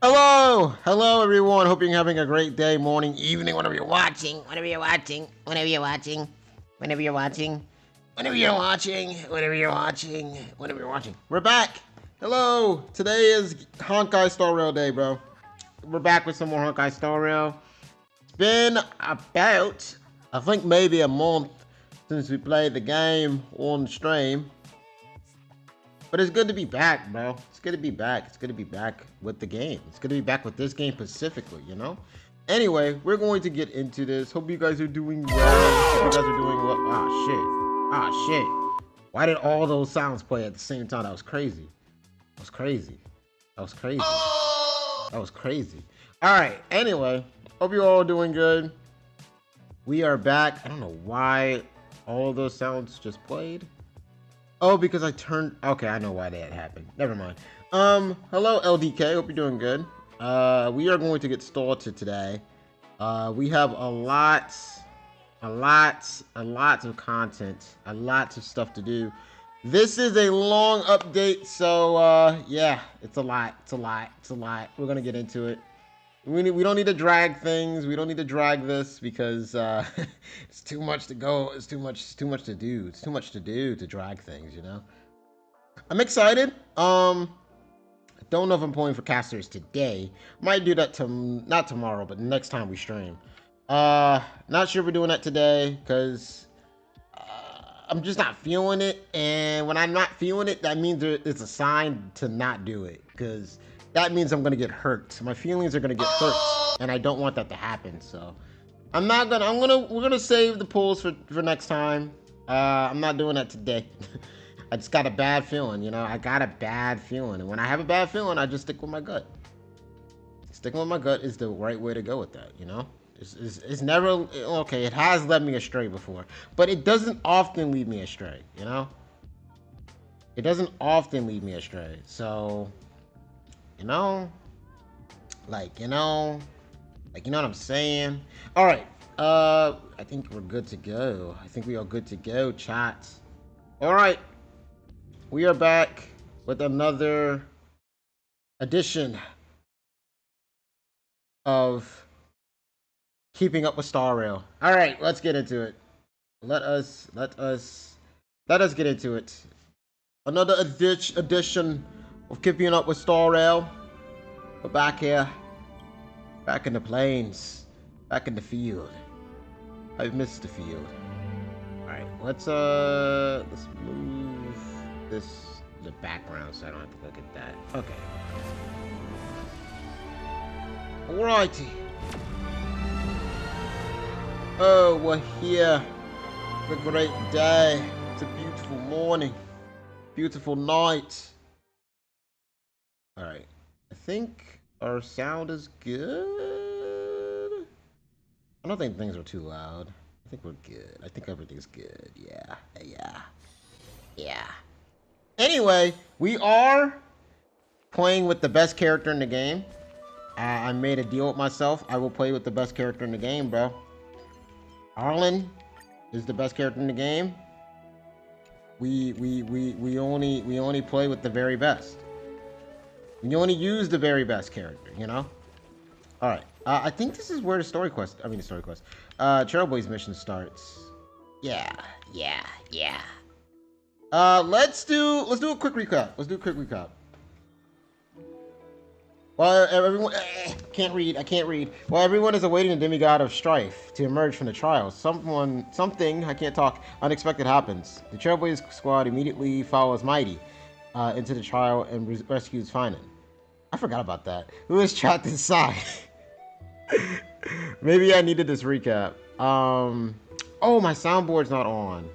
Hello everyone. Hope you're having a great day, morning, evening, whenever you're watching, whenever you're watching, whenever you're watching, whenever you're watching, whenever you're watching, whenever you're watching, whenever you're watching. We're back. Hello. Today is Honkai Star Rail Day, bro. We're back with some more Honkai Star Rail. It's been about, I think maybe a month since we played the game on stream. But it's good to be back, bro. It's good to be back. It's good to be back with the game. It's good to be back with this game specifically, you know? Anyway, we're going to get into this. Hope you guys are doing well. Hope you guys are doing well. Ah, shit. Ah, shit. Why did all those sounds play at the same time? That was crazy. That was crazy. That was crazy. That was crazy. All right. Anyway, hope you're all doing good. We are back. I don't know why all of those sounds just played. Oh, because I turned... Okay, I know why that happened. Never mind. Hello, LDK. Hope you're doing good. We are going to get started today. We have a lot of content, a lot of stuff to do. This is a long update, so, yeah, it's a lot. We're going to get into it. We don't need to drag things. We don't need to drag this because it's too much to go. It's too much to do. It's too much to do to drag things, you know. I'm excited. I don't know if I'm pulling for casters today. Might do that not tomorrow, but next time we stream. Not sure we're doing that today because I'm just not feeling it. And when I'm not feeling it, that means it's a sign to not do it because that means I'm gonna get hurt. My feelings are gonna get hurt, and I don't want that to happen. So we're gonna save the pulls for next time. I'm not doing that today. I just got a bad feeling, you know. I got a bad feeling, and when I have a bad feeling, I just stick with my gut. Sticking with my gut is the right way to go with that, you know. It's never okay. It has led me astray before, but it doesn't often lead me astray, you know. It doesn't often lead me astray, so. You know what I'm saying? All right. I think we're good to go. I think we are good to go, chat. All right. We are back with another edition of Keeping Up with Star Rail. All right, let's get into it. Let us get into it. Another edition of Keeping Up with Star Rail. We're back here. Back in the plains. Back in the field. I've missed the field. Alright, let's move this to the background so I don't have to look at that. Okay. Alrighty. Oh, we're here. It's a great day. It's a beautiful morning. Beautiful night. Alright. I think our sound is good. I don't think things are too loud. I think we're good. I think everything's good. Yeah. Anyway, we are playing with the best character in the game. I made a deal with myself. I will play with the best character in the game, bro. Arlen is the best character in the game. We only play with the very best. You only use the very best character, you know? Alright. I think this is where the story quest... Trailblaze mission starts. Yeah. Let's do a quick recap. While everyone... I can't read. While everyone is awaiting the demigod of strife to emerge from the trial, something, I can't talk, unexpected happens. The Trailblaze squad immediately follows Mighty into the trial and rescues Finan. I forgot about that. Who is trapped inside? Maybe I needed this recap. Oh, my soundboard's not on.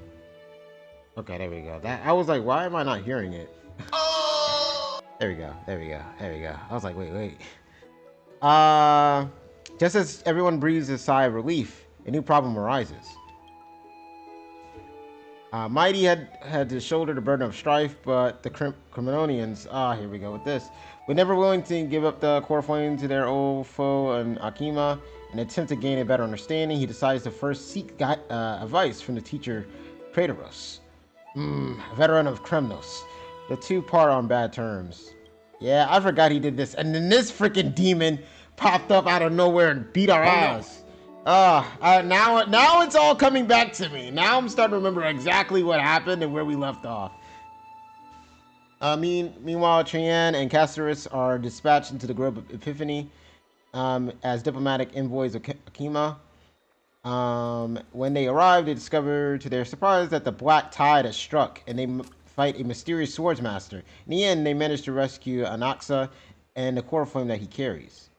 Okay, there we go. I was like, why am I not hearing it? There we go. I was like, wait. Just as everyone breathes a sigh of relief, a new problem arises. Mighty had to shoulder the burden of strife, but the Criminonians, here we go with this, were never willing to give up the core flame to their old foe and Akima. In an attempt to gain a better understanding, he decides to first seek advice from the teacher Praetorus, a veteran of Kremnos. The two part on bad terms. Yeah, I forgot he did this. And then this freaking demon popped up out of nowhere and beat our ass. Now it's all coming back to me. Now I'm starting to remember exactly what happened and where we left off. Meanwhile, Trian and CASTORICE are dispatched into the Grove of Epiphany as diplomatic envoys of Akima. When they arrive, they discover to their surprise that the Black Tide has struck, and they fight a mysterious swordsmaster. In the end, they manage to rescue Anaxa and the core flame that he carries.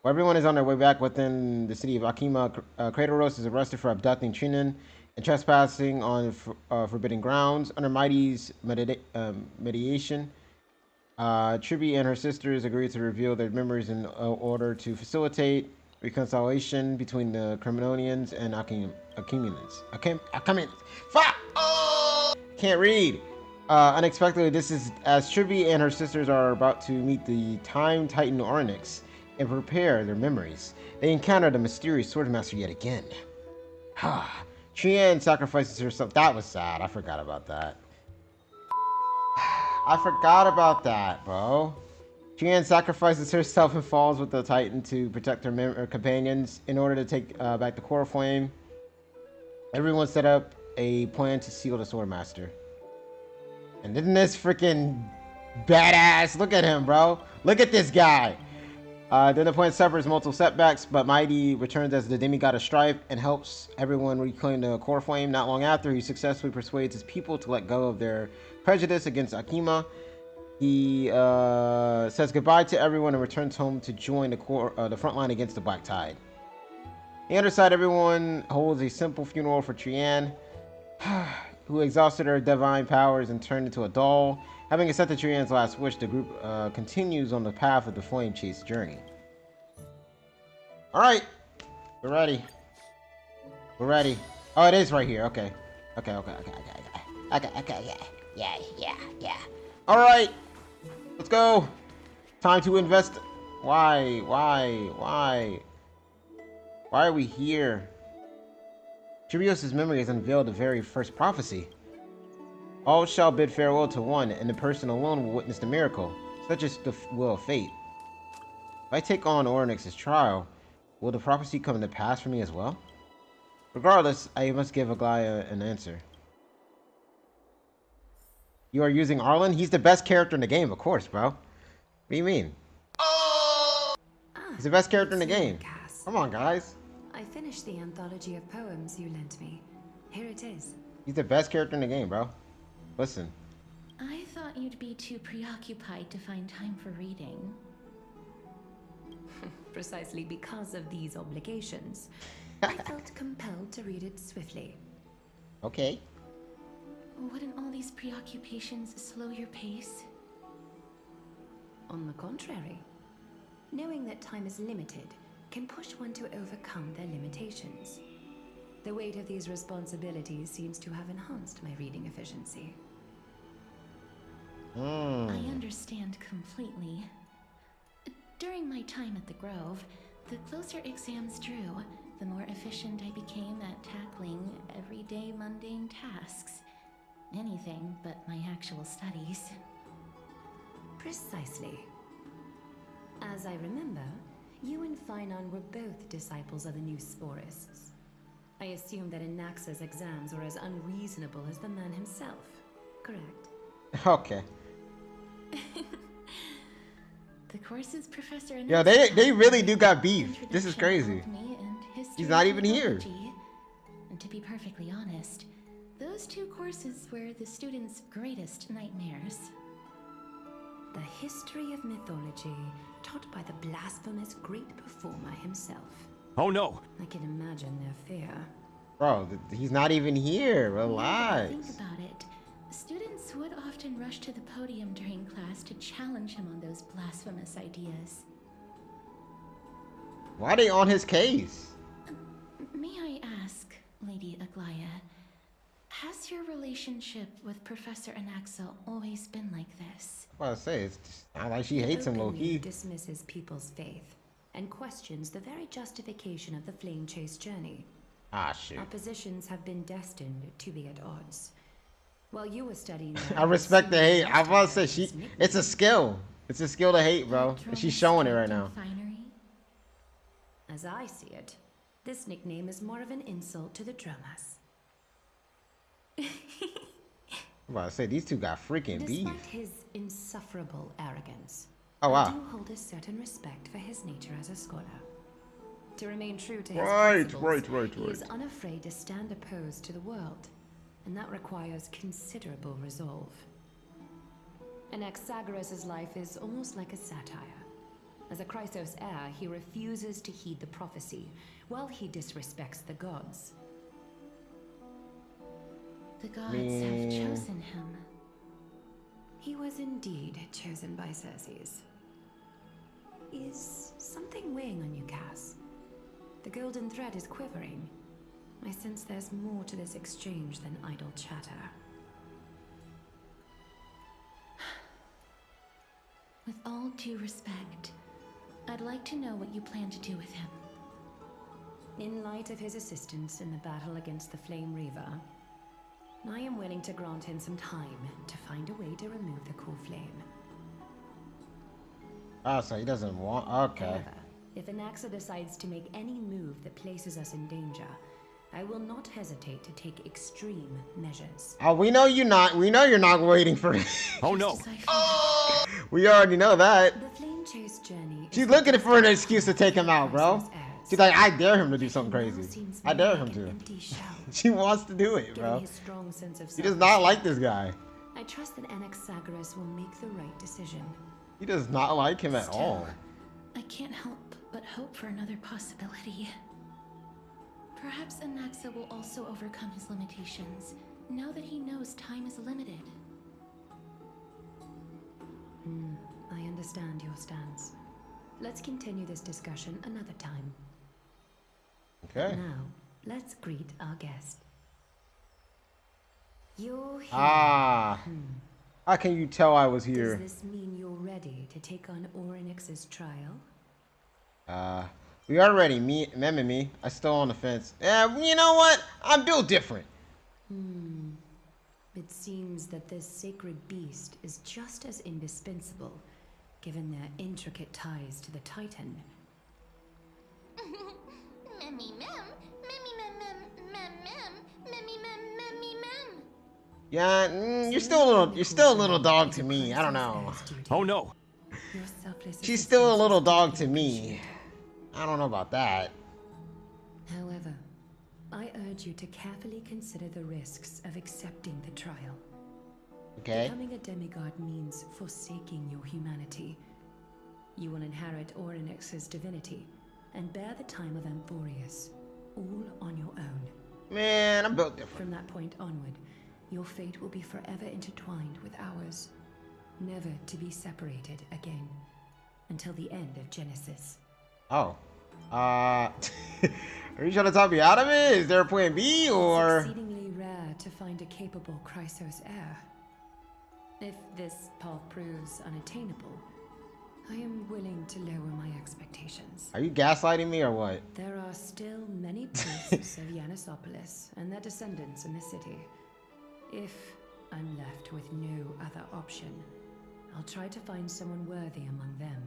While everyone is on their way back within the city of Akima, Kratos is arrested for abducting Trinan and trespassing on forbidden grounds. Under Mighty's mediation, Tribi and her sisters agree to reveal their memories in order to facilitate reconciliation between the Cremonians and Akimians. Fuck! Oh! Can't read. Unexpectedly, this is as Tribi and her sisters are about to meet the Time Titan Ornyx and prepare their memories. They encounter the mysterious Swordmaster yet again. Trian sacrifices herself. That was sad. I forgot about that. I forgot about that, bro. Trian sacrifices herself and falls with the Titan to protect her companions in order to take back the core flame. Everyone set up a plan to seal the Swordmaster. And then this freaking badass, look at him, bro. Look at this guy. Then the plan suffers multiple setbacks, but Mighty returns as the demigod of strife and helps everyone reclaim the core flame. Not long after, he successfully persuades his people to let go of their prejudice against Akima. He says goodbye to everyone and returns home to join the front line against the Black Tide. The underside, everyone holds a simple funeral for Trian, who exhausted her divine powers and turned into a doll. Having accepted Trian's last wish, the group continues on the path of the Flame Chase journey. Alright, we're ready. We're ready. Oh, it is right here. Okay. Okay. Yeah. Alright, let's go. Time to invest. Why are we here? Tribios' memory has unveiled the very first prophecy. All shall bid farewell to one, and the person alone will witness the miracle. Such is the will of fate. If I take on Ornyx's trial, will the prophecy come to pass for me as well? Regardless, I must give Aglaya an answer. You are using Arlen? He's the best character in the game, of course, bro. What do you mean? He's the best character in the game. Come on, guys. I finished the anthology of poems you lent me. Here it is. He's the best character in the game, bro. Listen. I thought you'd be too preoccupied to find time for reading. Precisely because of these obligations, I felt compelled to read it swiftly. Okay. Wouldn't all these preoccupations slow your pace? On the contrary, knowing that time is limited can push one to overcome their limitations. The weight of these responsibilities seems to have enhanced my reading efficiency. I understand completely. During my time at the Grove, the closer exams drew, the more efficient I became at tackling everyday mundane tasks. Anything but my actual studies. Precisely. As I remember, you and Finon were both disciples of the new Sporists. I assume that Anaxa's exams were as unreasonable as the man himself, correct? Okay. The courses Professor Anaxa, Yeah, they really do got beef. This is crazy. He's not even here. And to be perfectly honest, those two courses were the students' greatest nightmares. The history of mythology, taught by the blasphemous great performer himself. Oh no! I can imagine their fear. Bro, he's not even here. Relax. Think about it. Students would often rush to the podium during class to challenge him on those blasphemous ideas. Why are they on his case? May I ask, Lady Aglaya, has your relationship with Professor Anaxa always been like this? I was about to say, it's just not like she hates him, low-key. Dismisses people's faith and questions the very justification of the Flame Chase journey. Ah, shit. Our positions have been destined to be at odds. While you were studying, I respect the hate. I was about to say it's a skill. It's a skill to hate, bro. And she's showing it right now. As I see it, this nickname is more of an insult to the Dromas. I'm about to say these two got freaking beef. Despite his insufferable arrogance, Oh wow. I do hold a certain respect for his nature as a scholar. To remain true to his Right. he is unafraid to stand opposed to the world, and that requires considerable resolve. Anaxagoras' life is almost like a satire. As a Chrysos heir, he refuses to heed the prophecy, while he disrespects the gods. The gods have chosen him. He was indeed chosen by Circes. Is something weighing on you, Cass? The golden thread is quivering. I sense there's more to this exchange than idle chatter. With all due respect, I'd like to know what you plan to do with him. In light of his assistance in the battle against the Flame Reaver, I am willing to grant him some time to find a way to remove the core flame. Oh, so he doesn't want. Okay. However, if Anaxa decides to make any move that places us in danger, I will not hesitate to take extreme measures. Oh, we know you're not. We know you're not waiting for it. Oh no. We already know that. The Flame Chase journey. She's looking for an excuse to take him out, bro. She's like, I dare him to do something crazy. I dare him to. She wants to do it, bro. She does not like this guy. I trust that Anaxagoras will make the right decision. He does not like him at Still, all. I can't help but hope for another possibility. Perhaps Anaxa will also overcome his limitations, now that he knows time is limited. I understand your stance. Let's continue this discussion another time. Okay. Now, let's greet our guest. You're here. Ah. How can you tell I was Does here? this mean you're ready to take on Orynyx's trial? We are ready. Mem and me. I still on the fence. Yeah, you know what? I'm built different. It seems that this sacred beast is just as indispensable, given their intricate ties to the Titan. Memmy mem, memmy mem mem mem mem, memmy mem memmy mem. Yeah, you're still a little dog to me. I don't know. Oh no. Your selfless She's still a little assistance is dog to deeply me. appreciated. I don't know about that. However, I urge you to carefully consider the risks of accepting the trial. Okay. Becoming a demigod means forsaking your humanity. You will inherit Orynyx's divinity and bear the time of Amphorius, all on your own. Man, I'm built different. From that point onward, your fate will be forever intertwined with ours, never to be separated again, until the end of Genesis. Oh. Are you trying to talk me out of it? Is there a plan B It's or? exceedingly rare to find a capable Chrysos heir. If this path proves unattainable, I am willing to lower my expectations. Are you gaslighting me or what? There are still many priests of Yanissopolis and their descendants in the city. If I'm left with no other option, I'll try to find someone worthy among them.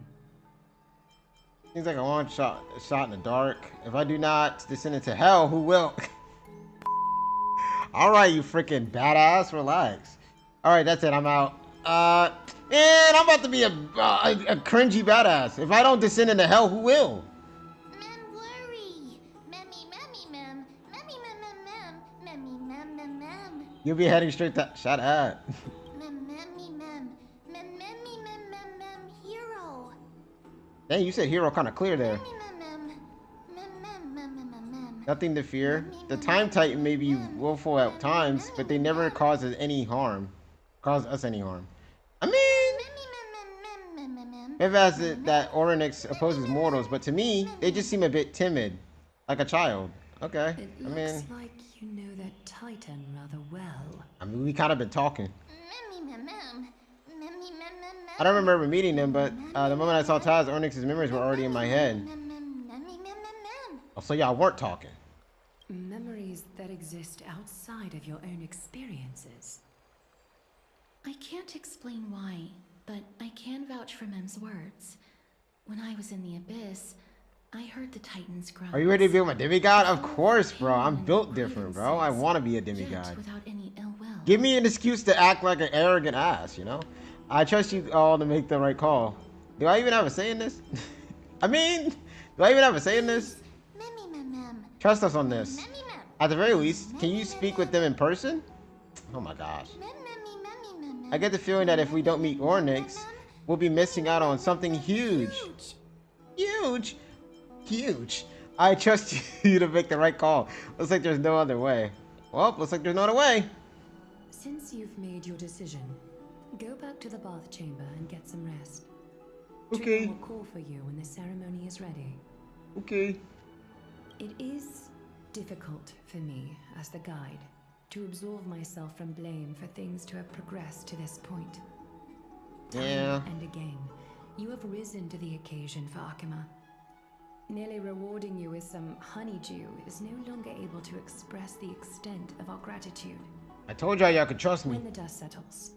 Seems like a long shot in the dark. If I do not descend into hell, who will? Alright, you freaking badass, relax. Alright, that's it, I'm out. And I'm about to be a cringy badass. If I don't descend into hell, who will? Mem worry. Memmy memmy mem, memmy mem mem mem, memmy mem mem mem. You'll be heading straight to. Shut up. Mem memmy mem, mem memmy mem mem mem hero. Dang, you said hero kind of clear there. Memmy mem mem, mem mem mem mem mem. Nothing to fear. The Time Titan may be willful at times, but they never cause us any harm. I mean, maybe as it that Orynyx opposes mortals, but to me, they just seem a bit timid, like a child. Okay, It I looks mean, like you know that Titan rather well. we kind of been talking. Memmy mem mem, memmy mem mem mem. I don't remember ever meeting them, but the moment I saw Taz, Orynyx's memories were already in my head. Mem mem memmy mem mem mem. Oh, so y'all weren't talking. Memories that exist outside of your own experiences. I can't explain why, but I can vouch for Mem's words. When I was in the Abyss, I heard the Titans groans. Are you ready to become a demigod? Of course, bro. I'm built different, bro. I want to be a demigod. Yet without any ill will. Give me an excuse to act like an arrogant ass, you know? I trust you all to make the right call. Do I even have a say in this? I mean, do I even have a say in this? Trust us on this. At the very least, can you speak with them in person? Oh my gosh. I get the feeling that if we don't meet Ornyx, we'll be missing out on something huge. Huge? Huge. I trust you to make the right call. Looks like there's no other way. Well, looks like there's no other way. Since you've made your decision, go back to the bath chamber and get some rest. Okay. Trigger will call for you when the ceremony is ready. Okay. It is difficult for me, as the guide, to absolve myself from blame for things to have progressed to this point. Yeah. Time and again, you have risen to the occasion for Akima. Nearly rewarding you with some honeydew is no longer able to express the extent of our gratitude. I told y'all could trust me. When the dust settles,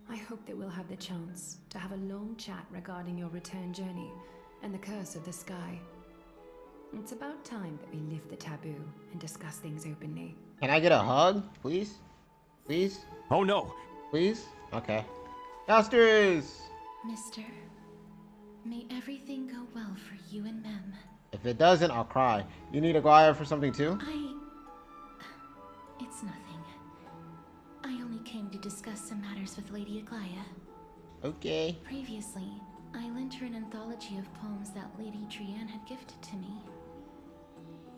I hope that we'll have the chance to have a long chat regarding your return journey and the curse of the sky. It's about time that we lift the taboo and discuss things openly. Can I get a hug, please? Please? Oh no! Please? Okay. CASTORICE! Mister, may everything go well for you and Mem. If it doesn't, I'll cry. You need a Glaya for something too? It's nothing. I only came to discuss some matters with Lady Aglaya. Okay. Previously, I lent her an anthology of poems that Lady Trianne had gifted to me.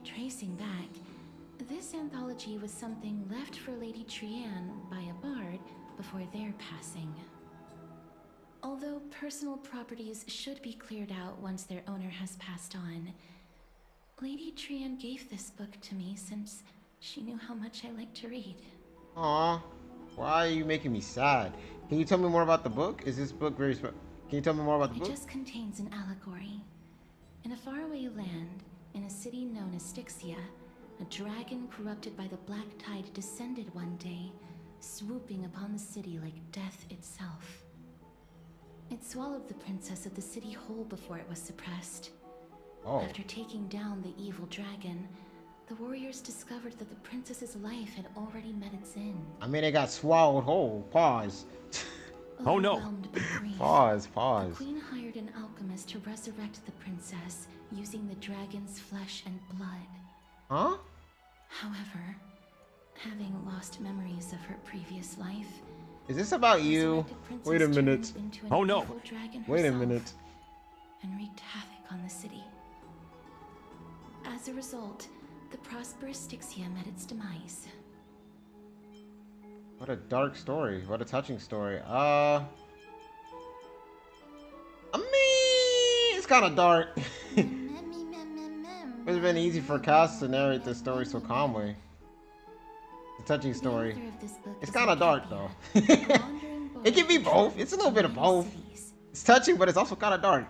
Tracing back, this anthology was something left for Lady Trianne by a bard before their passing. Although personal properties should be cleared out once their owner has passed on, Lady Trianne gave this book to me since she knew how much I like to read. Aw, why are you making me sad? Can you tell me more about the book? Is this book very Can you tell me more about the book? It just contains an allegory. In a faraway land, in a city known as Styxia, a dragon corrupted by the black tide descended one day, swooping upon the city like death itself. It swallowed the princess of the city whole before it was suppressed. Oh. After taking down the evil dragon, the warriors discovered that the princess's life had already met its end. I mean, it got swallowed whole. Pause. Oh no. Overwhelmed by grief, Pause. the Pause. queen hired an alchemist to resurrect the princess using the dragon's flesh and blood. Huh? However, having lost memories of her previous life, Is this about the you? resurrected princess Wait a minute. turned into an Oh, no. evil dragon Wait a herself minute. and wreaked havoc on the city. As a result, the prosperous Styxia met its demise. What a dark story. What a touching story. I mean, it's kind of dark. It would have been easy for Cass to narrate this story so calmly. It's a touching story. The author of this book It's is kind of dark, Arcadia, though. a wandering boy It can be who both. travels It's a little bit of between both. cities. It's touching, but it's also kind of dark.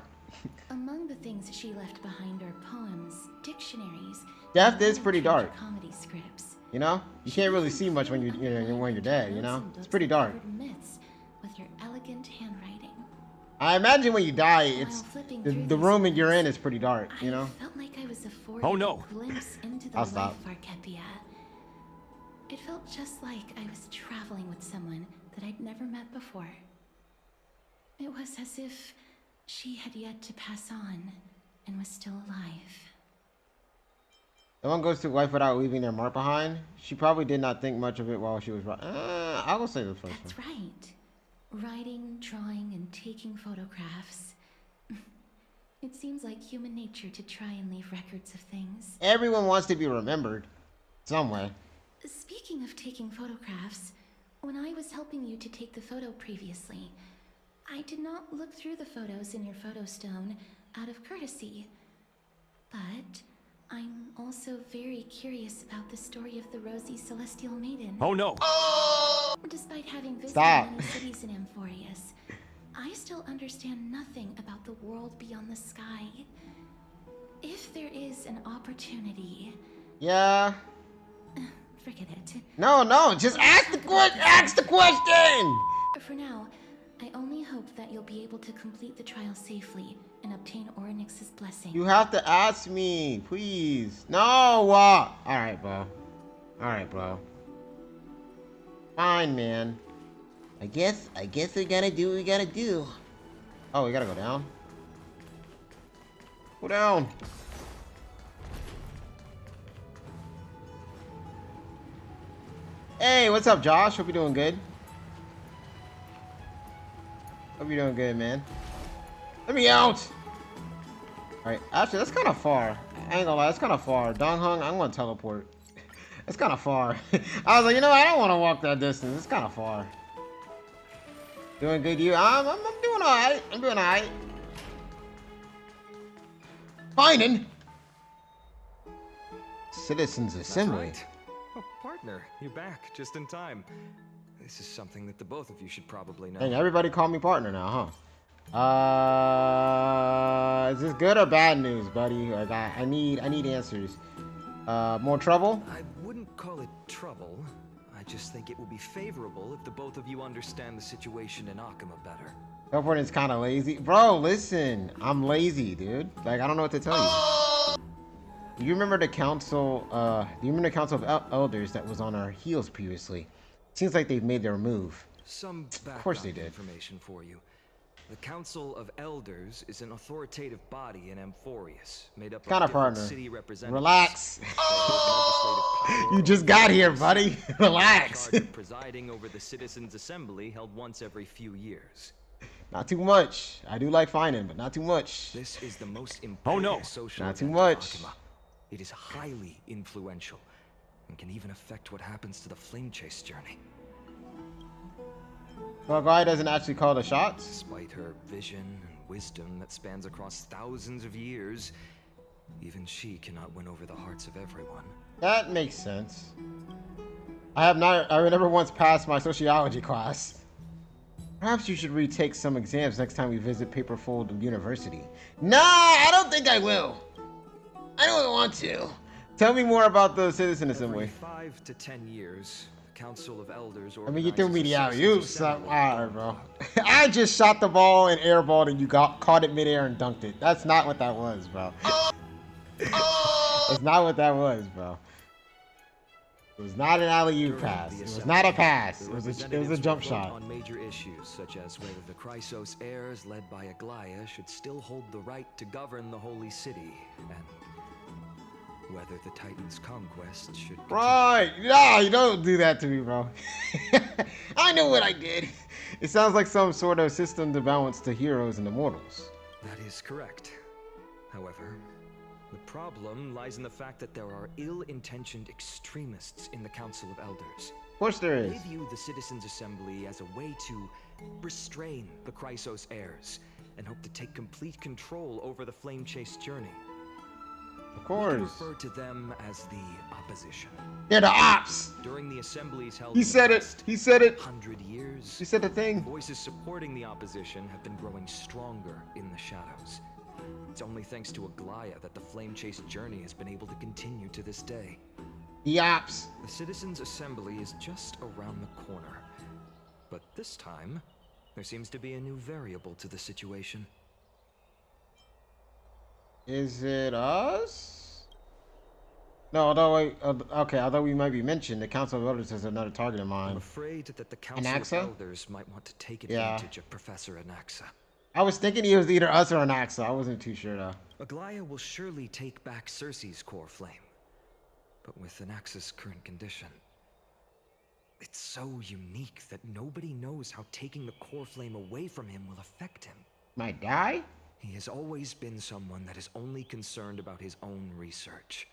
Among the things she left behind are poems, dictionaries, Death and is pretty little dark. comedy scripts. You know, you can't really see much when when you're dead. You know, it's pretty dark. Myths with her elegant handwriting. I imagine when you die, it's While flipping the, through the these room that books, you're in is pretty dark. You I know. felt like I was afforded Oh, no. a glimpse into the I'll life stop. of Arcadia. It felt just like I was traveling with someone that I'd never met before. It was as if she had yet to pass on and was still alive. No one goes through life without leaving their mark behind. She probably did not think much of it while she was. I will say the first That's one. right. Writing, drawing, and taking photographs. It seems like human nature to try and leave records of things. Everyone wants to be remembered, some way. Speaking of taking photographs, when I was helping you to take the photo previously, I did not look through the photos in your photo stone out of courtesy. But I'm also very curious about the story of the Rosy Celestial Maiden. Oh no! Despite having visited Stop. many cities in Amphorius, I still understand nothing about the world beyond the sky. If there is an opportunity, Yeah. forget it. No, just ask the question. Ask the question. For now, I only hope that you'll be able to complete the trial safely and obtain Orynyx's blessing. You have to ask me, please. No! Alright, bro. Alright, bro. Fine, man. I guess we gotta do what we gotta do. Oh, we gotta go down? Go down! Hey, what's up, Josh? Hope you're doing good. Hope you're doing good, man. Let me out! Alright, actually, that's kind of far. I ain't gonna lie, that's kind of far. Donghung, I'm gonna teleport. It's kind of far. I was like, you know, I don't want to walk that distance. It's kind of far. Doing good, you? I'm doing alright. I'm doing alright. Finding Citizens Assembly. That's right. Oh, partner, you're back just in time. This is something that the both of you should probably know. Dang, everybody call me partner now, huh? Is this good or bad news, buddy? Like, I need answers. More trouble? I wouldn't call it trouble. I just think it will be favorable if the both of you understand the situation in Akuma better. Teleporting's kind of lazy. Bro, listen. I'm lazy, dude. Like, I don't know what to tell you. Do you remember the council, of elders that was on our heels previously? Seems like they've made their move. Some background information for you. The Council of Elders is an authoritative body in Amphorius, made up of different city representatives. Relax. You just got here, buddy. Relax. Presiding over the Citizens' Assembly held once every few years. Not too much. I do like finding, but not too much. This is the most important social not too event much. of Akuma. It is highly influential and can even affect what happens to the Flame Chase journey. Well, guy doesn't actually call the shots. Despite her vision and wisdom that spans across thousands of years, even she cannot win over the hearts of everyone. That makes sense. I never once passed my sociology class. Perhaps you should retake some exams next time we visit Paperfold University. Nah, I don't think I will. I don't want to. Tell me more about the Citizen Assembly. Every 5 to 10 years, the Council of Elders I mean, you threw me the organizes alley oop, citizens' so assembly. alright, bro. I just shot the ball and airballed and you caught it midair and dunked it. That's not what that was, bro. That's not what that was, bro. It was not an alley-oop pass. It was not a pass. It was a jump shot. On major issues such as whether the Chrysos heirs led by Aglaia should still hold the right to govern the Holy City, and whether the Titan's conquest should continue. Right. No, you don't do that to me, bro. I know what I did. It sounds like some sort of system to balance the heroes and the mortals. That is correct. However, the problem lies in the fact that there are ill-intentioned extremists in the Council of Elders. Of course there They is. view the Citizens' Assembly as a way to restrain the Chrysos heirs and hope to take complete control over the Flame Chase journey. Of We course. refer to them as the opposition. They're the ops. During the assemblies held He in the said it. past He said it. 100 years, He said the thing. voices supporting the opposition have been growing stronger in the shadows. It's only thanks to Aglaia that the Flame Chase journey has been able to continue to this day. The ops. The Citizens' Assembly is just around the corner. But this time, there seems to be a new variable to the situation. Is it us? No, although okay, although we might be mentioned, the Council of Elders has another target in I'm mind. afraid that the Council of Anaxa? Elders might want to take advantage of Professor Anaxa. I was thinking he was either us or Anaxa. I wasn't too sure though. Aglaia will surely take back Circe's core flame. But with Anaxa's current condition, it's so unique that nobody knows how taking the core flame away from him will affect him. Might die? He has always been someone that is only concerned about his own research.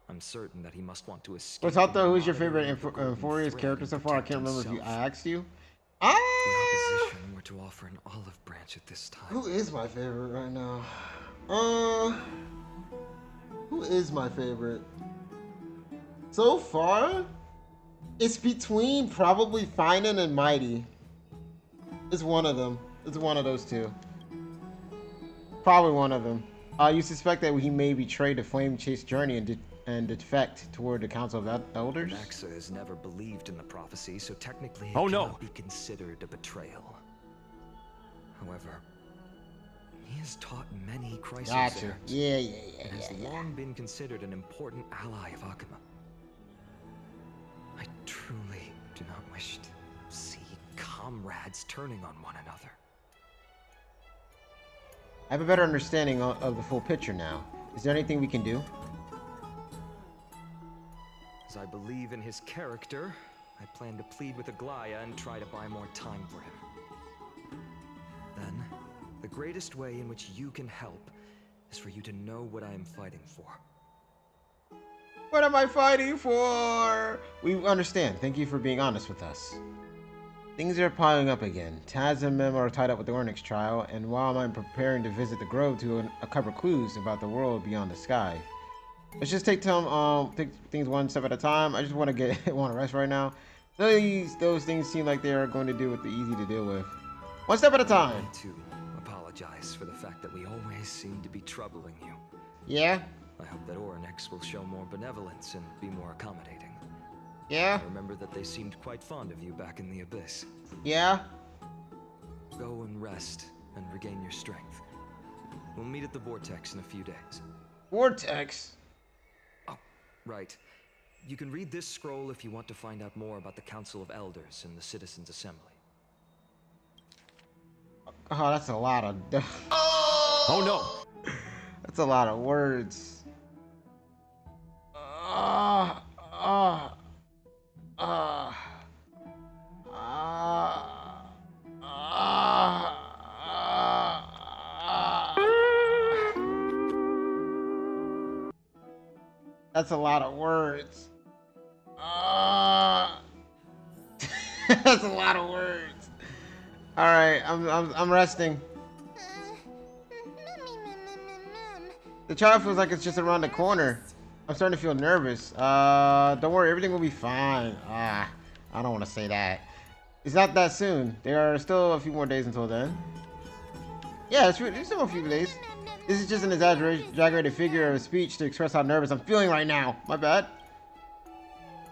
I'm certain that he must want to escape. What's out there? from Who's your the favorite modern Euphoria's thread character and so far? I protect can't remember if you himself. asked you. The Ah! opposition were to offer an olive branch at this time. Who is my favorite right now? Who is my favorite? So far, it's between probably Finan and Mighty. It's one of them. It's one of those two. Probably one of them. You suspect that he may betray the Flame Chase journey and and defect toward the Council of Elders? Naxa has never believed in the prophecy, so technically it Oh, no. cannot be considered a betrayal. However, he has taught many crisis Gotcha. zones Yeah. and has long been considered an important ally of Akuma. I truly do not wish to see comrades turning on one another. I have a better understanding of the full picture now. Is there anything we can do? As I believe in his character, I plan to plead with Aglaya and try to buy more time for him. Then, the greatest way in which you can help is for you to know what I am fighting for. What am I fighting for? We understand. Thank you for being honest with us. Things are piling up again. Taz and Mem are tied up with the Ornyx trial, and while I'm preparing to visit the Grove to uncover clues about the world beyond the sky. Let's just take things one step at a time. I just want to rest right now. Those things seem like they are going to do with the easy to deal with. One step at a I time. want to apologize for the fact that we always seem to be troubling you. Yeah? I hope that Ornyx will show more benevolence and be more accommodating. Yeah? I remember that they seemed quite fond of you back in the Abyss. Yeah? Go and rest and regain your strength. We'll meet at the Vortex in a few days. Vortex? Oh, right. You can read this scroll if you want to find out more about the Council of Elders and the Citizens' Assembly. Oh, that's a lot of... Oh no! That's a lot of words. That's a lot of words. That's a lot of words. All right, I'm resting. The trial feels like it's just around the corner. I'm starting to feel nervous. Don't worry, everything will be fine. I don't want to say that. It's not that soon. There are still a few more days until then. Yeah, it's still a few days. This is just an exaggerated figure of speech to express how nervous I'm feeling right now. My bad.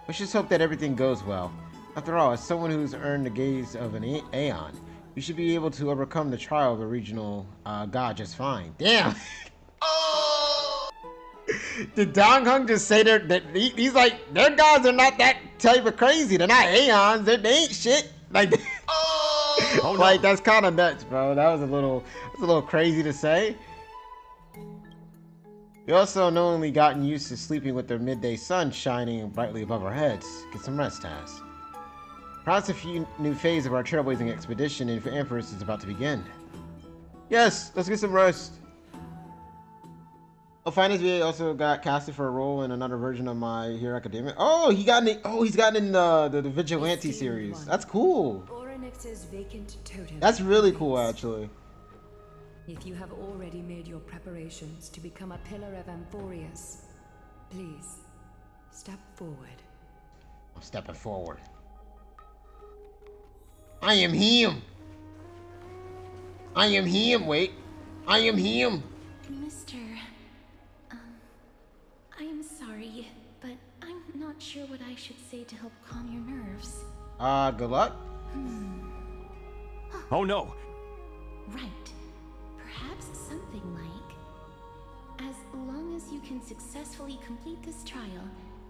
Let's just hope that everything goes well. After all, as someone who's earned the gaze of an Aeon, you should be able to overcome the trial of a regional god just fine. Damn! Did Dong Hung just say that he's like, their gods are not that type of crazy. They're not Aeons. They ain't shit. Like, Oh, no. like that's kind of nuts, bro. That was a little crazy to say. We also knowingly gotten used to sleeping with the midday sun shining brightly above our heads. Get some rest, Taz. Perhaps a few new phase of our trailblazing expedition in Empress is about to begin. Yes, let's get some rest. Oh, Finance VA also got casted for a role in another version of My Hero Academia. Oh, he's gotten in the Vigilante series. That's cool. Ornyx's vacant totem. That's really cool, actually. If you have already made your preparations to become a pillar of Amphorius, please step forward. I'm stepping forward. I am him. I am him. Wait. I am him. Mister, I'm sorry, but I'm not sure what I should say to help calm your nerves. Good luck. Oh no! Right. Perhaps something like, as long as you can successfully complete this trial,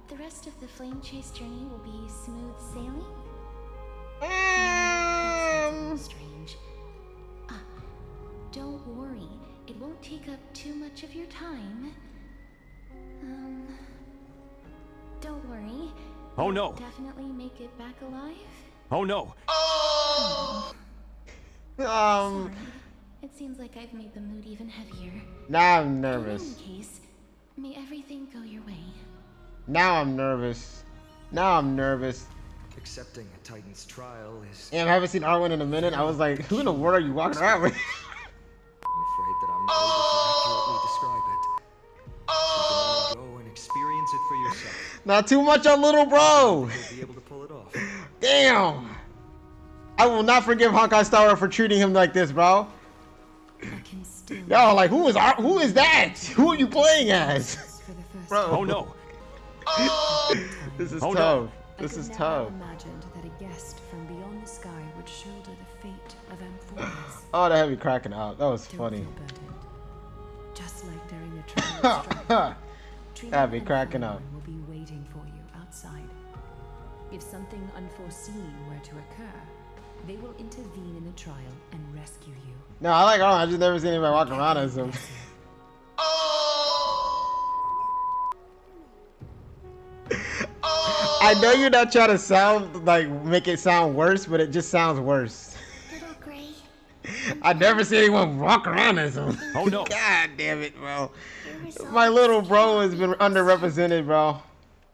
the rest of the flame chase journey will be smooth sailing? That sounds strange. Don't worry. It won't take up too much of your time. Don't worry. Oh no! You'll definitely make it back alive. Oh no! Sorry. It seems like I've made the mood even heavier. Now I'm In nervous. any case, may everything go your way. Now I'm nervous. Now I'm nervous. Accepting a Titan's trial is... Damn, I haven't seen Arwen in a minute. I was like, who in the world are you walking around with? I'm afraid that I'm not able to accurately describe it. You can only go and experience it for yourself. Not too much on little bro. You'll be able to pull it off. Damn. I will not forgive Honkai Star for treating him like this, bro. I can still Y'all like, who is that? Who are you playing as? for the first Bro. Oh no! This is Oh, no. tough. This I is could tough. never imagined that a guest from beyond the sky would shoulder the fate of Amphoras. Oh, that had me cracking up. That was Don't funny. feel burdened. Just like during the trial strife, That'd be Trina cracking and up. Thorn will be waiting for you outside. If something unforeseen were to occur, they will intervene in the trial and rescue you. No, I like Arlen. I just never seen anybody walk around as him. I know you're not trying to sound like make it sound worse, but it just sounds worse. Little Gray, I never see anyone walk around as him. Oh, no. God damn it, bro. your resolve My little is bro has carried been underrepresented, bro.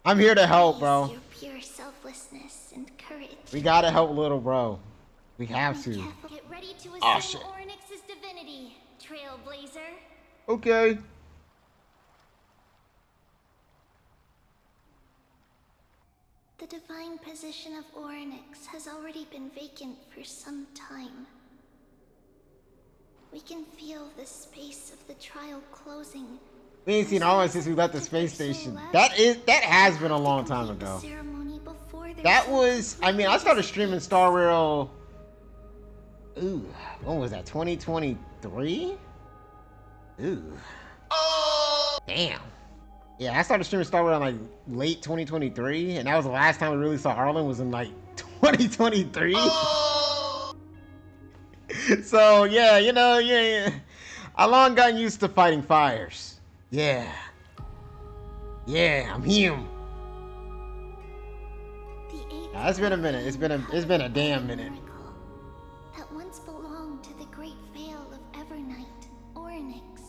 I'm here to help, bro. Your pure selflessness and courage. We gotta help little bro. We have to. Get ready to assume Oh, shit. Orynyx's divinity, Trailblazer. Okay. The divine position of Orynyx has already been vacant for some time. We can feel the space of the trial closing. We ain't seen Arlen since we left the space station. That has been a long time ago. That was, I mean, I started streaming Star Rail. Ooh, when was that? 2023? Ooh. Damn. Yeah, I started streaming Star Rail in like late 2023, and that was the last time we really saw Arlen was in like 2023. So yeah, you know, yeah. I long gotten used to fighting fires. Yeah. Yeah, I'm him. Nah, it's been a minute. It's been a damn minute. That once belonged to the great Vale of Evernight, Orynyx.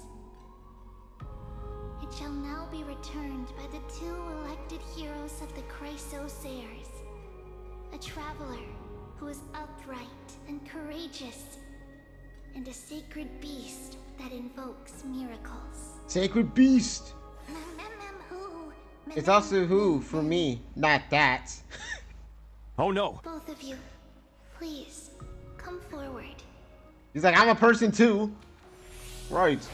It shall now be returned by the two elected heroes of the Chrysosairs. A traveler who is upright and courageous, and a sacred beast that invokes miracles. Sacred beast. Who? It's also who for me, not that. Oh no. Both of you, please, come forward. He's like, I'm a person too. Right.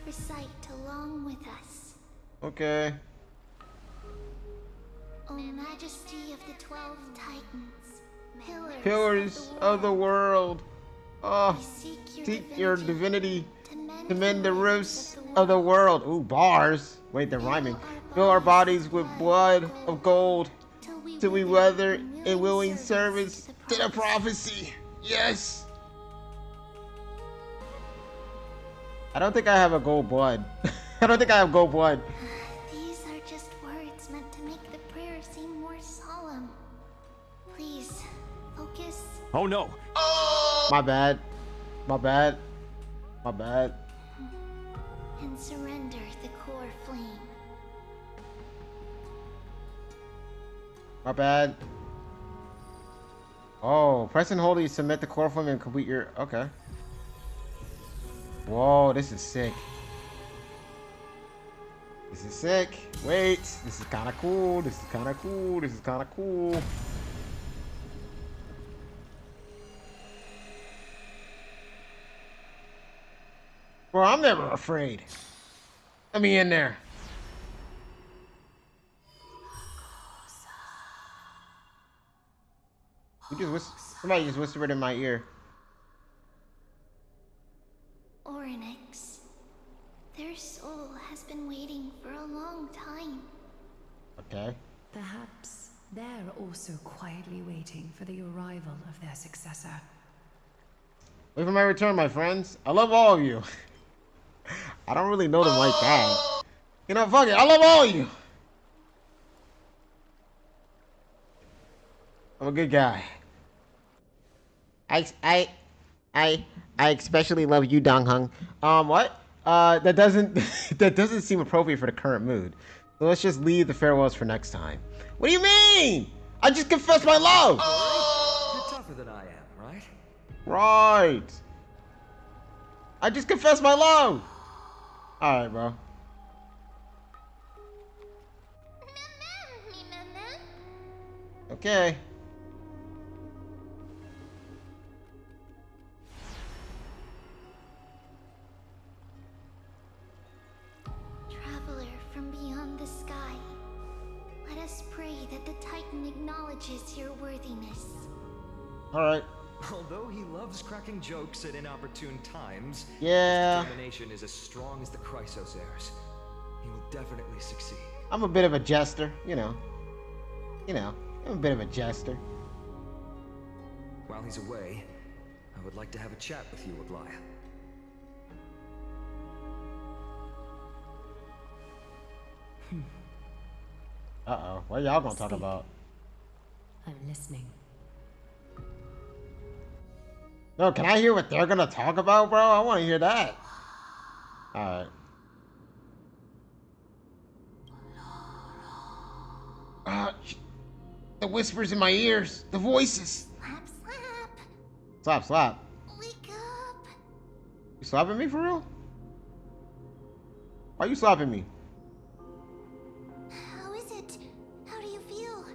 Recite along with us. Okay. O Majesty of the 12 Titans, Pillars of the world. Oh, we seek your divinity to to mend the roofs of the world. Ooh, bars. Wait, they're rhyming. Fill our bodies with blood of gold till we weather in willing service to the prophecy. Yes. I don't think I have a gold blood. I don't think I have gold blood. These are just words meant to make the prayer seem more solemn. Please, focus. Oh no. My bad. My bad. My bad. And surrender the core flame. My bad. Oh, press and hold to submit the core flame and complete your... Okay. Whoa, this is sick. This is sick. Wait, this is kind of cool. This is kind of cool. This is kind of cool. Bro, I'm never afraid. Let me in there. Somebody just whispered in my ear. Orynyx. Their soul has been waiting for a long time. Okay. Perhaps they're also quietly waiting for the arrival of their successor. Wait for my return, my friends. I love all of you. I don't really know them like that. You know, fuck it. I love all of you. I'm a good guy. I especially love you, Dong Hung. What? That doesn't seem appropriate for the current mood. So let's just leave the farewells for next time. What do you mean? I just confessed my love. You're tougher than I am, right? Right. I just confessed my love. All right, bro. Okay. Traveler from beyond pray that the Titan acknowledges your worthiness. Alright. Although he loves cracking jokes at inopportune times, Yeah. his determination is as strong as the Chrysos heirs. He will definitely succeed. I'm a bit of a jester, you know. I'm a bit of a jester. While he's away, I would like to have a chat with you, Aglaya. Uh-oh. What y'all gonna talk about? I'm listening. No, can I hear what they're gonna talk about, bro? I wanna hear that. Alright. The whispers in my ears. The voices. Slap, slap. Slap, slap. Wake up. You slapping me for real? Why you slapping me? How is it? How do you feel?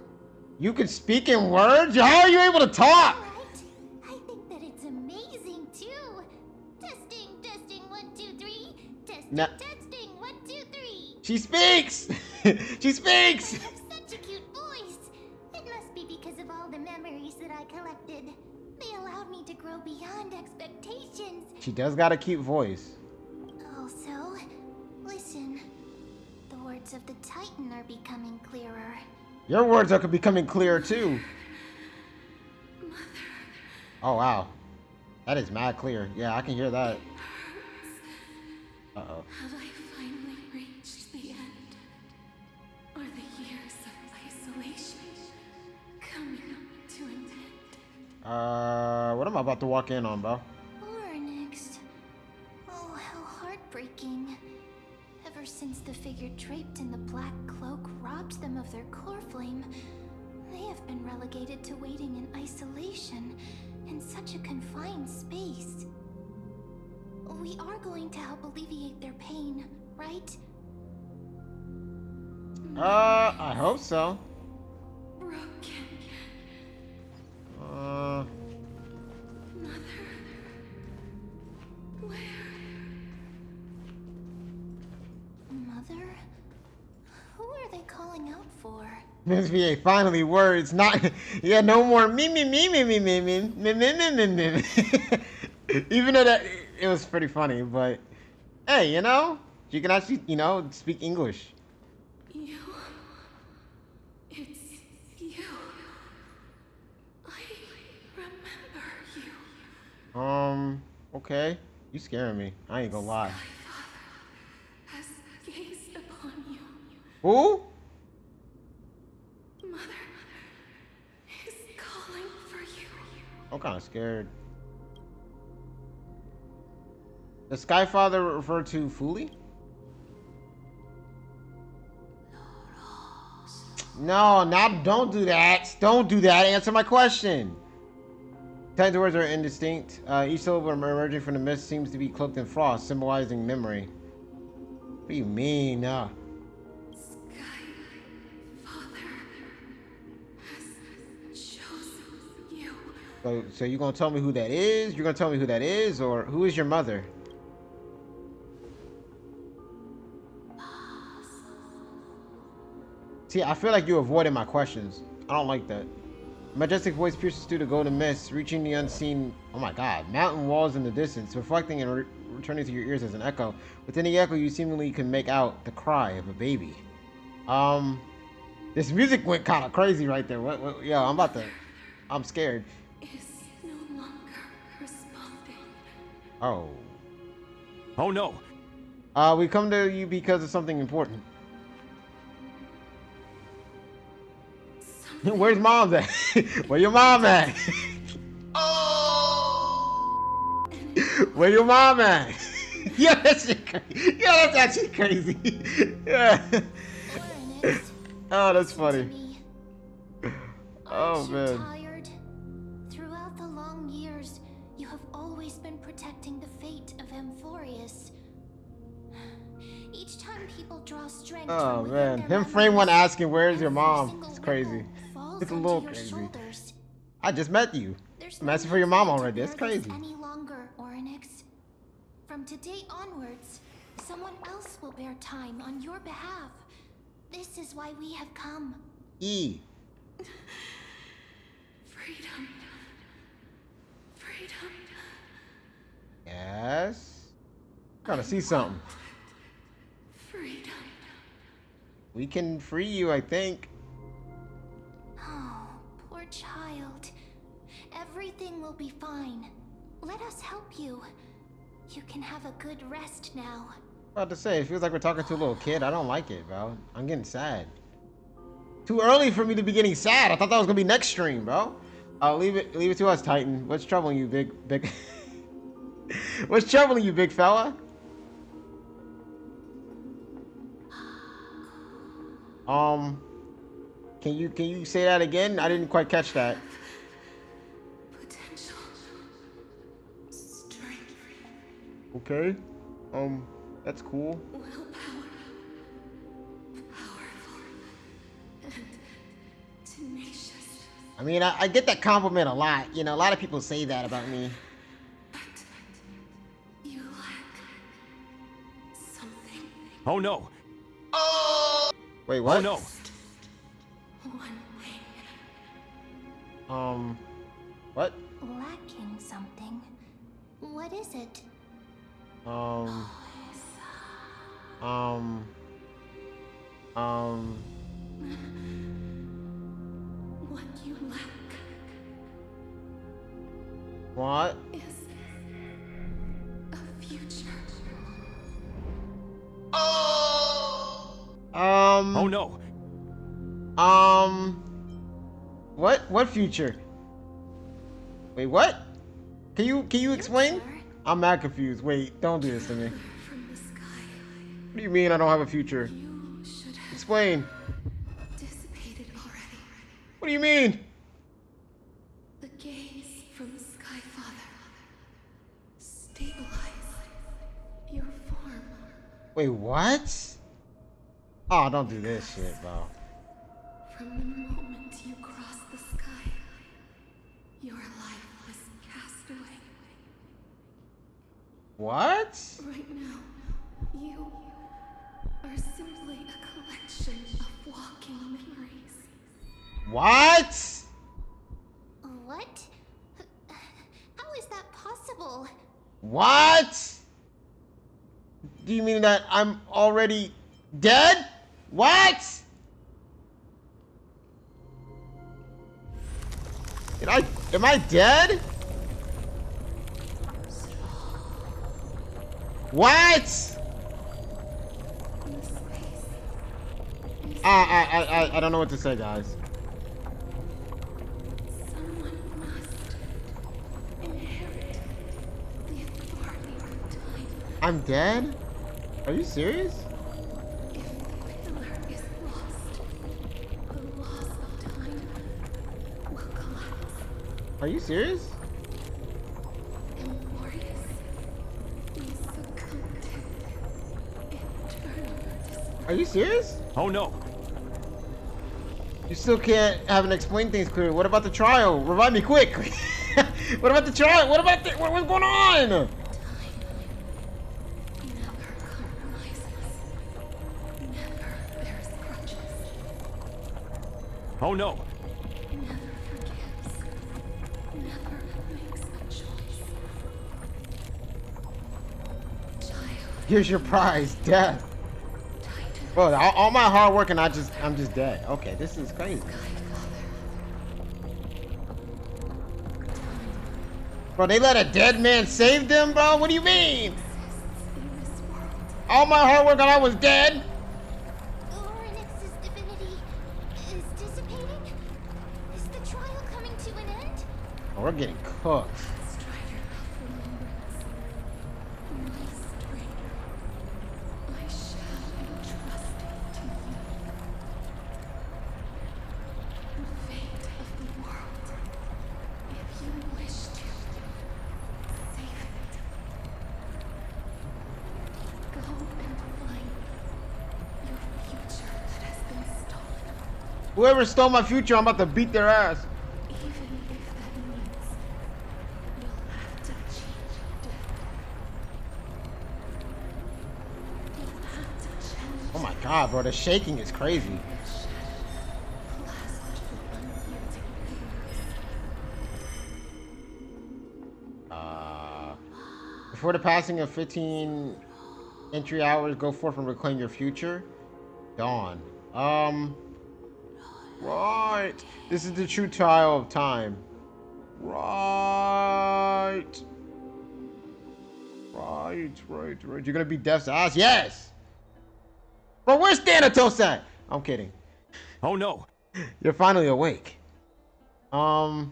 You can speak in words? How are you able to talk? Right? I think that it's amazing too. Testing, testing, 1, 2, 3. Testing, No. testing, 1, 2, 3. She speaks! She speaks! You have such a cute voice. It must be because of all the memories that I collected. They allowed me to grow beyond expectations. She does got a cute voice. Also, listen. The words of the Titan are becoming clearer. Your words are becoming clearer too. Oh wow. That is mad clear. Yeah, I can hear that. Uh-oh. Have I finally reached the end? Are the years of isolation coming to an end? What am I about to walk in on, bro? Or next. Oh, how heartbreaking. Ever since the figure draped in the black cloak robbed them of their core flame, they have been relegated to waiting in isolation in such a confined space. We are going to help alleviate their pain, right? I hope so. Broken. Uh, Mother. Where? Mother? Who are they calling out for? Miss VA, finally words, not, yeah, no more me. Even though that, it was pretty funny, but, hey, you know, you can actually, speak English. You. It's you. I remember you. Okay, you scaring me, I ain't gonna lie. My father has gazed upon you. Who? Mother is calling for you. I'm kind of scared. Does Skyfather refer to Fuli? No, don't do that. Don't do that. Answer my question. Titan's words are indistinct. Each syllable emerging from the mist seems to be cloaked in frost, symbolizing memory. What do you mean? Sky Father has chosen you. So you gonna tell me who that is? You're gonna tell me who that is, or who is your mother? See, I feel like you avoided my questions. I don't like that. Majestic voice pierces through the golden mist, reaching the unseen, oh my god, mountain walls in the distance, reflecting and returning to your ears as an echo. Within the echo, you seemingly can make out the cry of a baby. This music went kind of crazy right there. What yo, I'm scared. Is no longer responding. Oh. Oh no! We come to you because of something important. Where's mom at? Where your mom at? Oh! Where your mom at? Yeah, that's crazy. Yeah, that's actually crazy. Yeah. Oh, that's funny. Oh man. Tired? Throughout the long years, you have always been protecting the fate of Amphorius. Each time people draw strength Oh from within man, their him frame one memories, asking where's your every mom. single It's crazy. ripple falls It's a onto little your crazy. shoulders. I just met you. There's I'm no asking for your need mom you to already. That's bear this crazy. Any longer, Orynyx. From today onwards, someone else will bear time on your behalf. This is why we have come. E. Freedom. Freedom. Yes. Trying to see something. Freedom. We can free you, I think. Oh, poor child. Everything will be fine. Let us help you. You can have a good rest now. About to say, it feels like we're talking to a little kid. I don't like it, bro. I'm getting sad. Too early for me to be getting sad. I thought that was gonna be next stream, bro. Leave it to us, Titan. What's troubling you, big? What's troubling you, big fella? Can you say that again? I didn't quite catch that. Potential. Strength. Okay. That's cool. Willpower. Powerful. And tenacious. I mean, I get that compliment a lot. You know, a lot of people say that about me. But you lack something. Oh no! Wait, what? Oh no! One thing. What? Lacking something. What is it? What you lack What? is a future. Oh no! What future? Wait, what? Can you explain? Future? I'm mad confused. Wait, don't do this to me. From the sky, What do you mean I don't have a future? you should have Explain. dissipated already. What do you mean? The gaze from the Sky Father stabilize your form. Wait, what? Oh, don't do this shit, bro. From the moment you cross the sky, your life was cast away. What? Right now, you are simply a collection of walking memories. What? What? How is that possible? What? Do you mean that I'm already dead? What? Am I dead? What? I don't know what to say, guys. Someone must inherit the authority of time. I'm dead? Are you serious? If the pillar is lost, the laws of time will collapse. Are you serious? Glorious, we succumb to eternal despair. Are you serious? Oh no! You still haven't explained things clearly. What about the trial? Revive me quick. What about the trial? What about what's going on? Never compromises, never bears grudges, Oh no! never forgives, never makes a choice. Child, Here's your prize, death. Titan, Bro, all my hard work and I'm just dead. Okay, this is crazy. Sky Father, Bro, they let a dead man save them, bro? What do you mean? exists in this world. All my hard work and I was dead? Orynyx's divinity is dissipating? Is the trial coming to an end? Oh, we're getting cooked. Strider of remembrance, my strength, I shall entrust it to you. The fate of the world, if you wish to, save it. Go and find your future that has been stolen, Whoever stole my future, I'm about to beat their ass. even if that means you'll have to change death. You'll have to challenge Oh my god, bro, the shaking is crazy. Before the passing of 15 entry hours, go forth and reclaim your future. Dawn. Right. This is the true trial of time. Right. You're gonna be Death's ass? Yes! Bro, where's Thanatos at? I'm kidding. Oh no! You're finally awake. I'll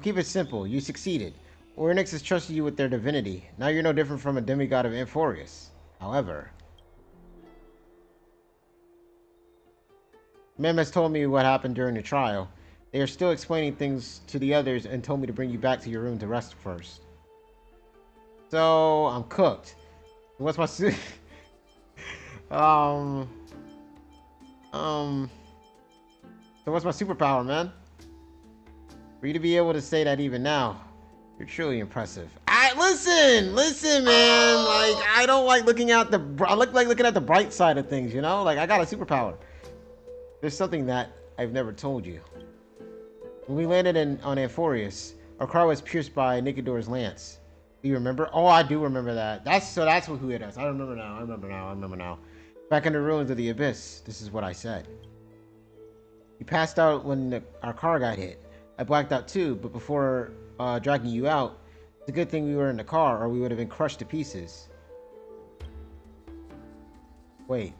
keep it simple. You succeeded. Ornyx has trusted you with their divinity. Now you're no different from a demigod of Amphorius. However, Mem has told me what happened during the trial. They are still explaining things to the others and told me to bring you back to your room to rest first. So, I'm cooked. What's my so what's my superpower, man? For you to be able to say that even now, you're truly impressive. Listen, man. Like, I don't like looking at I like looking at the bright side of things, you know? Like, I got a superpower. There's something that I've never told you. When we landed on Amphorius, our car was pierced by Nikedor's lance. Do you remember? Oh, I do remember that. That's who hit us. I remember now. Back in the ruins of the abyss, this is what I said. You passed out when our car got hit. I blacked out too, but before dragging you out, it's a good thing we were in the car or we would have been crushed to pieces. Wait.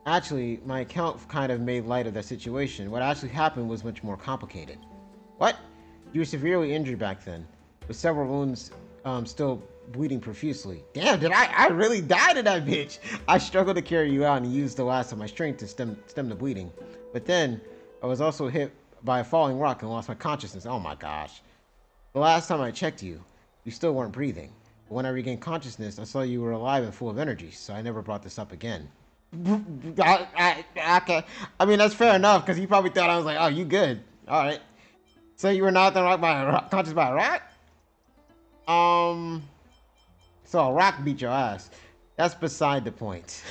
Actually, my account kind of made light of that situation. What actually happened was much more complicated. What? You were severely injured back then, with several wounds still bleeding profusely. Damn, did I really died of that bitch? I struggled to carry you out and used the last of my strength to stem the bleeding. But then, I was also hit by a falling rock and lost my consciousness. Oh my gosh. The last time I checked you, you still weren't breathing. But when I regained consciousness, I saw you were alive and full of energy, so I never brought this up again. Okay. I mean, that's fair enough, because he probably thought I was like, oh, you good. Alright. So you were not conscious by a rock? So a rock beat your ass. That's beside the point.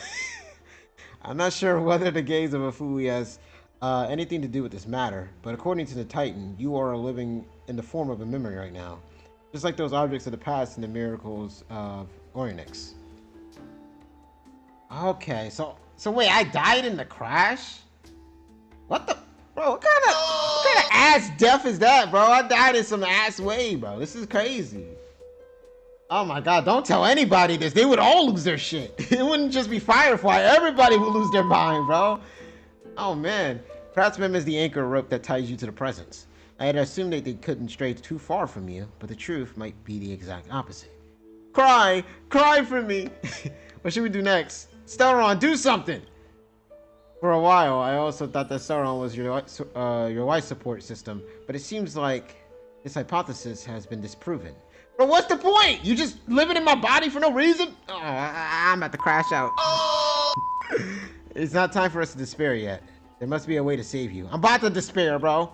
I'm not sure whether the gaze of a Fui has anything to do with this matter, but according to the Titan, you are living in the form of a memory right now. Just like those objects of the past and the miracles of Ornyx. Okay, so wait, I died in the crash? What the? Bro, what kind of ass death is that, bro? I died in some ass way, bro. This is crazy. Oh my god, don't tell anybody this. They would all lose their shit. It wouldn't just be Firefly. Everybody would lose their mind, bro. Oh man. Perhaps Mem is the anchor rope that ties you to the presence. I had assumed that they couldn't stray too far from you, but the truth might be the exact opposite. Cry! Cry for me! What should we do next? Stellaron, do something! For a while, I also thought that Stellaron was your life support system, but it seems like this hypothesis has been disproven. Bro, what's the point? You just living in my body for no reason? Oh, I'm about to crash out. It's not time for us to despair yet. There must be a way to save you. I'm about to despair, bro.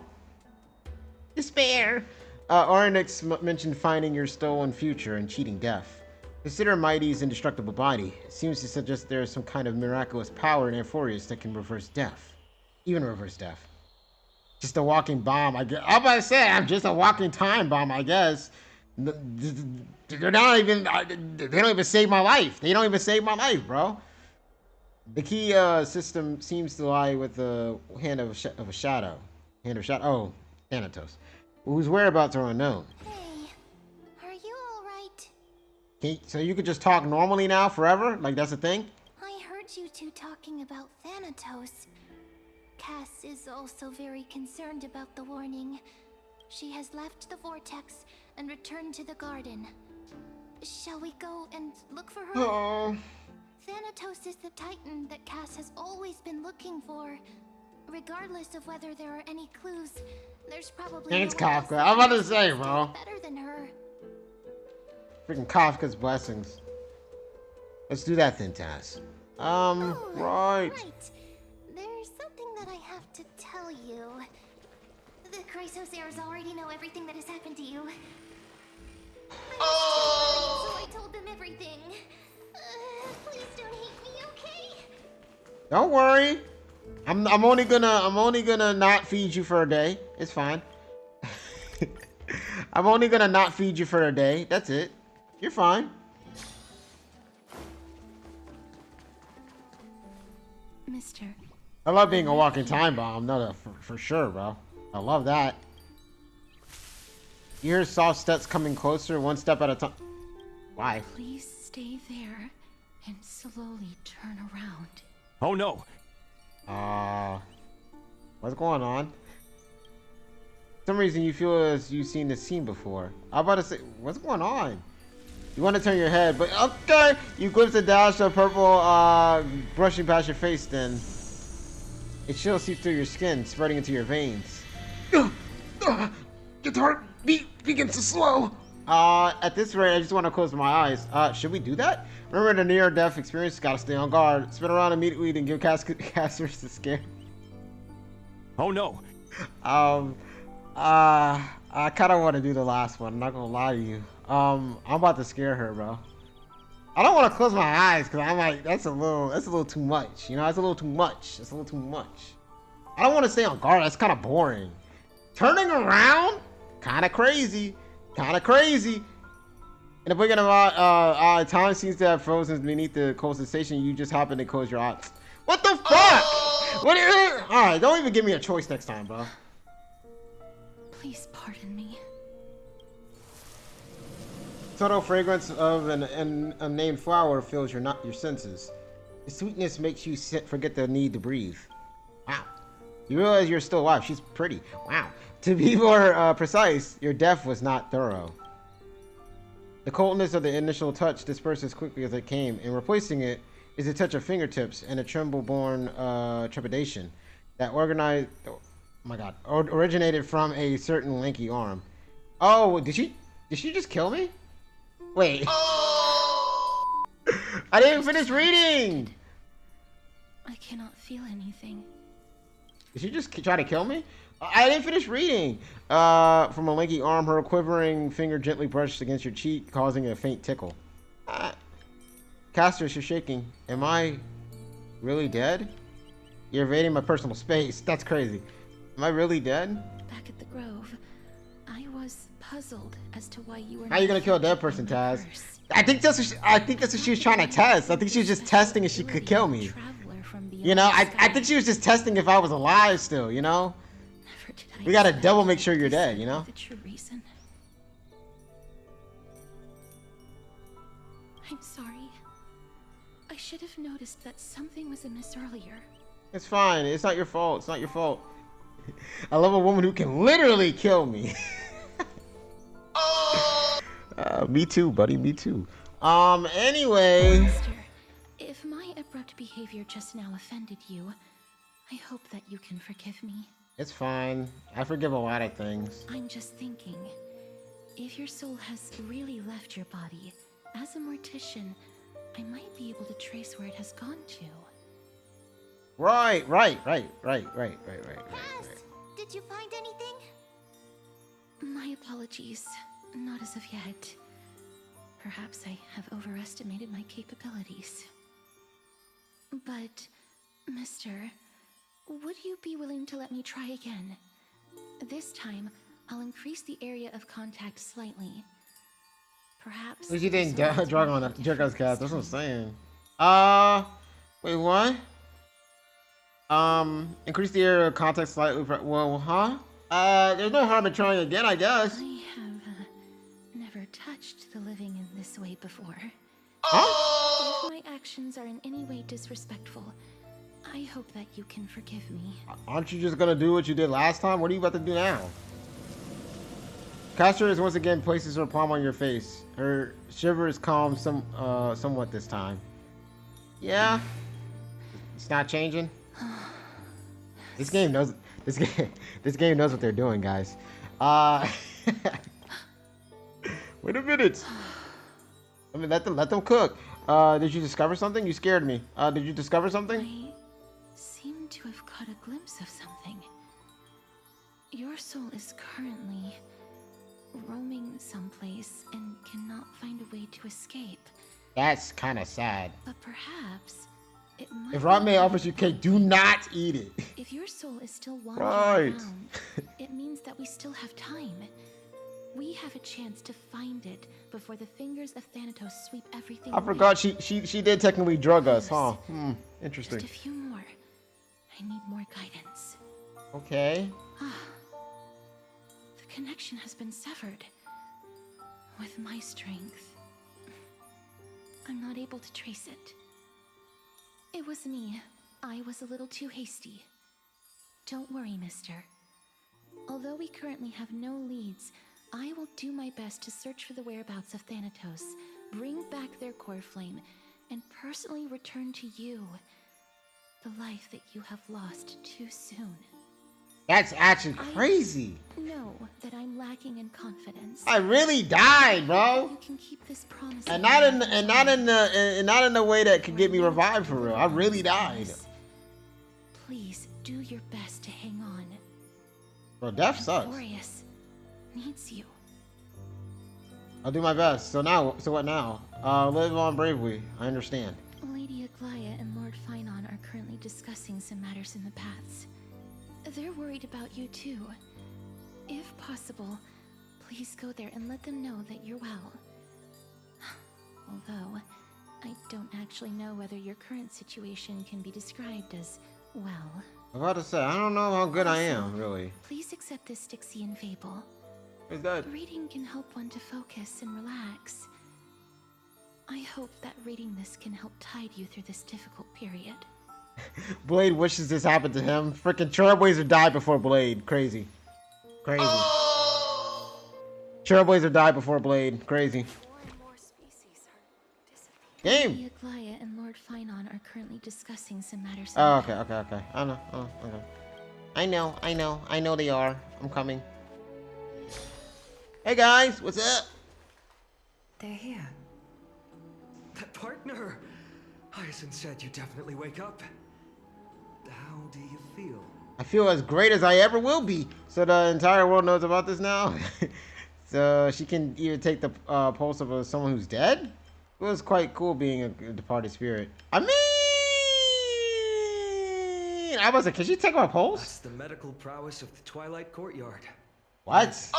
Despair. Ornyx mentioned finding your stolen future and cheating death. Consider Mighty's indestructible body. It seems to suggest there is some kind of miraculous power in Amphorius that can reverse death. Even reverse death. Just a walking bomb, I guess. I'm about to say, I'm just a walking time bomb, I guess. They're not even, they don't even save my life. They don't even save my life, bro. The key system seems to lie with the hand of a shadow. Hand of shadow. Oh, Thanatos. Whose whereabouts are unknown. Hey, are you alright? So you could just talk normally now forever? Like that's a thing? I heard you two talking about Thanatos. Cass is also very concerned about the warning. She has left the vortex and returned to the garden. Shall we go and look for her? Oh. Thanatos is the Titan that Cass has always been looking for. Regardless of whether there are any clues, there's probably It's no one else Kafka. I'm about to say, that bro. is better than her. Freaking Kafka's blessings. Let's do that then, Taz. Right. Right. There's something that I have to tell you. The Chrysosaurs already know everything that has happened to you. I was too worried, so I told them everything. Please don't hate me, okay? Don't worry. I'm only gonna not feed you for a day. It's fine. I'm only gonna not feed you for a day. That's it. You're fine. Mister, I love being a walking time bomb. No, for sure, bro. I love that. You hear soft steps coming closer, one step at a time. Why? please stay there and slowly turn around. Oh no! What's going on? For some reason you feel as you've seen this scene before. I'm about to say, what's going on? You want to turn your head, but okay. You glimpse a dash of purple brushing past your face, then it chill seeps through your skin, spreading into your veins. Your heartbeat begins to slow. At this rate, I just want to close my eyes. Should we do that? Remember the near-death experience, gotta stay on guard. Spin around immediately, then give casters the scare. Oh no! I kind of want to do the last one. I'm not gonna lie to you. I'm about to scare her, bro. I don't want to close my eyes because I'm like, that's a little too much. You know, that's a little too much. That's a little too much. I don't want to stay on guard. That's kind of boring. Turning around, kind of crazy, kind of crazy. In the beginning of time seems to have frozen beneath the cold sensation. You just happen to close your eyes. What the fuck? What? All right, don't even give me a choice next time, bro. Please pardon me. Subtle fragrance of an unnamed flower fills your senses. The sweetness makes you forget the need to breathe. Wow. You realize you're still alive. She's pretty. Wow. To be more precise, your death was not thorough. The coldness of the initial touch dispersed as quickly as it came, and replacing it is a touch of fingertips and a tremble-born trepidation that originated from a certain lanky arm. Oh, did she just kill me? Wait. I didn't finish reading! I cannot feel anything. Did she just try to kill me? I didn't finish reading. From a lanky arm, her quivering finger gently brushed against your cheek, causing a faint tickle. Castors, you're shaking. Am I really dead? You're invading my personal space. That's crazy. Am I really dead? Back at the Grove, I was puzzled as to why you were. How are you gonna kill a dead person, Taz? I think that's what she was trying to test. I think she was just testing if she could kill me. You know, I think she was just testing if I was alive still. You know. We gotta double make sure you're dead. You know. The true reason. I'm sorry. I should have noticed that something was amiss earlier. It's fine. It's not your fault. It's not your fault. I love a woman who can literally kill me. Me too, buddy. Me too. Anyway. Master, if my abrupt behavior just now offended you, I hope that you can forgive me. It's fine. I forgive a lot of things. I'm just thinking, if your soul has really left your body, as a mortician, I might be able to trace where it has gone to. Right. Cass, did you find anything? My apologies. Not as of yet. Perhaps I have overestimated my capabilities. But, mister, would you be willing to let me try again? This time, I'll increase the area of contact slightly. Perhaps... What do you think Dragon's cast? That's what I'm saying. Wait, what? Increase the area of contact slightly. Well, huh? There's no harm in trying again, I guess. I have never touched the living in this way before. Huh? If my actions are in any way disrespectful, I hope that you can forgive me. Aren't you just gonna do what you did last time? What are you about to do now? CASTORICE once again places her palm on your face. Her shiver is calm somewhat this time. Yeah? It's not changing? This game knows what they're doing, guys. Wait a minute. I mean, let them cook. Did you discover something? You scared me. Did you discover something? I seem to have caught a glimpse of something. Your soul is currently roaming someplace and cannot find a way to escape. That's kind of sad. But perhaps it might. If Rotme offers you cake, do not eat it. If your soul is still wandering Right. around, it means that we still have time. We have a chance to find it before the fingers of Thanatos sweep everything I away. forgot she did technically drug us, huh? Interesting. Just a few more. I need more guidance. Okay. The connection has been severed. With my strength, I'm not able to trace it. It was me. I was a little too hasty. Don't worry, mister. Although we currently have no leads, I will do my best to search for the whereabouts of Thanatos, bring back their core flame, and personally return to you the life that you have lost too soon. That's actually crazy. I know that I'm lacking in confidence. I really died, bro. You can keep this promise. And not in the way that could get me revived for real. I really died. Please do your best to hang on. Bro, death sucks. Glorious needs you. I'll do my best. So what now? Live on bravely. I understand. Lady Aglaya and Lord Finon are currently discussing some matters in the paths. They're worried about you too. If possible, please go there and let them know that you're well. Although, I don't actually know whether your current situation can be described as well. I'm about to say, I don't know how good I am, really. Please accept this Styxian fable. Is that? Reading can help one to focus and relax. I hope that reading this can help tide you through this difficult period. Blade wishes this happened to him. Freaking Trailblazer died before Blade. Crazy. Crazy. Trailblazer died before Blade. Crazy. Game. Lady Aglaya and Lord Finon are currently discussing some matters. Oh, okay. I know. Oh, okay. I know they are. I'm coming. Hey guys, what's up? They're here. That partner! Hyacinth said you definitely wake up. How do you feel? I feel as great as I ever will be. So the entire world knows about this now. So she can even take the pulse of someone who's dead. It was quite cool being a departed spirit. I mean, I was like, can she take my pulse? That's the medical prowess of the Twilight Courtyard. What?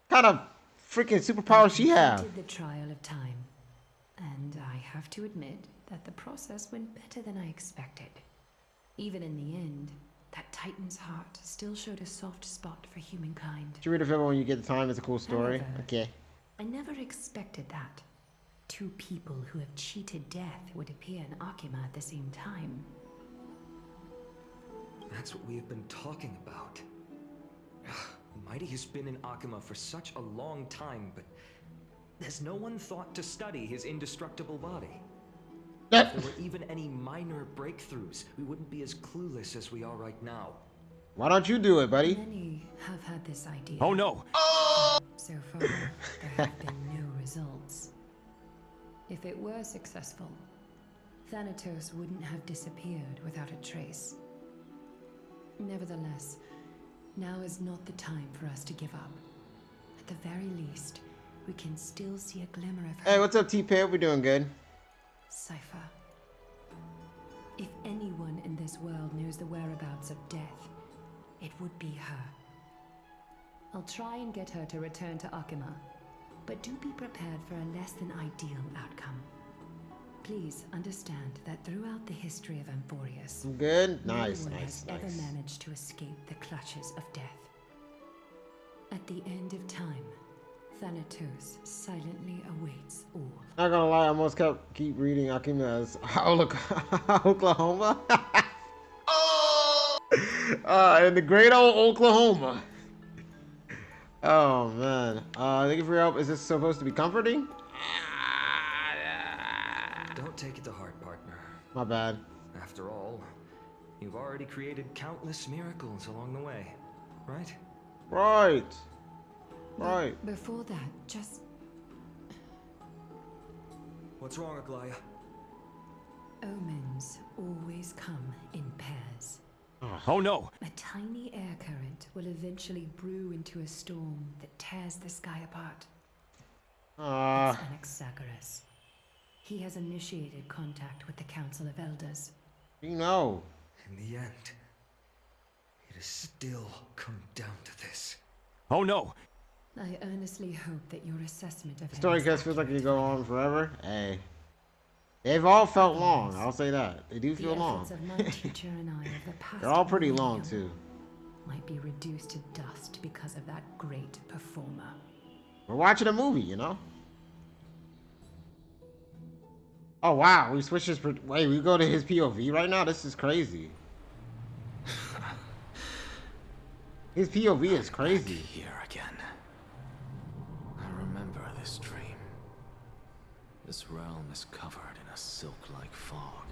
Kind of freaking superpower she have? Completed the trial of time, and I have to admit that the process went better than I expected. Even in the end, that Titan's heart still showed a soft spot for humankind. Did you read a film when you get the time? It's a cool story. However, Okay. I never expected that. Two people who have cheated death would appear in Akima at the same time. That's what we have been talking about. Mighty has been in Akima for such a long time, but has no one thought to study his indestructible body? If there were even any minor breakthroughs, we wouldn't be as clueless as we are right now. Why don't you do it, buddy? Many have had this idea. Oh no! So far, there have been no results. If it were successful, Thanatos wouldn't have disappeared without a trace. Nevertheless, now is not the time for us to give up. At the very least, we can still see a glimmer of hope. Hey, what's up, T-Pip? We're doing good. Cypher. If anyone in this world knows the whereabouts of death, it would be her. I'll try and get her to return to Akima, but do be prepared for a less than ideal outcome. Please understand that throughout the history of Amphorius, I'm good? no Nice, one nice, has ever nice. managed to escape the clutches of death. At the end of time, Thanatos silently awaits all. Not gonna lie, I almost keep reading Akima's Oklahoma. In the great old Oklahoma. Oh man. Thank you for your help. Is this supposed to be comforting? Don't take it to heart, partner. My bad. After all, you've already created countless miracles along the way, right? Right. Right. Before that, just What's wrong, Aglaya? omens always come in pairs. Oh no! A tiny air current will eventually brew into a storm that tears the sky apart. It's Anaxagoras. He has initiated contact with the Council of Elders. You know. In the end, it has still come down to this. Oh no! I earnestly hope that your assessment of The story him is cast feels like it accurate. go on forever. Hey. They've all felt long, I'll say that. They do The feel long. efforts of my teacher and I of the past They're all pretty long millennium too. might be reduced to dust because of that great performer. We're watching a movie, you know? Oh wow, we switched his wait, we go to his POV right now? This is crazy. His POV is crazy. Here again. I remember this dream. This realm is covered in a silk-like fog,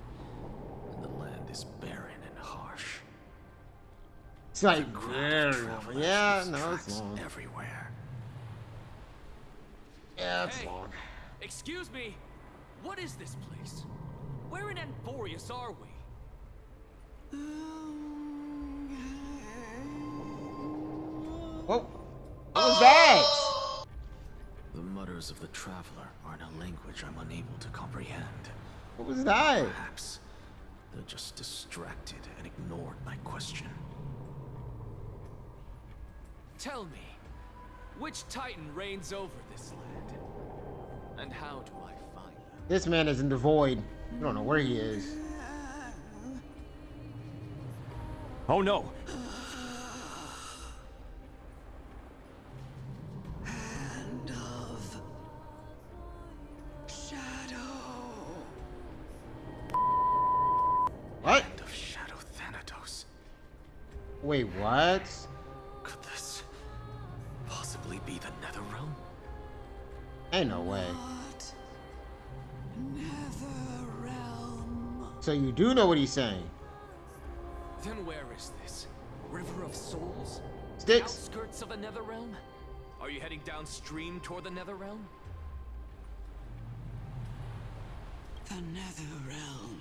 and the land is barren and harsh. It's like, Travelers yeah, leaves no, it's tracks long. everywhere. Yeah, it's Hey. long. Excuse me. What is this place? Where in Anforius are we? Whoa. What was that? The mutters of the traveler are in a language I'm unable to comprehend. What was that? Perhaps they're just distracted and ignored my question. Tell me, which Titan reigns over this land? And how do I find them? This man is in the void. I don't know where he is. Oh no! Hand of Shadow. What? Hand of Shadow Thanatos. Wait, what? Could this possibly be the Netherrealm? Ain't no way. What? Netherrealm. So you do know what he's saying. Then where is this? River of Souls? Sticks. Outskirts of the Netherrealm? Are you heading downstream toward the Netherrealm? The Netherrealm.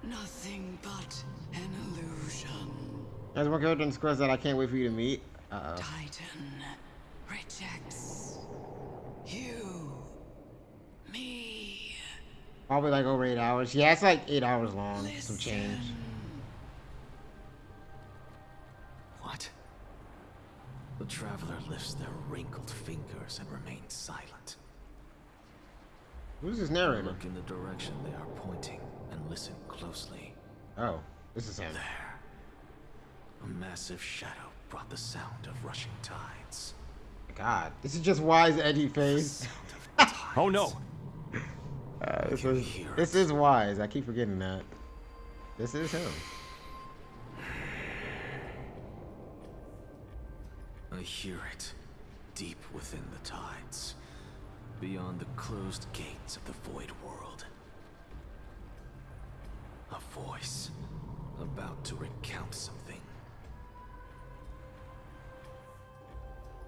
Nothing but an illusion. There's one character in Squares that I can't wait for you to meet. Uh-oh. Titan rejects you. Me. Probably like over 8 hours. Yeah, it's like 8 hours long. Some change. Listen. What? The traveler lifts their wrinkled fingers and remains silent. Who's this I narrator? look in the direction they are pointing and listen closely. Oh, this is him. There. A massive shadow brought the sound of rushing tides. God, this is just Wise edgy face. Sound of tides. Oh no! This is Wise. I keep forgetting that. This is him. I hear it, deep within the tides, beyond the closed gates of the void world. A voice, about to recount something.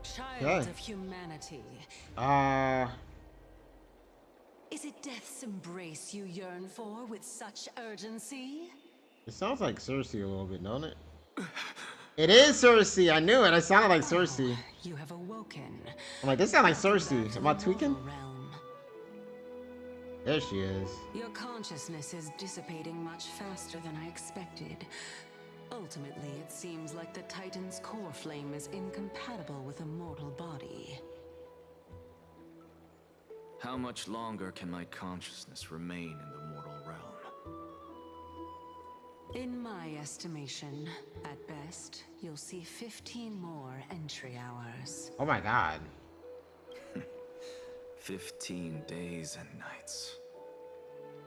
Child Okay. of humanity, is it death's embrace you yearn for with such urgency? It sounds like Cersei a little bit, don't it? It is Cersei. I knew it. It sounded like Cersei. You have awoken. I'm like, this sounds like Back Cersei. to Am I the tweaking? mortal realm. There she is. Your consciousness is dissipating much faster than I expected. Ultimately, it seems like the Titan's core flame is incompatible with a mortal body. How much longer can my consciousness remain in the mortal realm? In my estimation, at best, you'll see 15 more entry hours. Oh my God. 15 days and nights.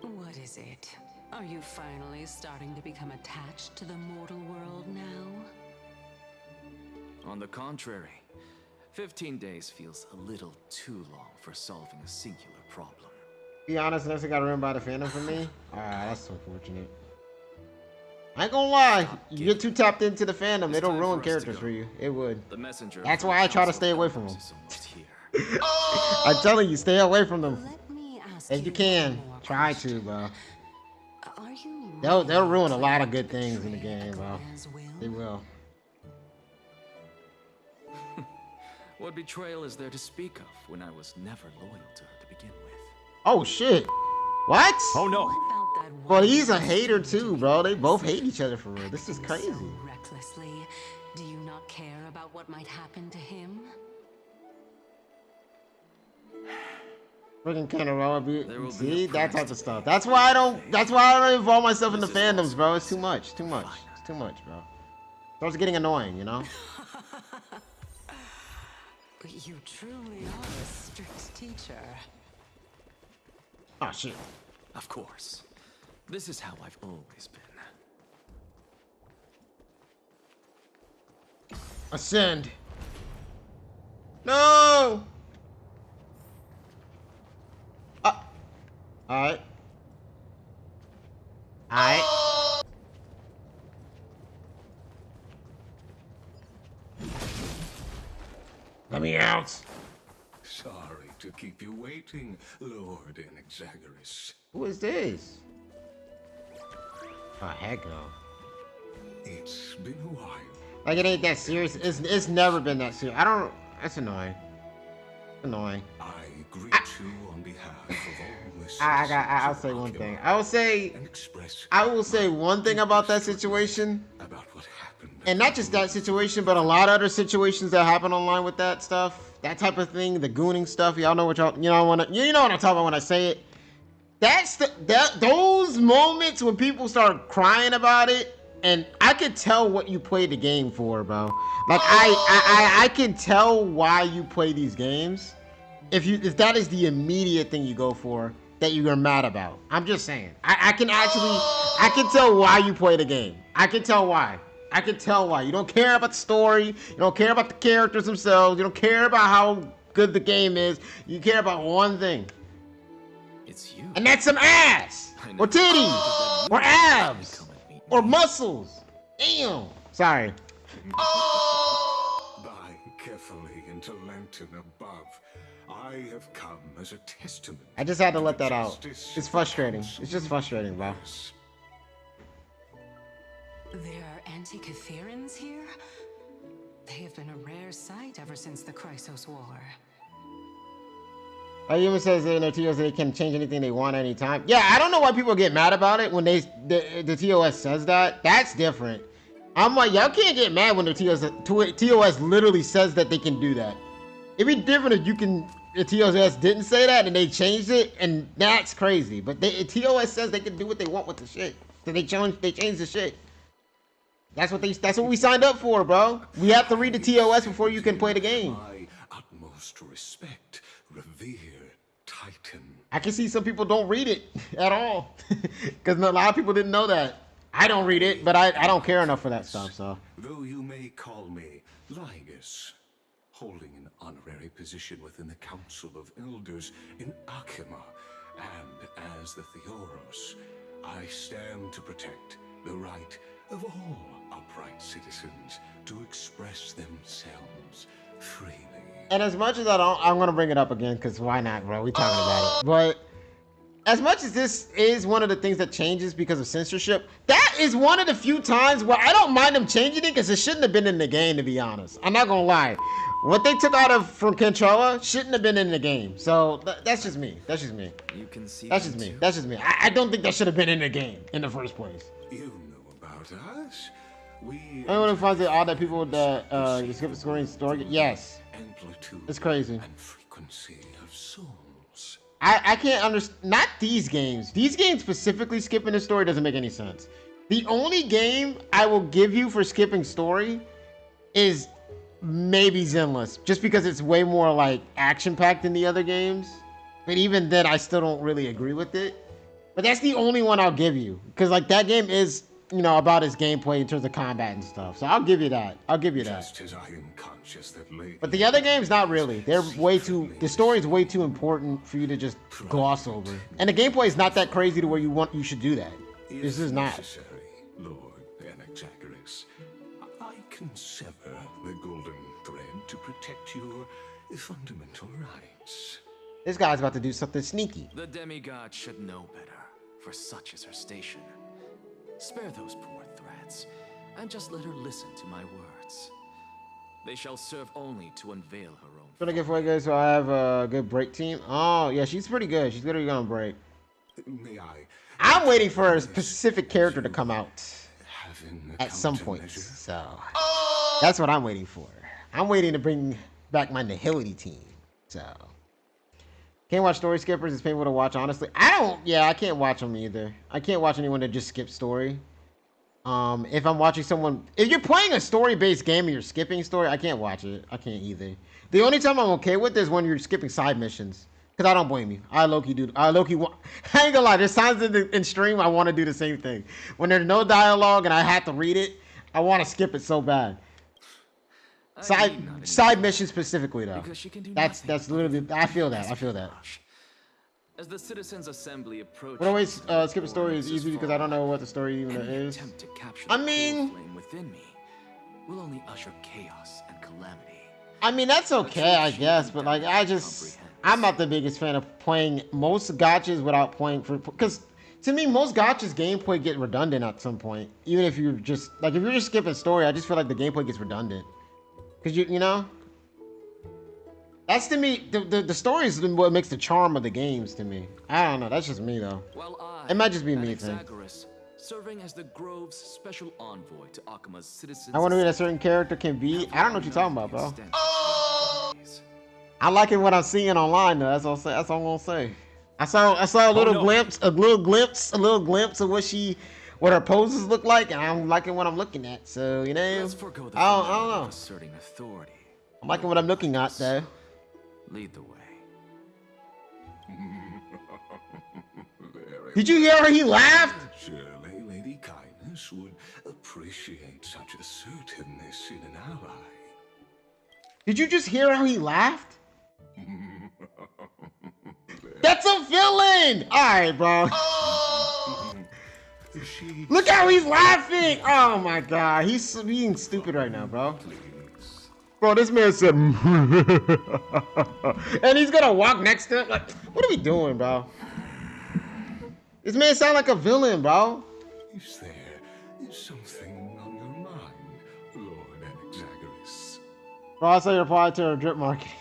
What is it? Are you finally starting to become attached to the mortal world now? On the contrary, 15 days feels a little too long for solving a singular problem. Be honest, unless I got ruined by the fandom for me. Ah, that's unfortunate. I ain't gonna lie. You get too tapped into the fandom, it'll time ruin for us to characters go. for you. It would. The messenger. That's of why I try to Council stay away of from Elders them. is almost here. I'm telling you, stay away from them. Let me ask If you can, one more try question. to, bro. Are you They'll really ruin a lot of planning good to things in the betray game, bro. Aquaman's will? They will. What betrayal is there to speak of when I was never loyal to her to begin with? Oh shit. What? Oh no! What about that Well, one he's a person hater you too, took bro. in They both person? hate each other for real. This is Acting crazy. So recklessly, do you not care about what might happen to him? Freaking Canarella, see that type of stuff. That's why I don't. That's why I don't involve myself in the fandoms, bro. It's too much. Too much. It's too much, bro. Starts getting annoying, you know. You truly are a strict teacher. Oh shit. Of course. This is how I've always been. Ascend. No. Alright. Alright. Let me out. Sorry to keep you waiting, Lord Inexagoras. Who is this? Oh, heck no. It's been a while. Like, it ain't that serious. It's never been that serious. I don't... That's annoying. Annoying. I greet you on behalf of all the citizens I'll say of one Akima thing. I will say one thing about that situation. About what happened. And not just that situation, but a lot of other situations that happen online with that stuff. That type of thing, the gooning stuff. Y'all know what y'all... You know what I'm talking about when I say it. Those moments when people start crying about it, and I could tell what you play the game for, bro. Like I can tell why you play these games. If that is the immediate thing you go for that you're mad about. I'm just saying. I can tell why you play the game. I can tell why. I can tell why. You don't care about the story. You don't care about the characters themselves. You don't care about how good the game is. You care about one thing. It's you. And that's some ass, or titties, or abs, or muscles. Damn. Sorry. By carefully into lantern above, I have come as a testament. I just had to let that out. justice It's frustrating. of It's just frustrating, bro. There are anti-Catherans here? They have been a rare sight ever since the Chrysos War. Even says in their TOS they can change anything they want anytime. Yeah, I don't know why people get mad about it when the TOS says that. That's different. I'm like, y'all can't get mad when the TOS literally says that they can do that. It'd be different if the TOS didn't say that and they changed it, and that's crazy. But the TOS says they can do what they want with the shit. So they changed the shit. That's what we signed up for, bro. We have to read the TOS before you can play the game. My utmost respect, revered Titan. I can see some people don't read it at all. Because a lot of people didn't know that. I don't read it, but I don't care enough for that stuff, so. Though you may call me Lygus, holding an honorary position within the Council of Elders in Akima, and as the Theoros, I stand to protect the right of all upright citizens to express themselves freely. And as much as I'm gonna bring it up again, because why not, bro? We talking about it. But as much as this is one of the things that changes because of censorship, that is one of the few times where I don't mind them changing it because it shouldn't have been in the game, to be honest. I'm not gonna lie. What they took out from Controller shouldn't have been in the game. So that's just me. That's just me. You can see That's just me. That's just me. I don't think that should have been in the game in the first place. You know about us. Anyone who finds it odd that people that skip scoring story, yes, it's crazy. And frequency of souls. I can't understand. Not these games. These games specifically skipping the story doesn't make any sense. The only game I will give you for skipping story is maybe Zenless, just because it's way more like action packed than the other games. But even then, I still don't really agree with it. But that's the only one I'll give you, because like that game is, you know, about its gameplay in terms of combat and stuff. So I'll give you that. I'll give you that. Just as I am conscious that But the other games, not really. They're way too. The story's way too important for you to just gloss over. And the gameplay is not that crazy to where you should do that. This is not. Necessary, Lord Inexagoras. I can sever the golden thread to protect your fundamental rights. This guy's about to do something sneaky. The demigod should know better, for such is her station. Spare those poor threats, and just let her listen to my words. They shall serve only to unveil her own. What I get for you guys? So I have a good break team. Oh yeah, she's pretty good. She's literally gonna break. May I? I'm waiting for a specific character to come out at some point. So that's what I'm waiting for. I'm waiting to bring back my Nihility team. So Can't watch story skippers. It's painful to watch, honestly. I can't watch them either. I can't watch anyone that just skips story. If I'm watching someone, if you're playing a story-based game and you're skipping story, I can't watch it. I can't either. The only time I'm okay with is when you're skipping side missions. Because I don't blame you. I low-key do. I ain't gonna lie. There's times in stream I want to do the same thing. When there's no dialogue and I have to read it, I want to skip it so bad. Side missions specifically though. That's literally. I feel that. As the citizens' assembly approaches, but always skip a story is easy because I don't know what the story even is. I mean, within me will only usher chaos and calamity. I mean that's okay, I guess, but like I'm not the biggest fan of playing most gachas without playing because to me most gachas gameplay get redundant at some point. Even if you're just if you're just skipping story, I just feel like the gameplay gets redundant. Cause you know, that's to me the story is what makes the charm of the games to me. I don't know. That's just me though. It might just be me thing. Serving as the Grove's special envoy to Akima's citizens. I wonder who that certain character can be. I don't know what you're talking about, bro. I like it what I'm seeing online though. That's all I'm gonna say. I saw a little glimpse of what her poses look like, and I'm liking what I'm looking at. So you know, I don't know. Asserting authority. I'm liking what I'm looking at though. Lead the way. Did you hear how he laughed? Surely Lady Kindness would appreciate such assertiveness in an ally. Did you just hear how he laughed? That's a villain! Alright, bro. Look how he's laughing! Oh my god, he's being stupid right now, bro. Bro, this man said, and he's gonna walk next to him. Like, what are we doing, bro? This man sound like a villain, bro. Is there something on your mind, Lord Anaxagoras? Bro, I saw your reply to her drip marketing.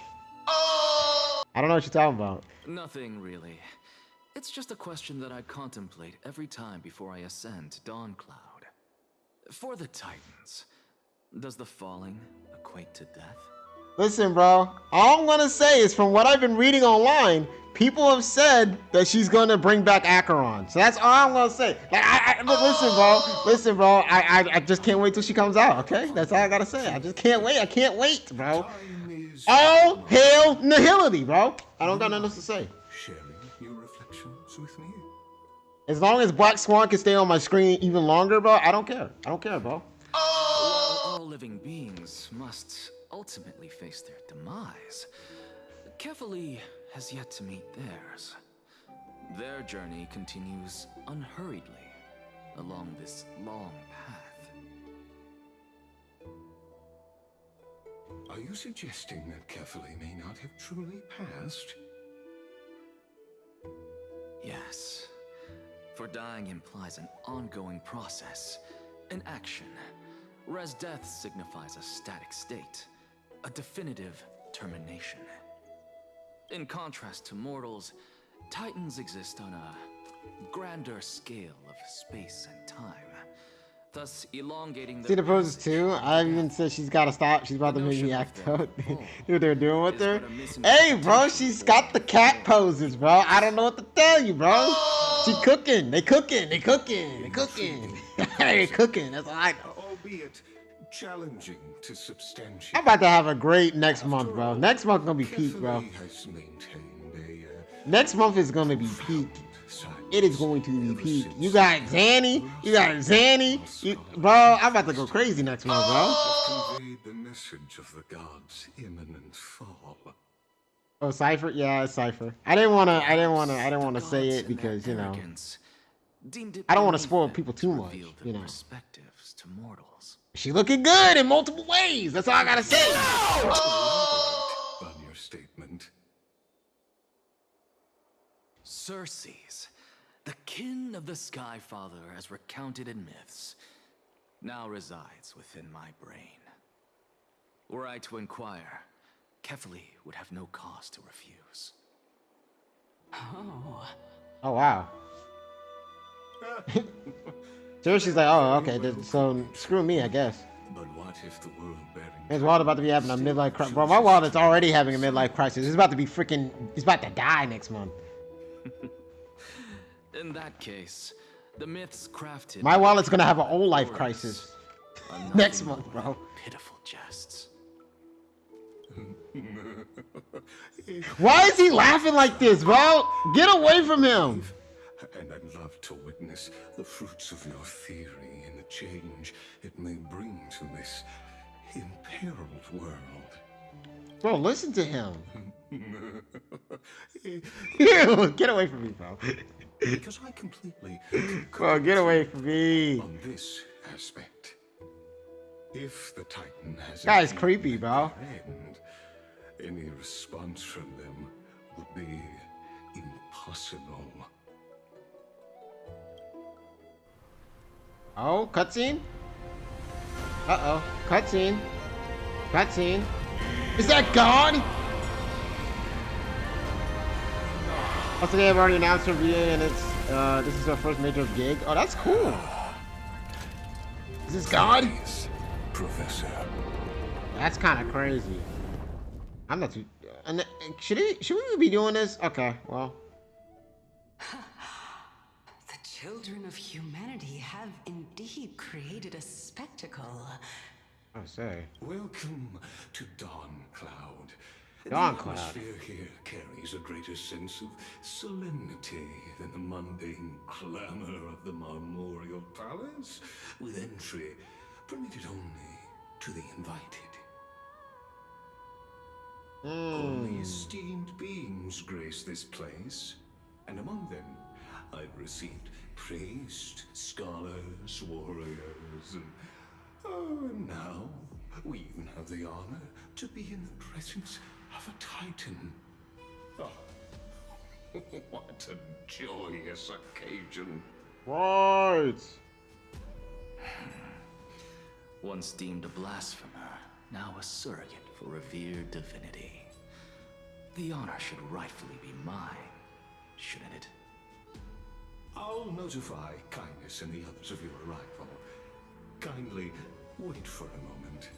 I don't know what you're talking about. Nothing really. It's just a question that I contemplate every time before I ascend to Dawncloud. For the Titans, does the falling equate to death? Listen, bro. All I'm gonna say is from what I've been reading online, people have said that she's gonna bring back Acheron. So that's all I'm gonna say. Like, listen, bro. I just can't wait till she comes out. Okay, that's all I gotta say. I just can't wait. I can't wait, bro. All hail Nihility, bro. I don't got nothing else to say. Sharing your reflections with me? As long as Black Swan can stay on my screen even longer, bro, I don't care. I don't care, bro. While all living beings must ultimately face their demise, Kefali has yet to meet theirs. Their journey continues unhurriedly along this long path. Are you suggesting that Kefali may not have truly passed? Yes. For dying implies an ongoing process, an action, whereas death signifies a static state, a definitive termination. In contrast to mortals, Titans exist on a grander scale of space and time, thus elongating the... See the poses too? I even said she's gotta stop. She's about to make me act out. What they're doing with her? Hey, bro, she's got the cat poses, bro. I don't know what to tell you, bro. She cooking. They cooking. They cooking. They cooking. They cooking. That's all I know. Albeit challenging to substantiate. I'm about to have a great next month, bro. Next month gonna be peak, bro. Next month is gonna be peak. It is going to be peak. You got Zanny. You got Zanny. Bro, I'm about to go crazy next month, bro. Conveyed the message of the gods' imminent fall. Oh, Cypher? Yeah, it's Cypher. I didn't wanna say it because, you know, I don't want to spoil people too much, you know. Perspectives to mortals. She looking good in multiple ways. That's all I gotta say. On your statement. Circes, the kin of the Sky Father as recounted in myths, now resides within my brain. Were I to inquire, Kefali would have no cause to refuse. Oh. Oh, wow. So she's like, oh, okay, so screw me, I guess. But what if the world bearing... His wallet about to be having a midlife crisis. Bro, my wallet's already having a midlife crisis. It's about to be freaking... It's about to die next month. In that case, the myths crafted... My wallet's gonna have an old life crisis next month, bro. Pitiful jests. Why is he laughing like this, bro? Get away from him. And I'd love to witness the fruits of your theory and the change it may bring to this imperiled world. Bro, listen to him. Get away from me, bro. Because I completely... Bro, get away from me. On this aspect. If the Titan has... Guy's creepy, bro. End, any response from them would be impossible. Oh, cutscene? Uh-oh. Cutscene. Cutscene. Is that God? Also, they have already announced her VA, and it's this is her first major gig. Oh, that's cool. Is this God? Professor. That's kind of crazy. I'm not too. And should we be doing this? Okay, well. The children of humanity have indeed created a spectacle. I say. Welcome to Dawn Cloud. Dawn The Cloud. atmosphere here carries a greater sense of solemnity than the mundane clamor of the Marmorial Palace, with entry permitted only to the invited. Only esteemed beings grace this place, and among them I've received priest, scholars, warriors, and now we even have the honor to be in the presence of a Titan. Oh, what a joyous occasion. Right. Once deemed a blasphemer, now a surrogate for revered divinity. The honor should rightfully be mine, shouldn't it? I'll notify Kindness and the others of your arrival. Kindly wait for a moment.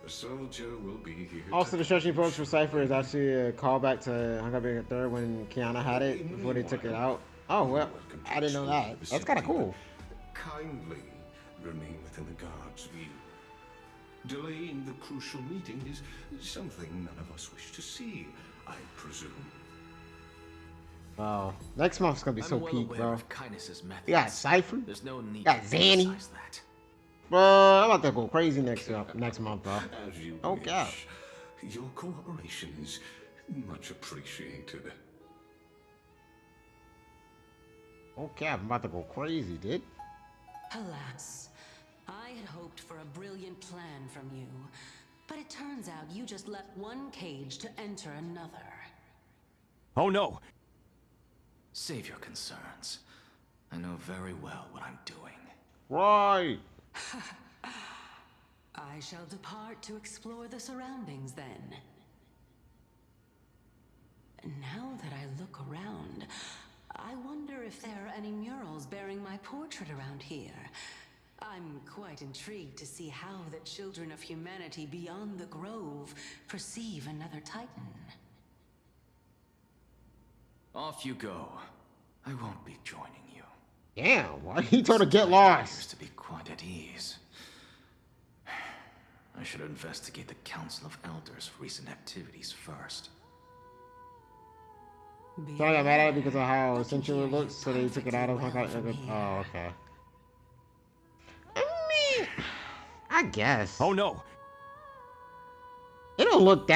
A soldier will be here. Also, the stretching approach for Cypher is actually a callback to Honkai 3 when Kiana had it before they took it out. Oh, well, I didn't know that. That's kind of cool. Kindly remain within the guard's view. Delaying the crucial meeting is something none of us wish to see, I presume. Wow. Next month's gonna be so well peak, aware bro. of Kindness's methods. You got Cypher? There's no need got to Zanny. emphasize that. Bro, I'm about to go crazy next month, bro. As you Oh, wish. God. Your cooperation is much appreciated. Okay, I'm about to go crazy, dude. Alas, I had hoped for a brilliant plan from you, but it turns out you just left one cage to enter another. Oh no! Save your concerns. I know very well what I'm doing. Right. I shall depart to explore the surroundings then. Now that I look around, I wonder if there are any murals bearing my portrait around here. I'm quite intrigued to see how the children of humanity beyond the grove perceive another Titan. Off you go. I won't be joining you. Damn, why he told her to get lost? To be quite at ease. I should investigate the Council of Elders' recent activities first. So I got mad at it because of how essential it looks, so they took it out of Honkai. Oh, okay. I mean, I guess. Oh no! It don't look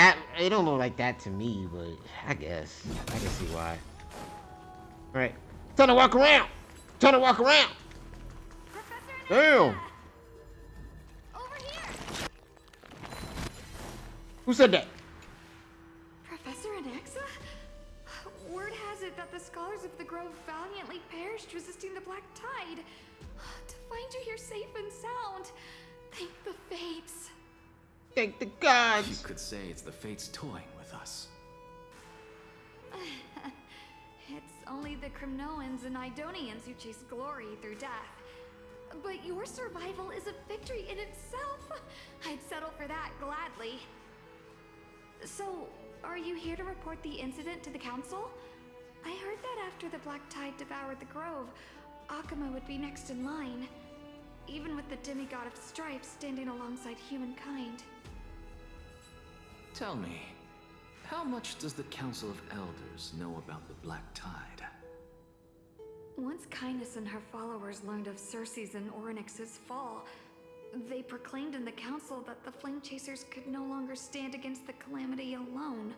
like that to me, but I guess. I can see why. Alright. Time to walk around! Time to walk around! Damn! Over here! Who said that? Professor Anaxa? Word has it that the scholars of the Grove valiantly perished resisting the Black Tide. To find you here safe and sound, thank the fates. Thank the You gods! could say it's the fates toying with us. It's only the Crimnoans and Idonians who chase glory through death. But your survival is a victory in itself. I'd settle for that gladly. So, are you here to report the incident to the council? I heard that after the Black Tide devoured the grove, Akuma would be next in line, even with the demigod of stripes standing alongside humankind. Tell me, how much does the Council of Elders know about the Black Tide? Once Kindness and her followers learned of Circe's and Orynyx's fall, they proclaimed in the council that the Flame Chasers could no longer stand against the calamity alone.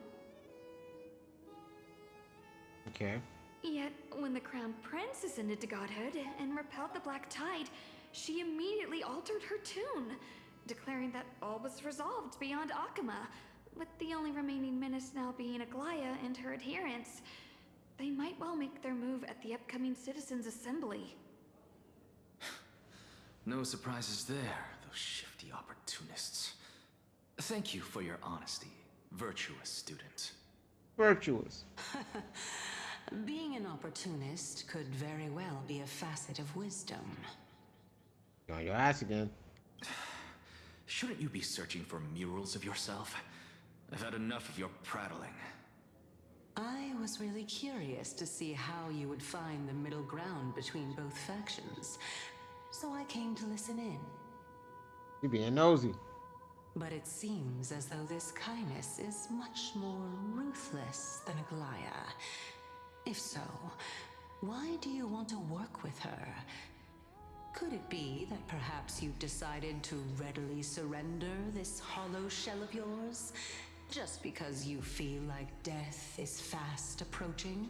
Okay. Yet, when the Crown Prince ascended to godhood and repelled the Black Tide, she immediately altered her tune, declaring that all was resolved beyond Akuma, with the only remaining menace now being Aglaya and her adherents. They might well make their move at the upcoming Citizens' Assembly. No surprises there, those shifty opportunists. Thank you for your honesty, virtuous student. Virtuous. Being an opportunist could very well be a facet of wisdom. You're on your ass again. Shouldn't you be searching for murals of yourself? I've had enough of your prattling. I was really curious to see how you would find the middle ground between both factions, so I came to listen in. You being nosy. But it seems as though this Kindness is much more ruthless than Aglaya. If so, why do you want to work with her? Could it be that perhaps you've decided to readily surrender this hollow shell of yours, just because you feel like death is fast approaching?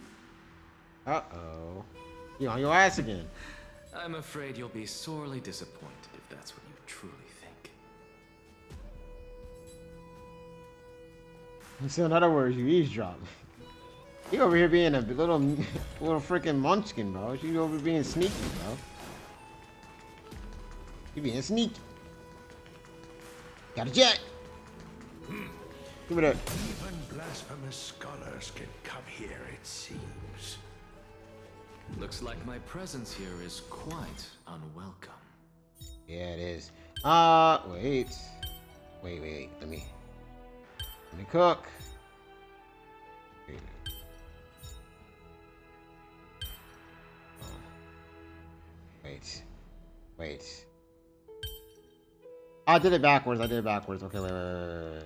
Uh-oh. You're on your ass again. I'm afraid you'll be sorely disappointed if that's what you truly think. So in other words, you eavesdrop. You over here being a little freaking munchkin, bro. You over being sneaky, bro. You being sneaky. Got a jet. Give it up. Even blasphemous scholars can come here, it seems. Looks like my presence here is quite unwelcome. Yeah, it is. Wait. Wait. Let me cook. Wait. I did it backwards. Okay, wait.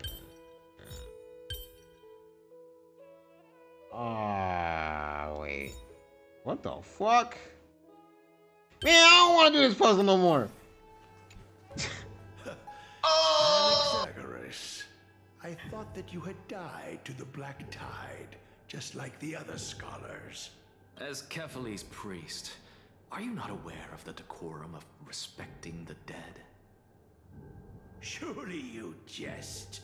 Wait. What the fuck? Man, I don't want to do this puzzle no more. Anaxagoras, I thought that you had died to the Black Tide, just like the other scholars. As Kephales's priest, are you not aware of the decorum of respecting the dead? Surely you jest.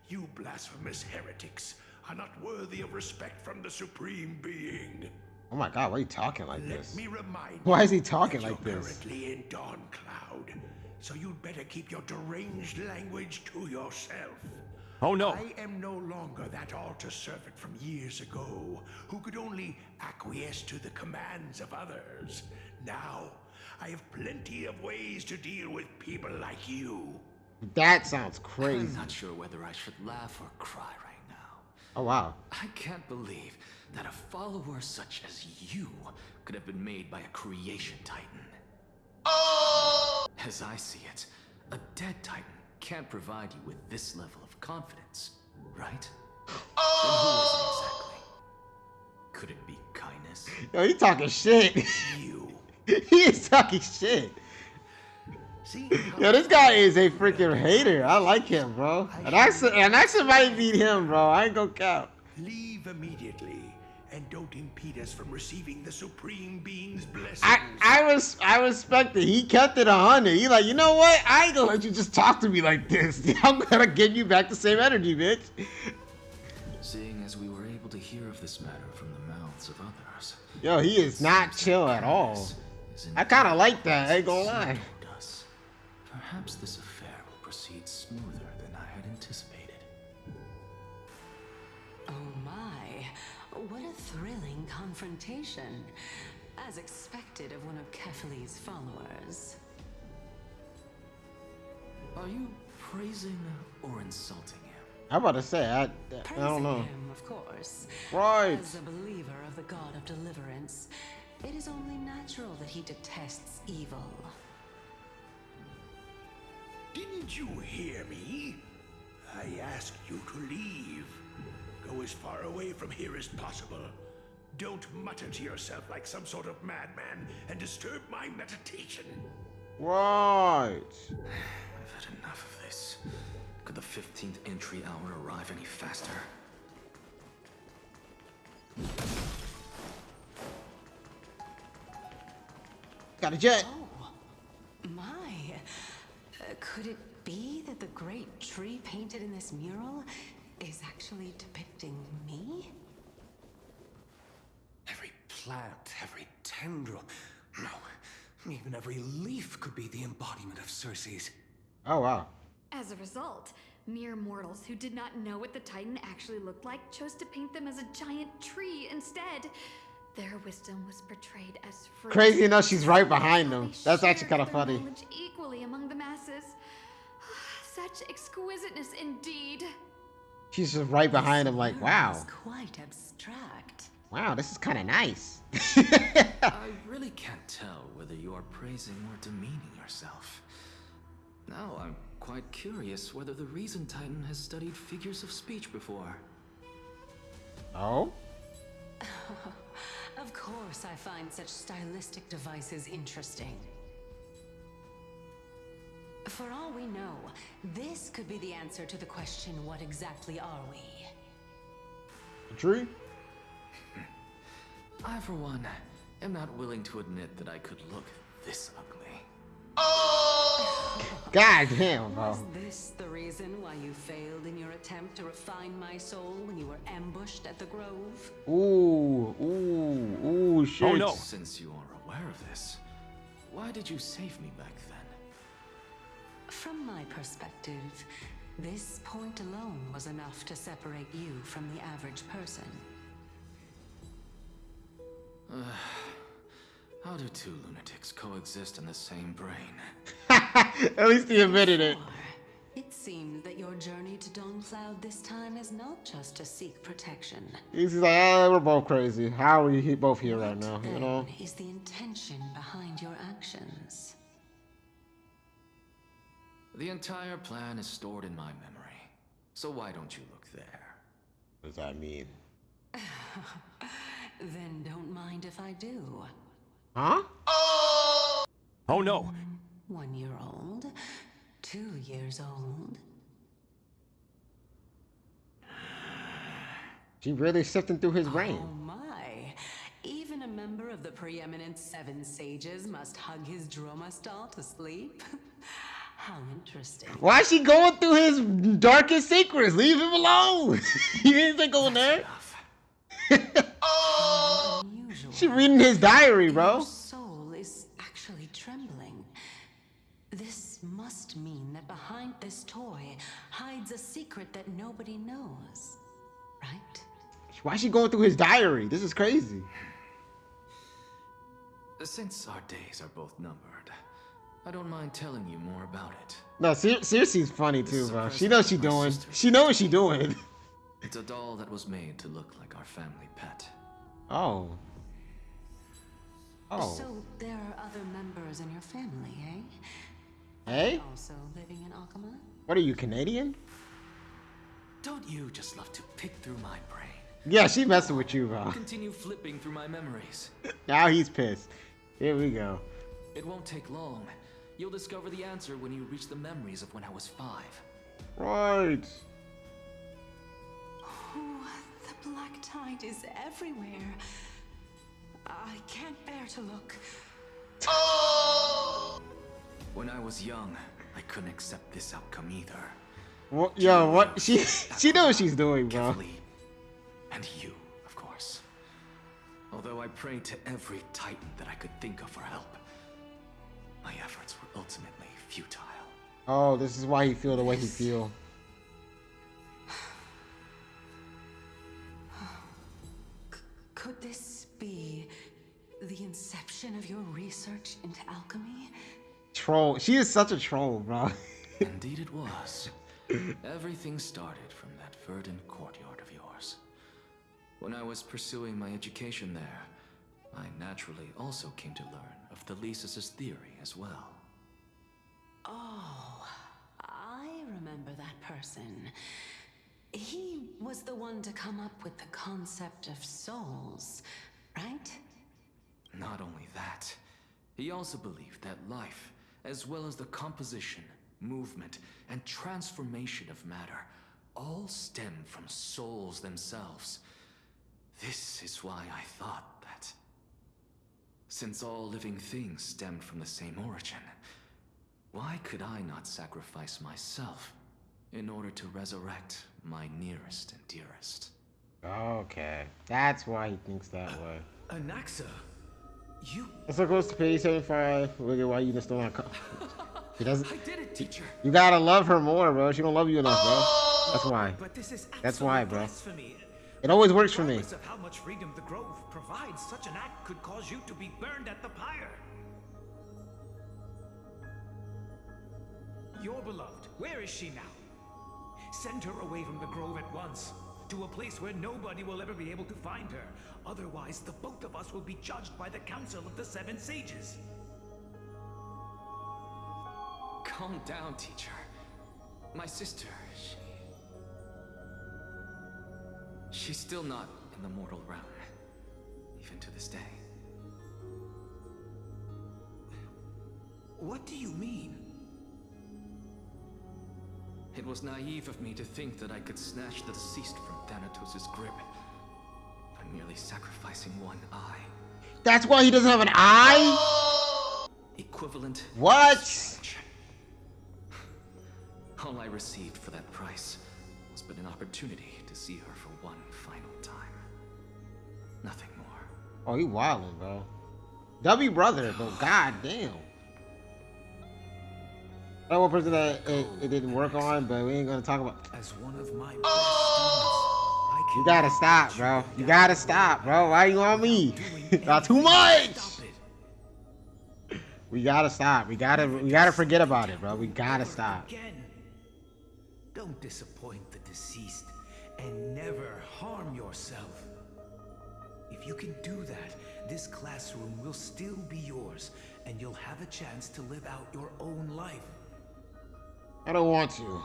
You blasphemous heretics are not worthy of respect from the Supreme Being. Oh my god, why are you talking like this? Let me remind Why is he talking you like you're this? currently in Dawn Cloud, so you'd better keep your deranged language to yourself. Oh no! I am no longer that altar servant from years ago, who could only acquiesce to the commands of others. Now, I have plenty of ways to deal with people like you. That sounds I'm crazy. not sure whether I should laugh or cry right now. Oh wow. I can't believe that a follower such as you could have been made by a creation titan. As I see it, a dead titan can't provide you with this level of confidence, right? Then who is it exactly? Could it be Kindness? Yo, he talking shit. You. He is talking shit. See, Yo, this guy is a freaking hater. I like him, bro. And actually might beat him, bro. I ain't gonna count. leave immediately, and don't impede us from receiving the Supreme Being's blessings. I respect it. He kept it 100. He like, you know what? I ain't gonna let you just talk to me like this. I'm gonna give you back the same energy, bitch. Seeing as we were able to hear of this matter from the mouths of others. Yo, he is not chill at all. I kind of like that. I ain't gonna lie. Perhaps this affair will proceed smoother than I had anticipated. Oh my, what a thrilling confrontation. As expected of one of Kephales's followers. Are you praising or insulting him? I'm about to say, I don't know. Him, of course. Right. As a believer of the god of deliverance, it is only natural that he detests evil. Didn't you hear me? I asked you to leave. Go as far away from here as possible. Don't mutter to yourself like some sort of madman and disturb my meditation. Right. I've had enough of this. Could the 15th entry hour arrive any faster? Got a jet. Oh, my. Could it be that the great tree painted in this mural is actually depicting me? Every plant, every tendril, no, even every leaf could be the embodiment of Circe's. Oh, wow. As a result, mere mortals who did not know what the Titan actually looked like chose to paint them as a giant tree instead. Their wisdom was portrayed as fruit. Crazy enough, she's right behind them. That's actually kind of Their funny. knowledge equally among the masses. Such exquisiteness indeed. She's just right behind him like, wow. It's quite abstract. Wow, this is kind of nice. I really can't tell whether you are praising or demeaning yourself. Now I'm quite curious whether the Reason Titan has studied figures of speech before. Oh? Of course I find such stylistic devices interesting. For all we know, this could be the answer to the question, what exactly are we? A tree? I, for one, am not willing to admit that I could look this ugly. God damn, bro. Was this the reason why you failed in your attempt to refine my soul when you were ambushed at the Grove? Ooh, shit. Oh no! Since you are aware of this, why did you save me back then? From my perspective, this point alone was enough to separate you from the average person. How do two lunatics coexist in the same brain? At least he admitted it. It seems that your journey to Dawncloud this time is not just to seek protection. He's like, ah, we're both crazy. How are we both here right now, you know? What is the intention behind your actions? The entire plan is stored in my memory. So why don't you look there? What does that mean? Then don't mind if I do. Huh? Oh no! 1 year old, 2 years old. She really sifting through his brain. Oh my! Even a member of the preeminent 7 sages must hug his droma stall to sleep? How interesting. Why is she going through his darkest secrets? Leave him alone. He ain't going there. Unusual. She reading his diary, bro. Your soul is actually trembling. This must mean that behind this toy hides a secret that nobody knows, right? Why is she going through his diary? This is crazy. Since our days are both numbered, I don't mind telling you more about it. No, Circe's funny too, bro. She knows what she doing. She knows what she doing. It's a doll that was made to look like our family pet. Oh. Oh. So there are other members in your family, eh? Hey? Also living in Alchema? What are you, Canadian? Don't you just love to pick through my brain? Yeah, she messing with you, bro. Continue flipping through my memories. Now he's pissed. Here we go. It won't take long. You'll discover the answer when you reach the memories of when I was 5. Right. Oh, the black tide is everywhere. I can't bear to look. When I was young, I couldn't accept this outcome either. What, yo, what? She knows what she's doing, bro. Carefully. And you, of course. Although I prayed to every titan that I could think of for help, my efforts were ultimately futile. Oh, this is why he feel the way he feel. Could this be the inception of your research into alchemy? Troll. She is such a troll, bro. Indeed it was. Everything started from that verdant courtyard of yours. When I was pursuing my education there, I naturally also came to learn of the Thesis' theory as well. Oh, I remember that person. He was the one to come up with the concept of souls, right? Not only that, he also believed that life, as well as the composition, movement, and transformation of matter, all stem from souls themselves. This is why I thought that, since all living things stemmed from the same origin, why could I not sacrifice myself in order to resurrect my nearest and dearest? Okay, that's why he thinks that way. Anaxa, you... It's so close to page 75. Look at why you just don't want to come. He doesn't. I did it, teacher. You gotta love her more, bro. She don't love you enough, bro. That's why. But this is That's why, bro. blasphemy. It always works for me. Regardless of how much freedom the Grove provides, such an act could cause you to be burned at the pyre. Your beloved, where is she now? Send her away from the Grove at once, to a place where nobody will ever be able to find her. Otherwise, the both of us will be judged by the Council of the Seven Sages. Calm down, teacher. My sister, she's still not in the mortal realm, even to this day. What do you mean? It was naive of me to think that I could snatch the deceased from Thanatos' grip by merely sacrificing one eye. That's why he doesn't have an eye? Equivalent. What? All I received for that price was but an opportunity to see her for one final time. Nothing more. Oh, he wildin', bro. W brother, but goddamn. That one person that it didn't work on, but we ain't gonna talk about. As one of my best students, You gotta stop, bro. You gotta stop, bro. Why you on me? Not too much. We gotta stop. We gotta forget about it, bro. We gotta stop. Don't disappoint the deceased and never harm yourself. If you can do that, this classroom will still be yours, and you'll have a chance to live out your own life. I don't want to.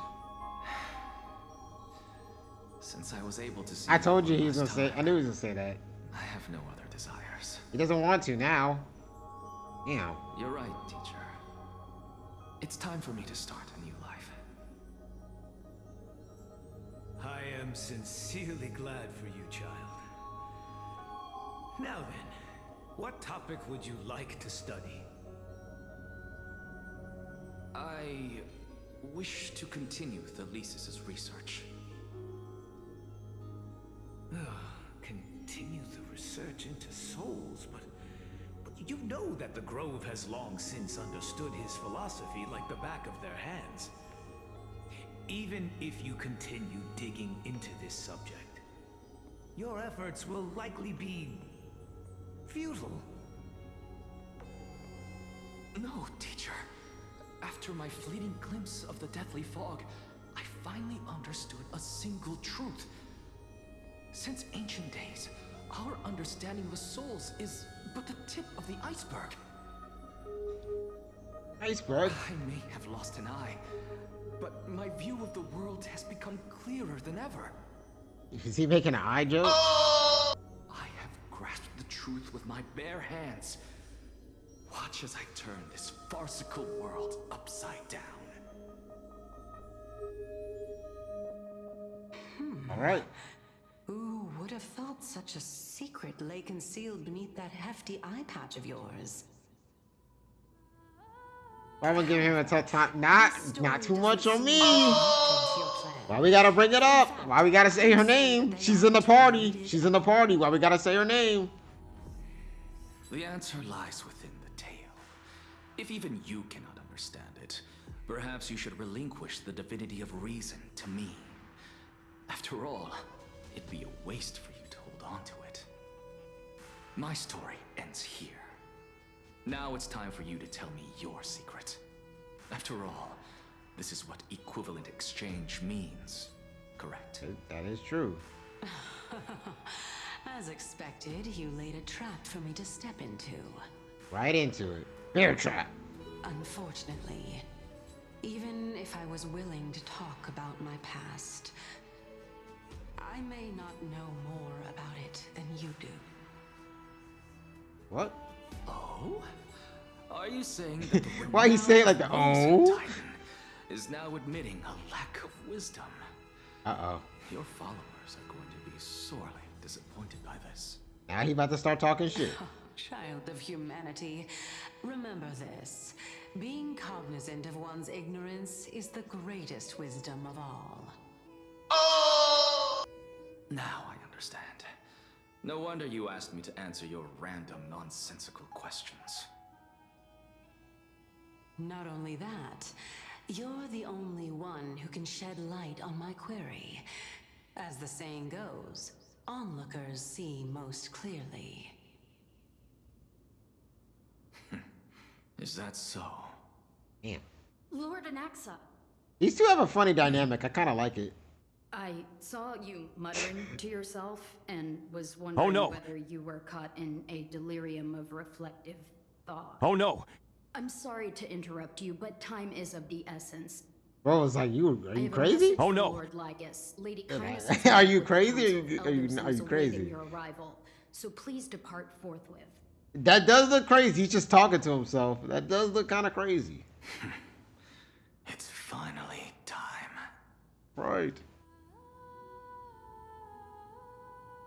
Since I was able to see, I told you he was gonna say. I knew he was gonna say that. I have no other desires. He doesn't want to now. Yeah. You're right, teacher. It's time for me to start a new life. I am sincerely glad for you, child. Now then, what topic would you like to study? I wish to continue the Thesis' research. Continue the research into souls, but you know that the Grove has long since understood his philosophy like the back of their hands. Even if you continue digging into this subject, your efforts will likely be futile. No, teacher. After my fleeting glimpse of the deathly fog, I finally understood a single truth. Since ancient days, our understanding of the souls is but the tip of the iceberg. Iceberg? I may have lost an eye, but my view of the world has become clearer than ever. Is he making an eye joke? I have grasped the truth with my bare hands. Watch as I turn this farcical world upside down. All right. Who would have thought such a secret lay concealed beneath that hefty eye patch of yours? Why would give him a tough time? Not too much on me. Why we gotta bring it up? Why we gotta say her name? She's in the party. She's in the party. Why we gotta say her name? The answer lies within the tale. If even you cannot understand it, perhaps you should relinquish the divinity of reason to me. After all, it'd be a waste for you to hold on to it. My story ends here. Now it's time for you to tell me your secret. After all, This is what equivalent exchange means, correct? That is true. As expected, you laid a trap for me to step into. Right into it. Bear trap. Unfortunately, even if I was willing to talk about my past, I may not know more about it than you do. What? Oh? Are you saying that the Why you say it like that? Oh? Titan is now admitting a lack of wisdom? Uh-oh. Your followers are going to be sorely disappointed by this. Now he about to start talking shit. Child of humanity, remember this. Being cognizant of one's ignorance is the greatest wisdom of all. Now I understand. No wonder you asked me to answer your random, nonsensical questions. Not only that, you're the only one who can shed light on my query. As the saying goes, onlookers see most clearly. Is that so? Damn. Lord Anaxa, These two have a funny dynamic. I kind of like it. I saw you muttering to yourself and was wondering whether you were caught in a delirium of reflective thought. Oh no! I'm sorry to interrupt you, but time is of the essence. Bro, was like, are you crazy? Oh no! Lord Lygus, Lady Kindness Are you crazy? Are you crazy? Your arrival, so please depart forthwith. That does look crazy. He's just talking to himself. That does look kind of crazy. It's finally time. Right.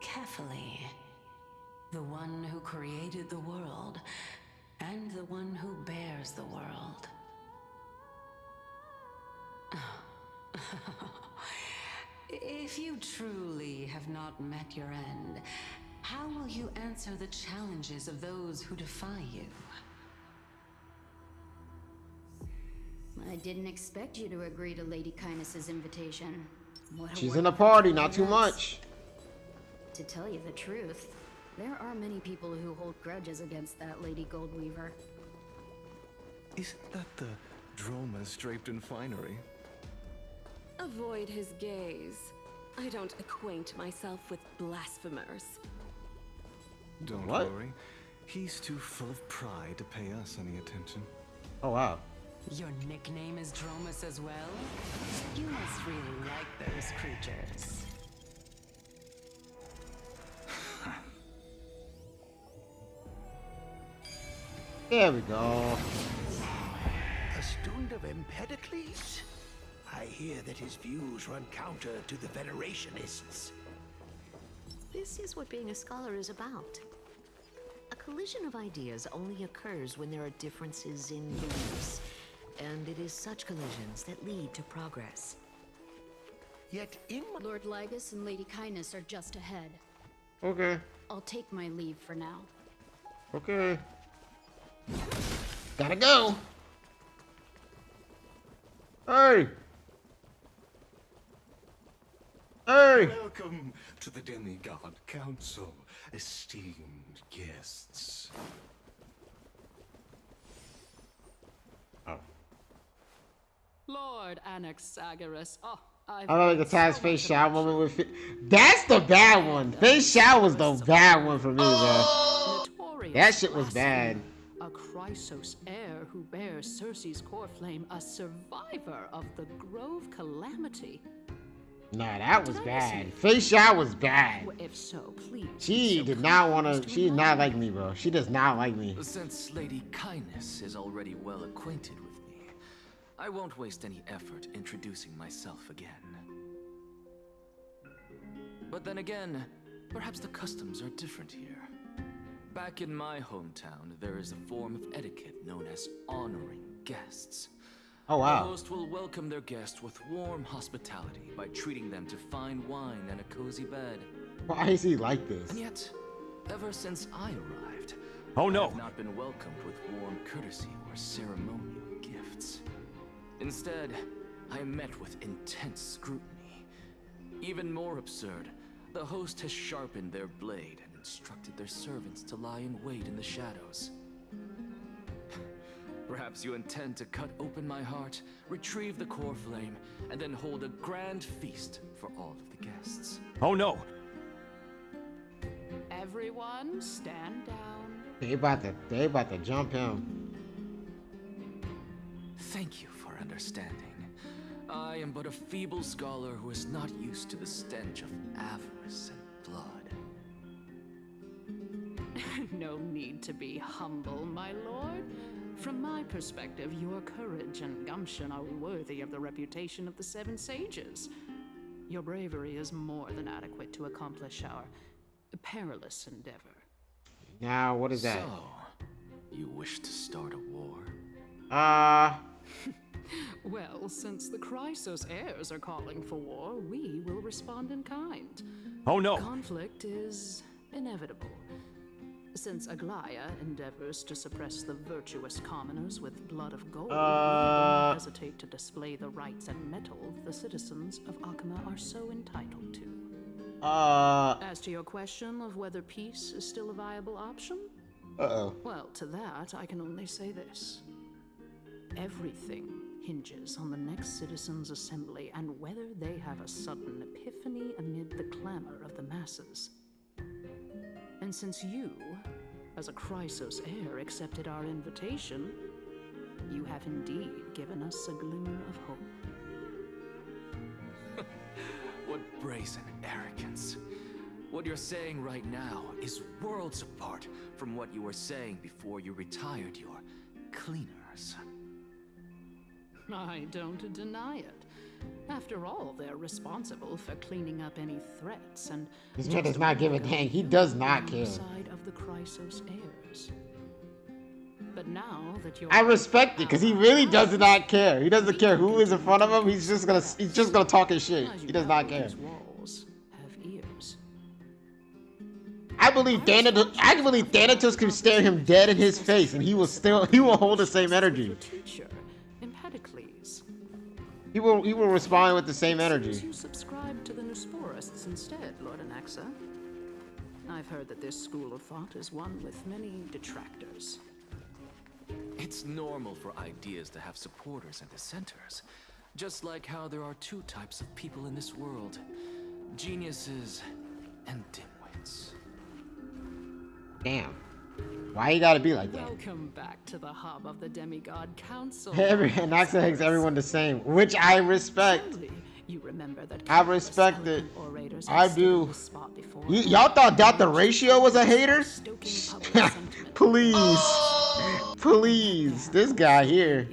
Carefully. The one who created the world, and the one who bears the world. If you truly have not met your end, how will you answer the challenges of those who defy you? I didn't expect you to agree to Lady Kindness's invitation. She's in a party, not too much. To tell you the truth, there are many people who hold grudges against that Lady Goldweaver. Isn't that the dromas draped in finery? Avoid his gaze. I don't acquaint myself with blasphemers. Don't worry. He's too full of pride to pay us any attention. Oh, wow. Your nickname is Dromus as well? You must really like those creatures. There we go. A student of Empedocles? I hear that his views run counter to the Federationists. This is what being a scholar is about. A collision of ideas only occurs when there are differences in beliefs, and it is such collisions that lead to progress. Yet in Lord Lygus and Lady Kindness are just ahead. Okay. I'll take my leave for now. Okay. Gotta go. Hey. Hey. Welcome to the Demigod Council, esteemed guests. Oh. Lord Anaxagoras. Oh, I like the Taz Face Shao moment with That's the bad one. Face Shao was the bad one for me, bro. That shit was bad. A Chrysos heir who bears Circe's core flame, a survivor of the Grove calamity. Nah, that was bad. Face Shao was bad. If so, please. She did not want to. She did not like me, bro. She does not like me. Since Lady Kindness is already well acquainted with me, I won't waste any effort introducing myself again. But then again, perhaps the customs are different here. Back in my hometown, there is a form of etiquette known as honoring guests. Oh, wow. The host will welcome their guest with warm hospitality by treating them to fine wine and a cozy bed. Why is he like this? And yet, ever since I arrived, oh no, I have not been welcomed with warm courtesy or ceremonial gifts. Instead, I am met with intense scrutiny. Even more absurd, the host has sharpened their blade and instructed their servants to lie in wait in the shadows. Perhaps you intend to cut open my heart, retrieve the core flame, and then hold a grand feast for all of the guests. Oh no! Everyone, stand down. They about to jump him. Thank you for understanding. I am but a feeble scholar who is not used to the stench of avarice and blood. No need to be humble, my lord. From my perspective, your courage and gumption are worthy of the reputation of the Seven Sages. Your bravery is more than adequate to accomplish our perilous endeavor. Now, what is that? So, you wish to start a war? Well, since the Chrysos heirs are calling for war, we will respond in kind. Oh no! Conflict is inevitable. Since Aglaya endeavors to suppress the virtuous commoners with blood of gold, we will not hesitate to display the rights and metal the citizens of Akama are so entitled to. As to your question of whether peace is still a viable option? Well, to that, I can only say this. Everything hinges on the next citizens' assembly and whether they have a sudden epiphany amid the clamor of the masses. And since you, as a Chrysos heir, accepted our invitation, you have indeed given us a glimmer of hope. What brazen arrogance. What you're saying right now is worlds apart from what you were saying before you retired your cleaners. I don't deny it. After all, they're responsible for cleaning up any threats and... This man does not give a dang. He does not care. ...side of the Chrysos heirs. But now that you're... I respect it, because he really does not care. He doesn't care who is in front of him. He's just gonna talk his shit. He does not care. Walls have ears. I believe Thanatos can stare him dead in his face, and he will hold the same energy. Empedocles. He will respond with the same energy. You subscribe to the Nusporists instead, Lord Anaxa. I've heard that this school of thought is one with many detractors. It's normal for ideas to have supporters and dissenters. Just like how there are two types of people in this world. Geniuses and dimwits. Damn. Why you gotta be like that? Welcome back to the hub of the Demigod Council. Anaxa hangs everyone the same, which I respect. You remember that I respect it. I do. Y'all thought Doubt the Ratio was a hater? Please. Please. This guy here.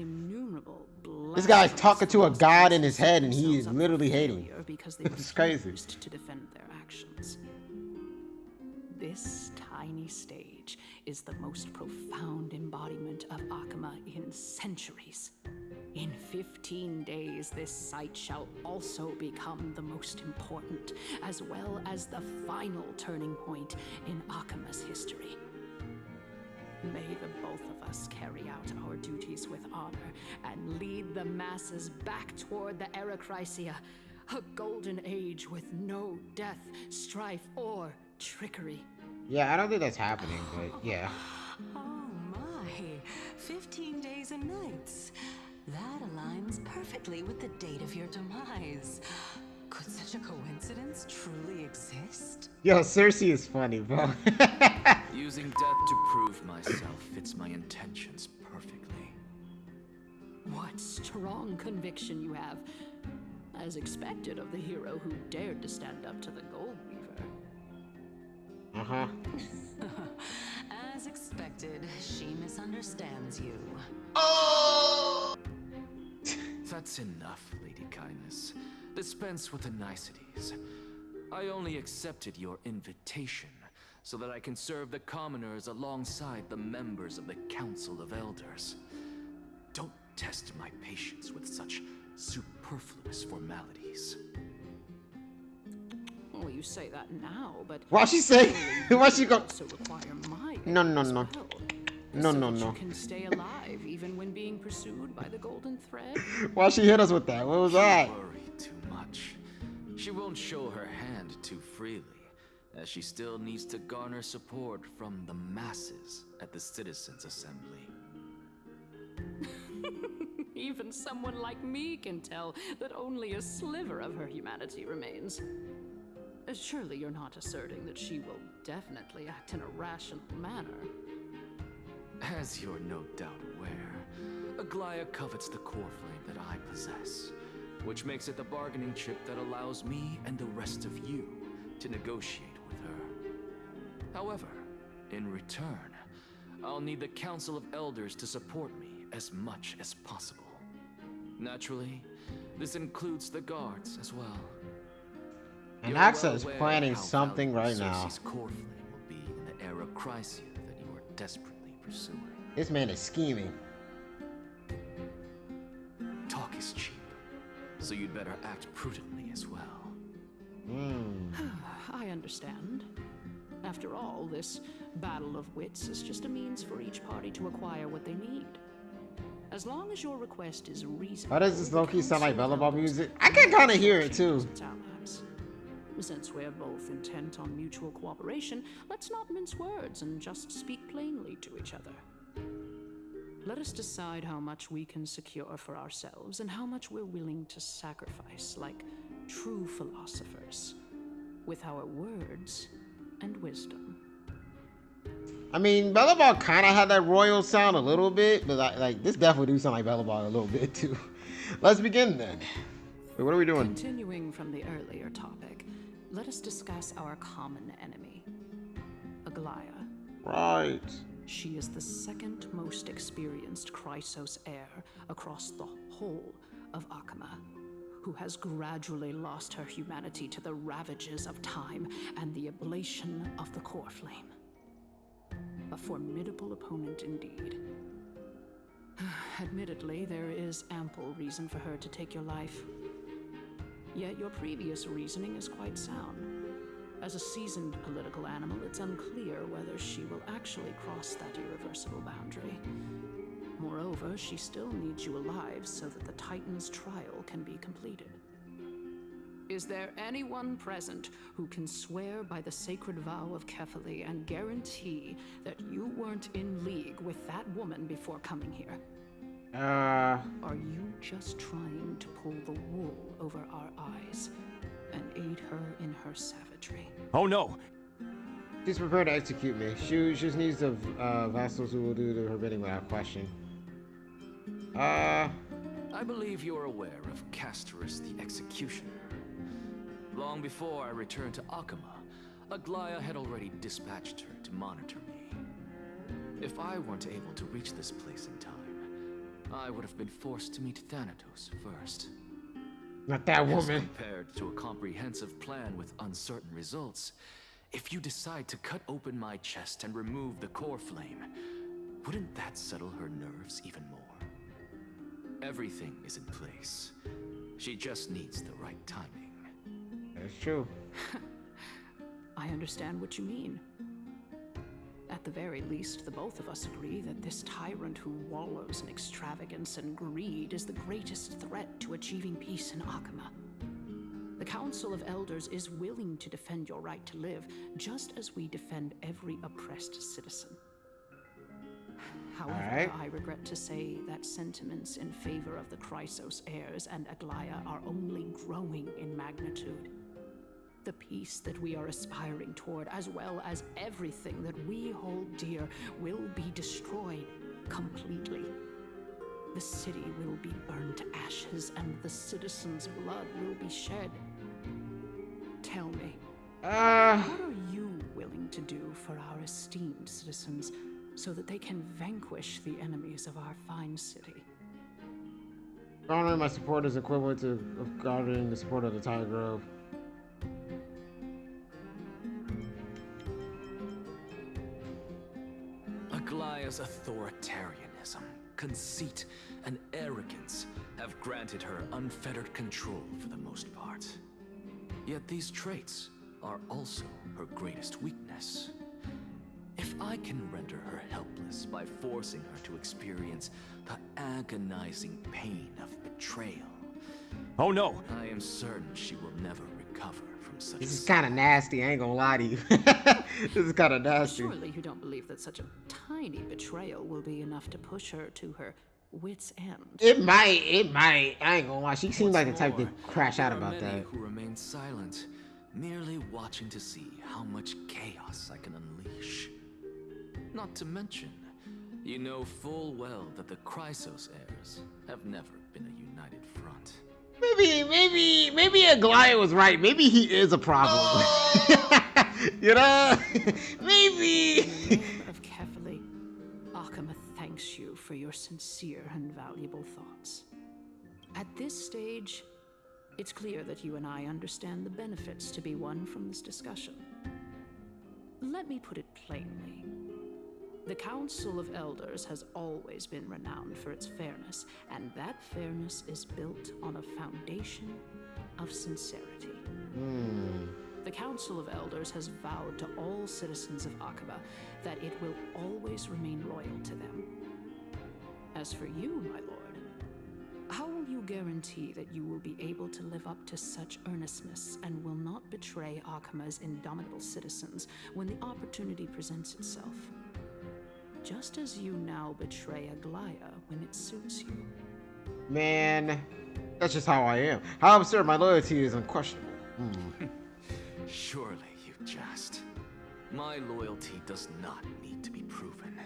This guy's talking to a god in his head and he is literally hating. It's crazy. To defend their actions. This tiny stage is the most profound embodiment of Akama in centuries. In 15 days, this site shall also become the most important, as well as the final turning point in Akama's history. May the both of us carry out our duties with honor and lead the masses back toward the Erechrysia, a golden age with no death, strife, or trickery. Yeah, I don't think that's happening, but yeah. Oh my, 15 days and nights. That aligns perfectly with the date of your demise. Could such a coincidence truly exist? Yo, Cersei is funny, bro. Using death to prove myself fits my intentions perfectly. What strong conviction you have, as expected of the hero who dared to stand up to the Gold Weaver. Uh-huh. As expected, she misunderstands you. Oh! That's enough, Lady Kindness. Dispense with the niceties. I only accepted your invitation so that I can serve the commoners alongside the members of the Council of Elders. Don't test my patience with such superfluous formalities. Well, you say that now, but... Why she say? Why she go? No. You can stay alive even when being pursued by the golden thread. Why she hit us with that? What was that? Don't worry too much. She won't show her hand too freely, as she still needs to garner support from the masses at the Citizens' Assembly. Even someone like me can tell that only a sliver of her humanity remains. Surely you're not asserting that she will definitely act in a rational manner. As you're no doubt aware, Aglaya covets the core flame that I possess, which makes it the bargaining chip that allows me and the rest of you to negotiate with her. However, in return, I'll need the Council of Elders to support me as much as possible. Naturally, this includes the guards as well. And You're AXA well is aware planning how something right valuable now. Cersei's core flame will be in the era Chrysia that you are desperately pursuing. This man is scheming. Talk is cheap, so you'd better act prudently as well. I understand. After all, this battle of wits is just a means for each party to acquire what they need. As long as your request is reasonable. Why does this low-key sound like Bellaball music? I can kind of hear it too. Since we're both intent on mutual cooperation, let's not mince words and just speak plainly to each other. Let us decide how much we can secure for ourselves and how much we're willing to sacrifice, like true philosophers, with our words and wisdom. I mean, Bellaball kind of had that royal sound a little bit, but like this definitely do sound like Bellaball a little bit too. Let's begin then. Wait, what are we doing? Continuing from the earlier topic, let us discuss our common enemy, Aglaya. Right. She is the second most experienced Chrysos heir across the whole of Akama, who has gradually lost her humanity to the ravages of time and the ablation of the core flame. A formidable opponent indeed. Admittedly, there is ample reason for her to take your life. Yet your previous reasoning is quite sound. As a seasoned political animal, it's unclear whether she will actually cross that irreversible boundary. Moreover, she still needs you alive so that the Titan's trial can be completed. Is there anyone present who can swear by the sacred vow of Kefali and guarantee that you weren't in league with that woman before coming here? Are you just trying to pull the wool over our eyes and aid her in her savagery? Oh no! She's prepared to execute me. She just needs the vassals who will do her bidding without question. I believe you're aware of CASTORICE the Executioner. Long before I returned to Akama, Aglaya had already dispatched her to monitor me. If I weren't able to reach this place in time, I would have been forced to meet Thanatos first. Not that woman. As compared to a comprehensive plan with uncertain results, if you decide to cut open my chest and remove the core flame, wouldn't that settle her nerves even more? Everything is in place. She just needs the right timing. That's true. I understand what you mean. At the very least, the both of us agree that this tyrant who wallows in extravagance and greed is the greatest threat to achieving peace in Akama. The Council of Elders is willing to defend your right to live, just as we defend every oppressed citizen. However, I regret to say that sentiments in favor of the Chrysos heirs and Aglaya are only growing in magnitude. The peace that we are aspiring toward, as well as everything that we hold dear, will be destroyed completely. The city will be burned to ashes, and the citizens' blood will be shed. Tell me, what are you willing to do for our esteemed citizens so that they can vanquish the enemies of our fine city? Garnering my support is equivalent to garnering the support of the Tiger Grove. Aglaya's authoritarianism, conceit, and arrogance have granted her unfettered control for the most part. Yet these traits are also her greatest weakness. If I can render her helpless by forcing her to experience the agonizing pain of betrayal, oh no! I am certain she will never recover from such. This is kind of nasty. I ain't gonna lie to you. This is kind of nasty. Surely you don't believe that such a tiny betrayal will be enough to push her to her wit's end. It might. I ain't gonna lie. She seemed like the type to crash out there about are many that. who remain silent, merely watching to see how much chaos I can unleash. Not to mention, you know full well that the Chrysos heirs have never been a united front. Maybe Aglaia was right. Maybe he is a problem. You know? Maybe. In the name of Kefali, Akama thanks you for your sincere and valuable thoughts. At this stage, it's clear that you and I understand the benefits to be won from this discussion. Let me put it plainly. The Council of Elders has always been renowned for its fairness, and that fairness is built on a foundation of sincerity. The Council of Elders has vowed to all citizens of Akaba that it will always remain loyal to them. As for you, my lord, how will you guarantee that you will be able to live up to such earnestness and will not betray Akama's indomitable citizens when the opportunity presents itself? Just as you now betray Aglaia when it suits you. Man, that's just how I am. How absurd, my loyalty is unquestionable. Surely you jest. My loyalty does not need to be proven.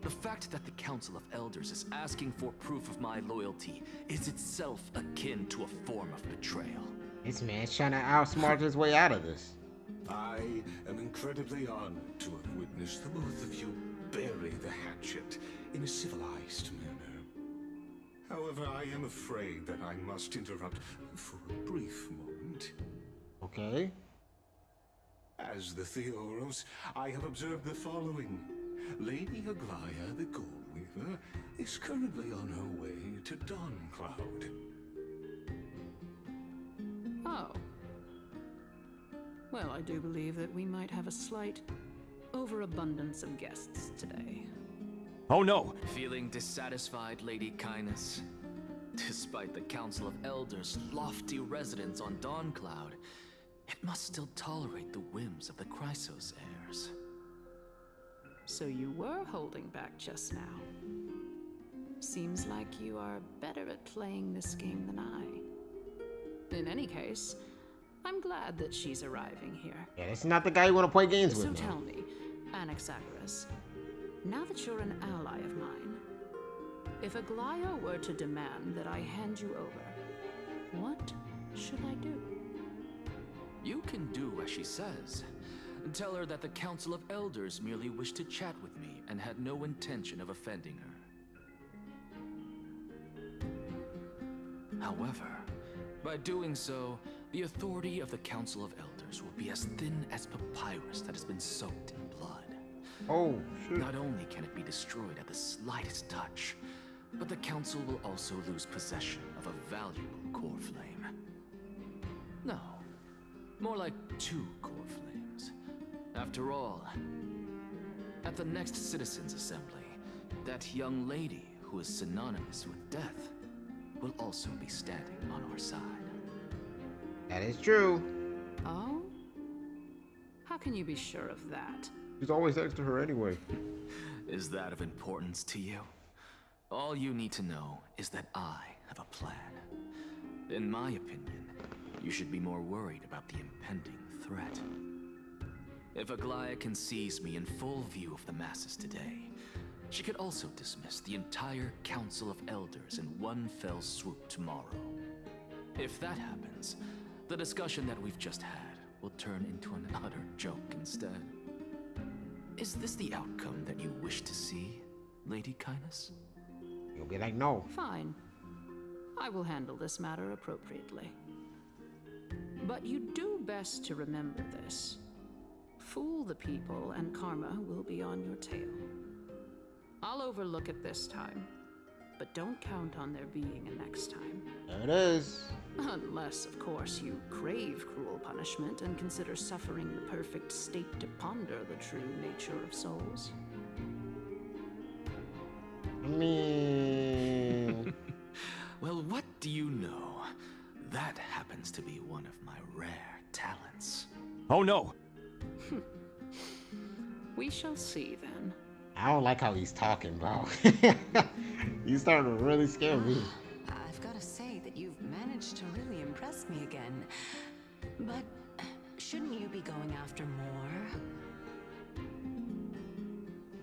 The fact that the Council of Elders is asking for proof of my loyalty is itself akin to a form of betrayal. This man's trying to outsmart his way out of this. I am incredibly honored to have witnessed the both of you bury the hatchet in a civilized manner. However, I am afraid that I must interrupt for a brief moment. Okay. As the Theoros, I have observed the following. Lady Aglaia, the Gold Weaver, is currently on her way to Dawncloud. Oh. Well, I do believe that we might have a slight overabundance of guests today. Oh no! Feeling dissatisfied, Lady Kindness? Despite the Council of Elders' lofty residence on Dawncloud, it must still tolerate the whims of the Chrysos heirs. So you were holding back just now. Seems like you are better at playing this game than I. In any case, I'm glad that she's arriving here. Yeah, this is not the guy you want to play games with. So man. tell me, Anaxagoras, now that you're an ally of mine, if Aglaia were to demand that I hand you over, what should I do? You can do as she says. Tell her that the Council of Elders merely wished to chat with me and had no intention of offending her. However, by doing so, the authority of the Council of Elders will be as thin as papyrus that has been soaked in blood. Oh, shoot. Not only can it be destroyed at the slightest touch, but the Council will also lose possession of a valuable core flame. No, more like 2 core flames. After all, at the next Citizens' Assembly, that young lady who is synonymous with death will also be standing on our side. That is true. Oh? How can you be sure of that? He's always next to her anyway. Is that of importance to you? All you need to know is that I have a plan. In my opinion, you should be more worried about the impending threat. If Aglaia can seize me in full view of the masses today, she could also dismiss the entire Council of Elders in one fell swoop tomorrow. If that happens, the discussion that we've just had will turn into an utter joke instead. Is this the outcome that you wish to see, Lady Kindness? You'll be like, no. Fine. I will handle this matter appropriately. But you do best to remember this. Fool the people and karma will be on your tail. I'll overlook it this time, but don't count on there being a next time. There it is. Unless, of course, you crave cruel punishment and consider suffering the perfect state to ponder the true nature of souls. I mean... Well, what do you know? That happens to be one of my rare talents. Oh no! We shall see then. I don't like how he's talking, bro. You starting to really scare me. I've got to say that you've managed to really impress me again. But shouldn't you be going after more?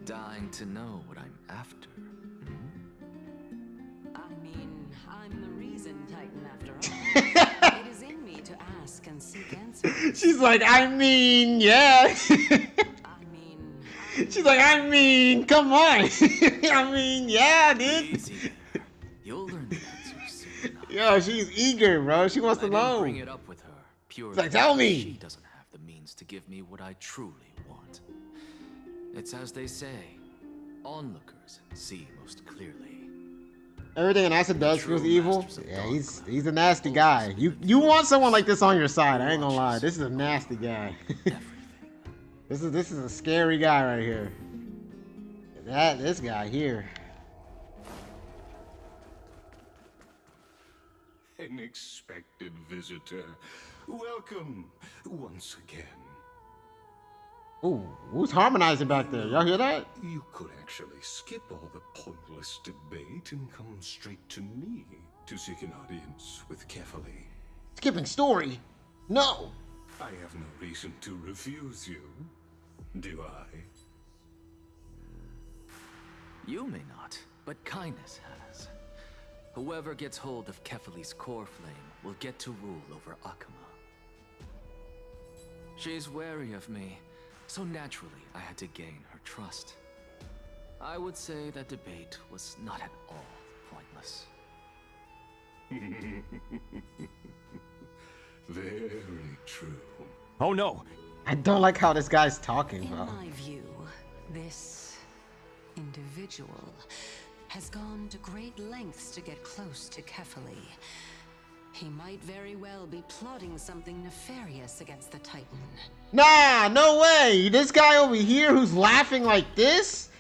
Dying to know what I'm after. I mean, I'm the reason, Titan, after all. It is in me to ask and seek answers. She's like, I mean, yeah. She's like, I mean, come on. I mean, yeah, dude. Easy there. You'll learn the answers soon enough. Yo, she's eager, bro. She wants to I didn't know. bring it up with her purely She's like, tell me. She doesn't have the means to give me what I truly want. It's as they say, onlookers see most clearly. Everything an acid does feels evil. Yeah, he's a nasty guy. You want someone like this on your side. I ain't gonna lie. This is a nasty guy. This is a scary guy right here. This guy here. An expected visitor. Welcome once again. Ooh, who's harmonizing back there? Y'all hear that? You could actually skip all the pointless debate and come straight to me to seek an audience with Kefali. Skipping story? No. I have no reason to refuse you, do I? You may not, but kindness has. Whoever gets hold of Kefali's core flame will get to rule over Akama. She's wary of me, so naturally I had to gain her trust. I would say that debate was not at all pointless. Very true. Oh no! I don't like how this guy's talking, bro. In my view, this individual has gone to great lengths to get close to Kefali. He might very well be plotting something nefarious against the Titan. Nah, no way. This guy over here who's laughing like this?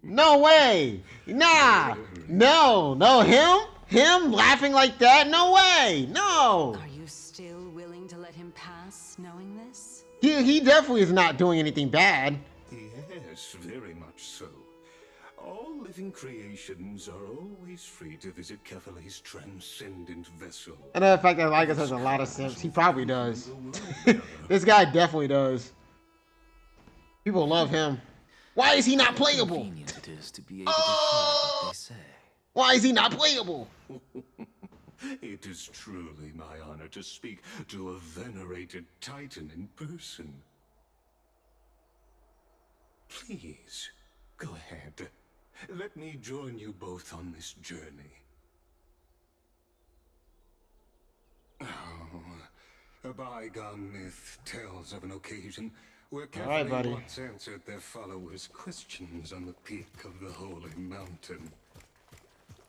No way. Nah. No, him laughing like that? No way. No. Are you still willing to let him pass knowing this? He definitely is not doing anything bad. Yes, very much so. All living creations are always free to visit Kefali's transcendent vessel. And the fact that Lycus has a lot of simps, he probably does. This guy definitely does. People love him. Why is he not playable? It is to be able to hear what they say. Why is he not playable? It is truly my honor to speak to a venerated Titan in person. Please, go ahead. Let me join you both on this journey. Oh, a bygone myth tells of an occasion where Kefali once answered their followers' questions on the peak of the holy mountain.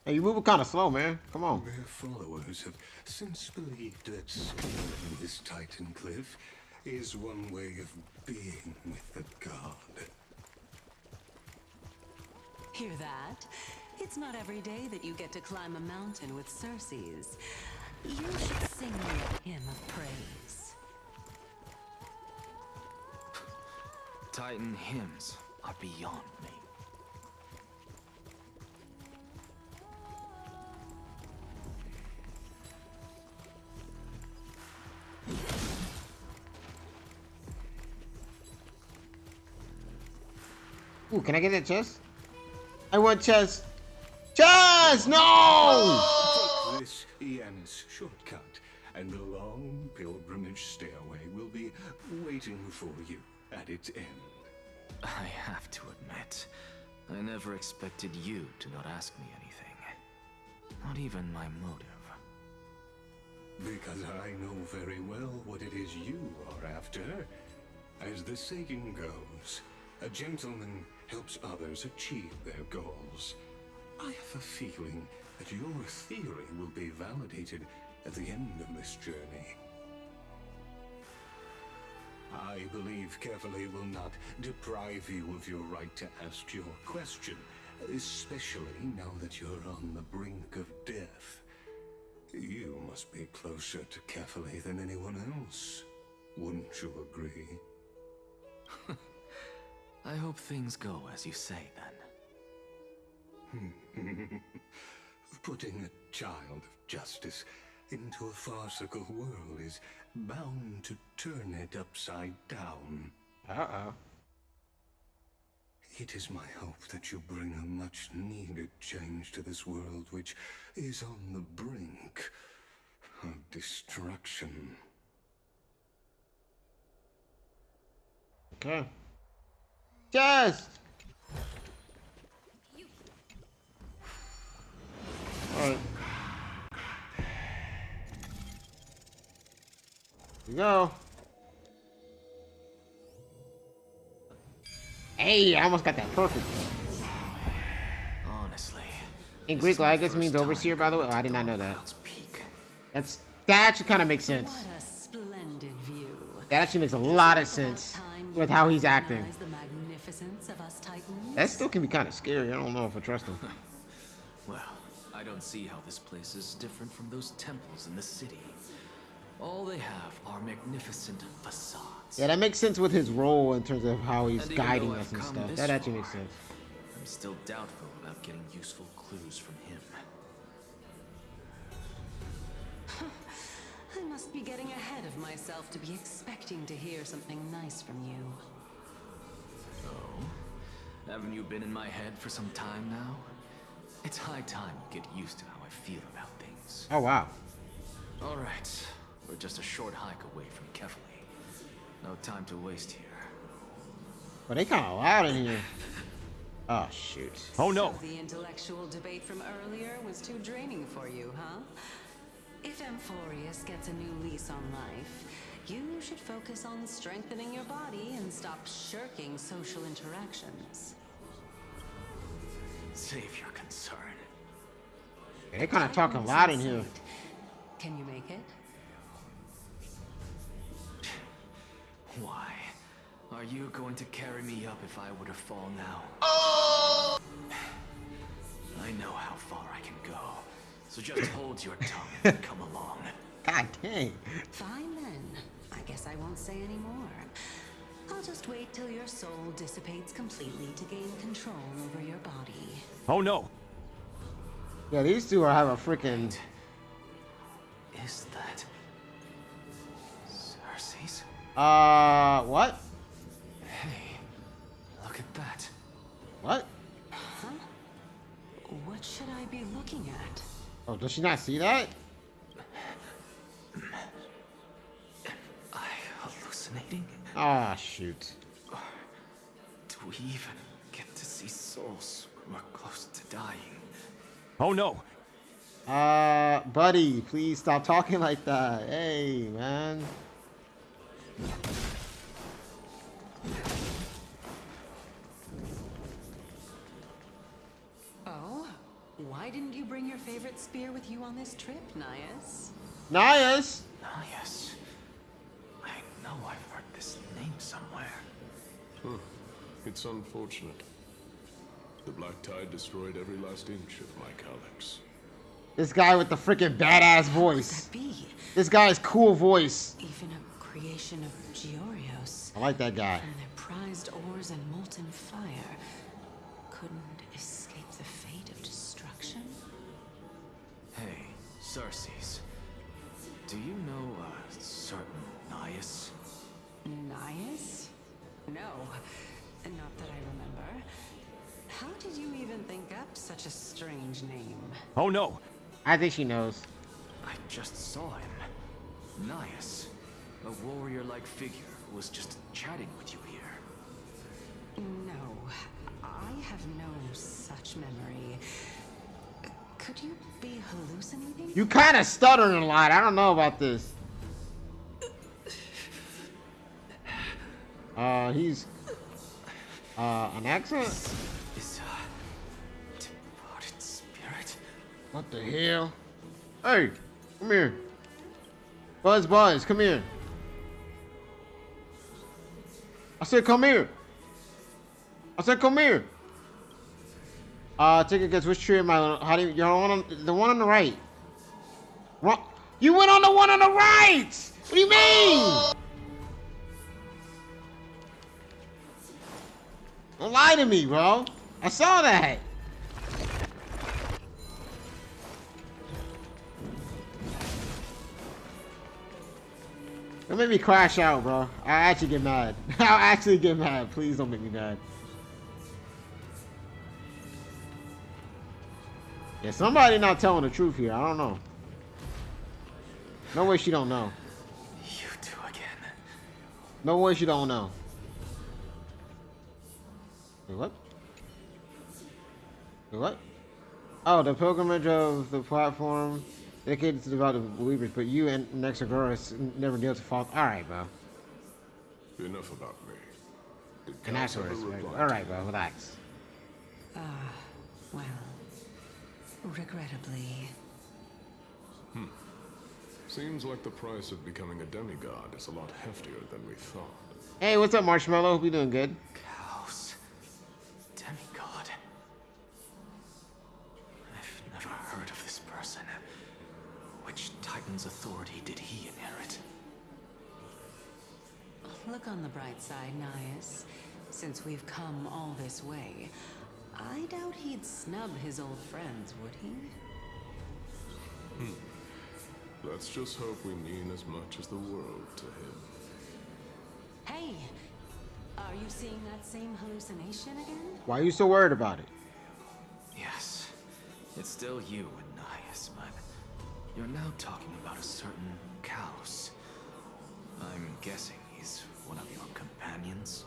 Hey, you moving kind of slow, man. Come on. Their followers have since believed that scaling this Titan cliff is one way of being with the god. Hear that? It's not every day that you get to climb a mountain with Circes. You should sing me a hymn of praise. Titan hymns are beyond me. Ooh, can I get that chest? I want chest. Chest! No! Take this Yanis shortcut, and the long pilgrimage stairway will be waiting for you at its end. I have to admit, I never expected you to not ask me anything. Not even my motive. Because I know very well what it is you are after. As the saying goes, a gentleman helps others achieve their goals. I have a feeling that your theory will be validated at the end of this journey. I believe Kefali will not deprive you of your right to ask your question, especially now that you're on the brink of death. You must be closer to Kefali than anyone else. Wouldn't you agree? I hope things go as you say, then. Putting a child of justice into a farcical world is bound to turn it upside down. Uh-oh. It is my hope that you bring a much-needed change to this world, which is on the brink of destruction. Okay. Just. All right. Here we go. Hey, I almost got that perfect. Honestly. In Greek, Lygus means overseer, by the way. Oh, I did not know that. That actually kind of makes sense. What a splendid view. That actually makes a lot of sense with how he's acting. The magnificence of us Titans. That still can be kind of scary. I don't know if I trust him. Well, I don't see how this place is different from those temples in the city. All they have are magnificent facades. Yeah, that makes sense with his role in terms of how he's And even guiding though us I've and come stuff. this That actually far, makes sense. I'm still doubtful about getting useful clues from him. I must be getting ahead of myself to be expecting to hear something nice from you. Oh? Haven't you been in my head for some time now? It's high time you get used to how I feel about things. Oh, wow. All right. We're just a short hike away from Kefali. No time to waste here. But they kind of loud in here. Oh, shoot. Oh, no. So the intellectual debate from earlier was too draining for you, huh? If Amphorius gets a new lease on life, you should focus on strengthening your body and stop shirking social interactions. Save your concern. They're kind of talking loud in here. Can you make it? Why? Are you going to carry me up if I were to fall now? Oh! I know how far I can go. So just hold your tongue and come along. God dang. Fine then. I guess I won't say any more. I'll just wait till your soul dissipates completely to gain control over your body. Oh no. Yeah, these two are having a freaking. Is that Cersei's? What? Hey, look at that. What? Huh? What should I be looking at? Oh, does she not see that? Am I hallucinating? Ah, shoot. Do we even get to see souls when we're close to dying? Oh no. Buddy, please stop talking like that. Hey, man. Oh? Why didn't you bring your favorite spear with you on this trip, Nias? Nias? Nias. I know I've heard this name somewhere. It's unfortunate. The Black Tide destroyed every last inch of my calyx. This guy with the freaking badass voice. This guy's cool voice. Even a creation of Georios. I like that guy. From their prized ores and molten fire, couldn't escape the fate of destruction? Hey, Cersei's. Do you know a certain Nias? Nias? No, not that I remember. How did you even think up such a strange name? Oh no. I think she knows. I just saw him. Nias. A warrior-like figure who was just chatting with you here. No, I have no such memory. Could you be hallucinating? You kind of stuttering a lot. I don't know about this. He's an accent? Is departed spirit. What the hell? Hey, come here. Buzz, come here. I said come here. Take a guess. Which tree am I? How do you? You're on the one on the right. What? You went on the one on the right. What do you mean? Don't lie to me, bro. I saw that. Don't make me crash out, bro. I actually get mad. I'll actually get mad. Please don't make me mad. Yeah, somebody not telling the truth here. I don't know. No way she don't know. You two again. No way she don't know. Wait, what? Wait, what? Oh, the pilgrimage of the platform dedicated to the devout believers, but you and Nexagorus never deal to fall. Alright, bro. Enough about me. And that's what it's alright, bro. Relax. Well, regrettably. Seems like the price of becoming a demigod is a lot heftier than we thought. Hey, what's up, Marshmallow? Hope you're doing good. Chaos. Demigod. I've never heard of this person. Which Titan's authority did he inherit? Look on the bright side, Nias. Since we've come all this way, I doubt he'd snub his old friends, would he? Let's just hope we mean as much as the world to him. Hey! Are you seeing that same hallucination again? Why are you so worried about it? Yes. It's still you and Nias, but you're now talking about a certain Kaos. I'm guessing he's one of your companions?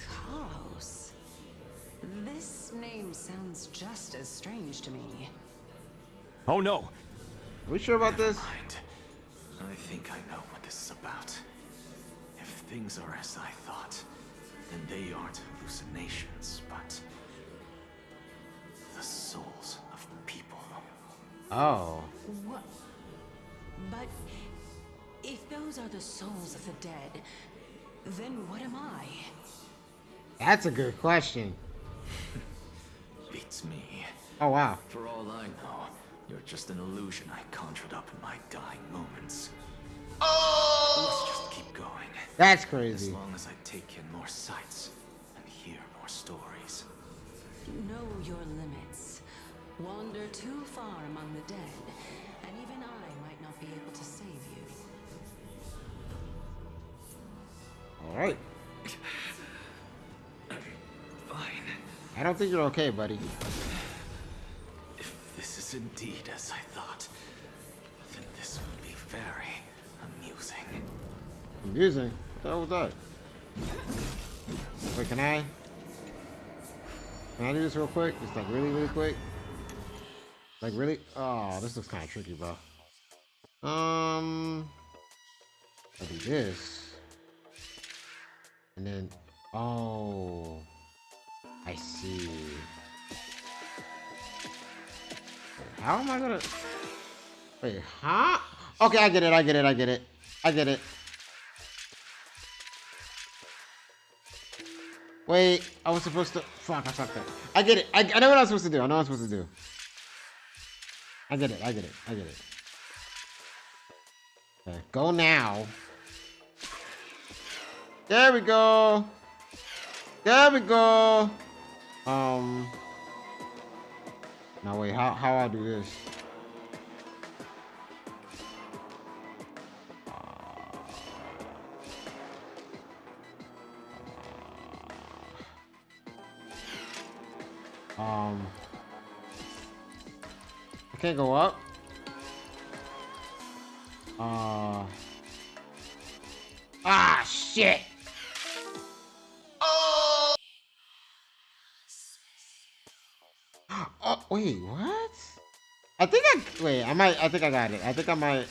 Kaos? This name sounds just as strange to me. Oh no! Are we sure about this? Mind. I think I know what this is about. If things are as I thought, then they aren't hallucinations, but the souls of people. Oh. What? But if those are the souls of the dead, then what am I? That's a good question. Beats me. Oh, wow. For all I know, you're just an illusion I conjured up in my dying moments. Let's just keep going. That's crazy. As long as I take in more sights and hear more stories. Know your limits. Wander too far among the dead, and even I might not be able to save you. Alright. Fine. I don't think you're okay, buddy. If this is indeed as I thought, then this would be very amusing. Amusing? What the hell was that? Wait, can I do this real quick? Just like really, really quick? Like really? Oh, this looks kind of tricky, bro. I'll do this. And then, oh, I see. Wait, how am I gonna, wait, huh? Okay, I get it, I get it, I get it. I get it. Wait, I was supposed to, fuck, I fucked up. I get it, I know what I'm supposed to do, I know what I'm supposed to do. I get it, I get it, I get it. Okay, go now. There we go. There we go. Now wait, how I do this? I can't go up. Ah, shit. Oh, wait, what? I think I think I got it. I think I might.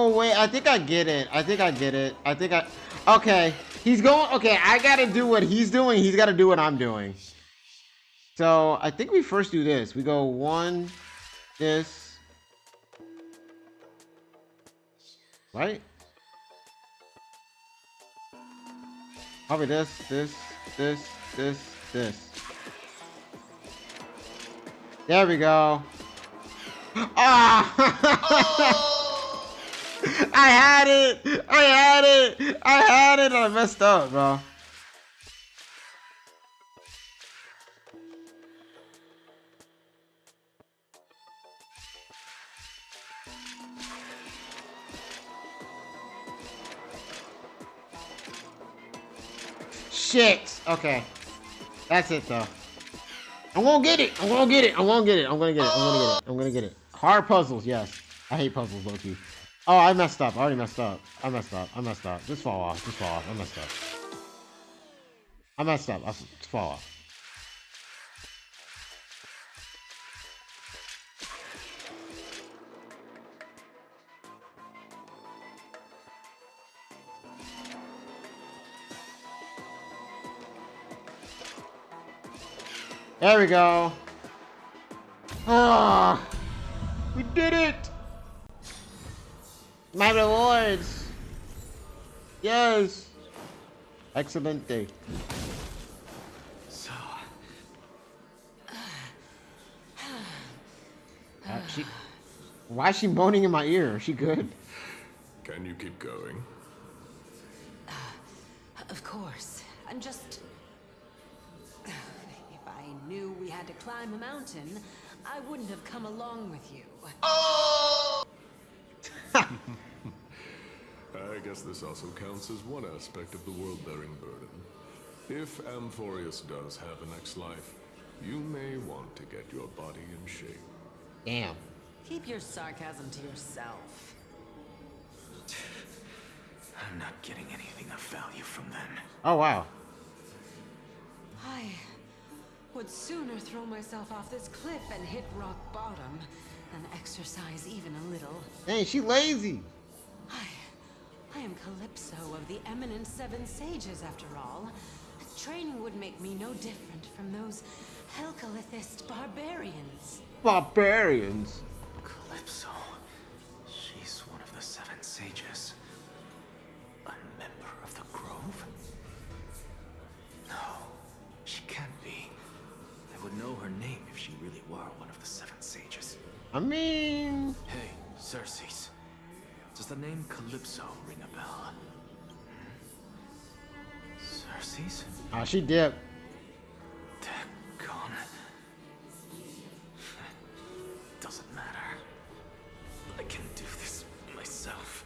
Wait, I think I get it. Okay, he's going, okay, I gotta do what he's doing. He's gotta do what I'm doing. So, I think we first do this. We go one, this. Right? Probably this. There we go. Ah! I had it! I messed up, bro. Shit. Okay. That's it though. I'm gonna get it. I'm gonna get it. I'm gonna get it. I'm gonna get it. I'm gonna get it. I'm gonna get it. Hard puzzles, yes. I hate puzzles, Loki. Oh, I messed up. I already messed up. I messed up. I messed up. Just fall off. Just fall off. I messed up. I messed up. Just fall off. There we go. Ah, we did it. My rewards. Yes. Excellent day. So. Why is she moaning in my ear? Is she good? Can you keep going? Of course. I'm just... If I knew we had to climb a mountain, I wouldn't have come along with you. I guess this also counts as one aspect of the world-bearing burden. If Amphorius does have a next life, you may want to get your body in shape. Damn. Keep your sarcasm to yourself. I'm not getting anything of value from them. Oh, wow. I would sooner throw myself off this cliff and hit rock bottom than exercise even a little. Hey, she lazy. I am Calypso of the eminent Seven Sages, after all. Training would make me no different from those Helcalithist barbarians. Barbarians? Calypso. She's one of the Seven Sages. A member of the Grove? No, she can't be. I would know her name if she really were one of the Seven Sages. I mean... Hey, Circes. Does the name Calypso ring a bell? Circes? Ah, she dipped. Gone. Doesn't matter. I can do this myself.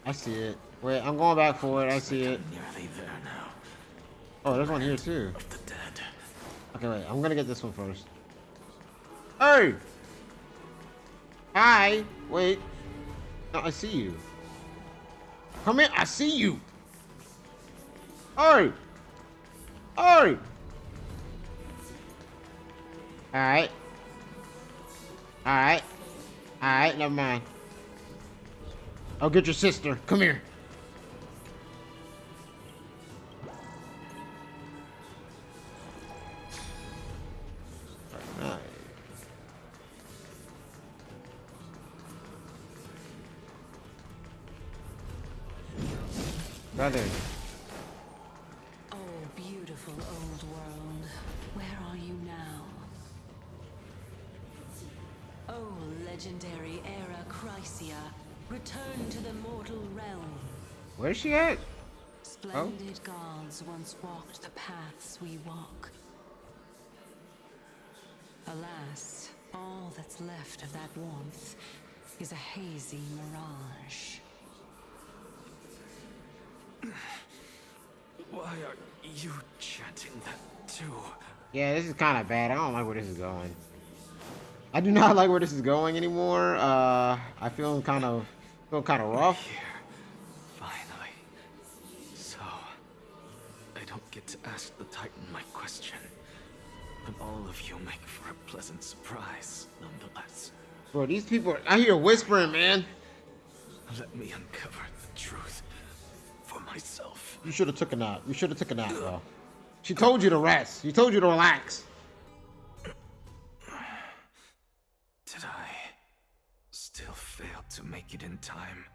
I see it. Wait, I'm going back for it. I see it. Nearly there now. Oh, there's one here too. Of the dead. Okay, wait. I'm gonna get this one first. Hey! Hi! Wait. No, I see you. Come in. I see you. Hey! Hey! Alright. Alright. Alright, never mind. I'll get your sister. Come here. Alright. Brother. Oh, beautiful old world. Where are you now? Oh, legendary era Chrysia. Return to the mortal realm. Where's she at? Splendid gods once walked the paths we walk. Alas, all that's left of that warmth is a hazy mirage. Why are you chanting that too? Yeah, this is kind of bad. I don't like where this is going. I do not like where this is going anymore. I feel kind of rough. Here, finally. So, I don't get to ask the Titan my question, but all of you make for a pleasant surprise, nonetheless. Bro, these people, I hear whispering, man. Let me uncover the truth for myself. You should have took a nap. You should have took a nap, bro. She told you to rest. She told you to relax. Did I still fail to make it in time?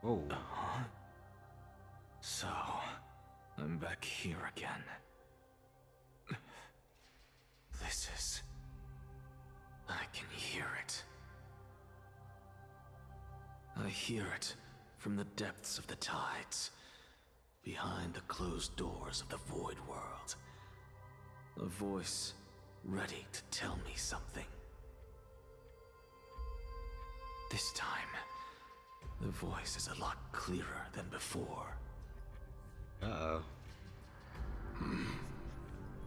Oh. So, I'm back here again. This is... I can hear it. I hear it from the depths of the tides, behind the closed doors of the void world. A voice ready to tell me something. This time, the voice is a lot clearer than before. Uh-oh.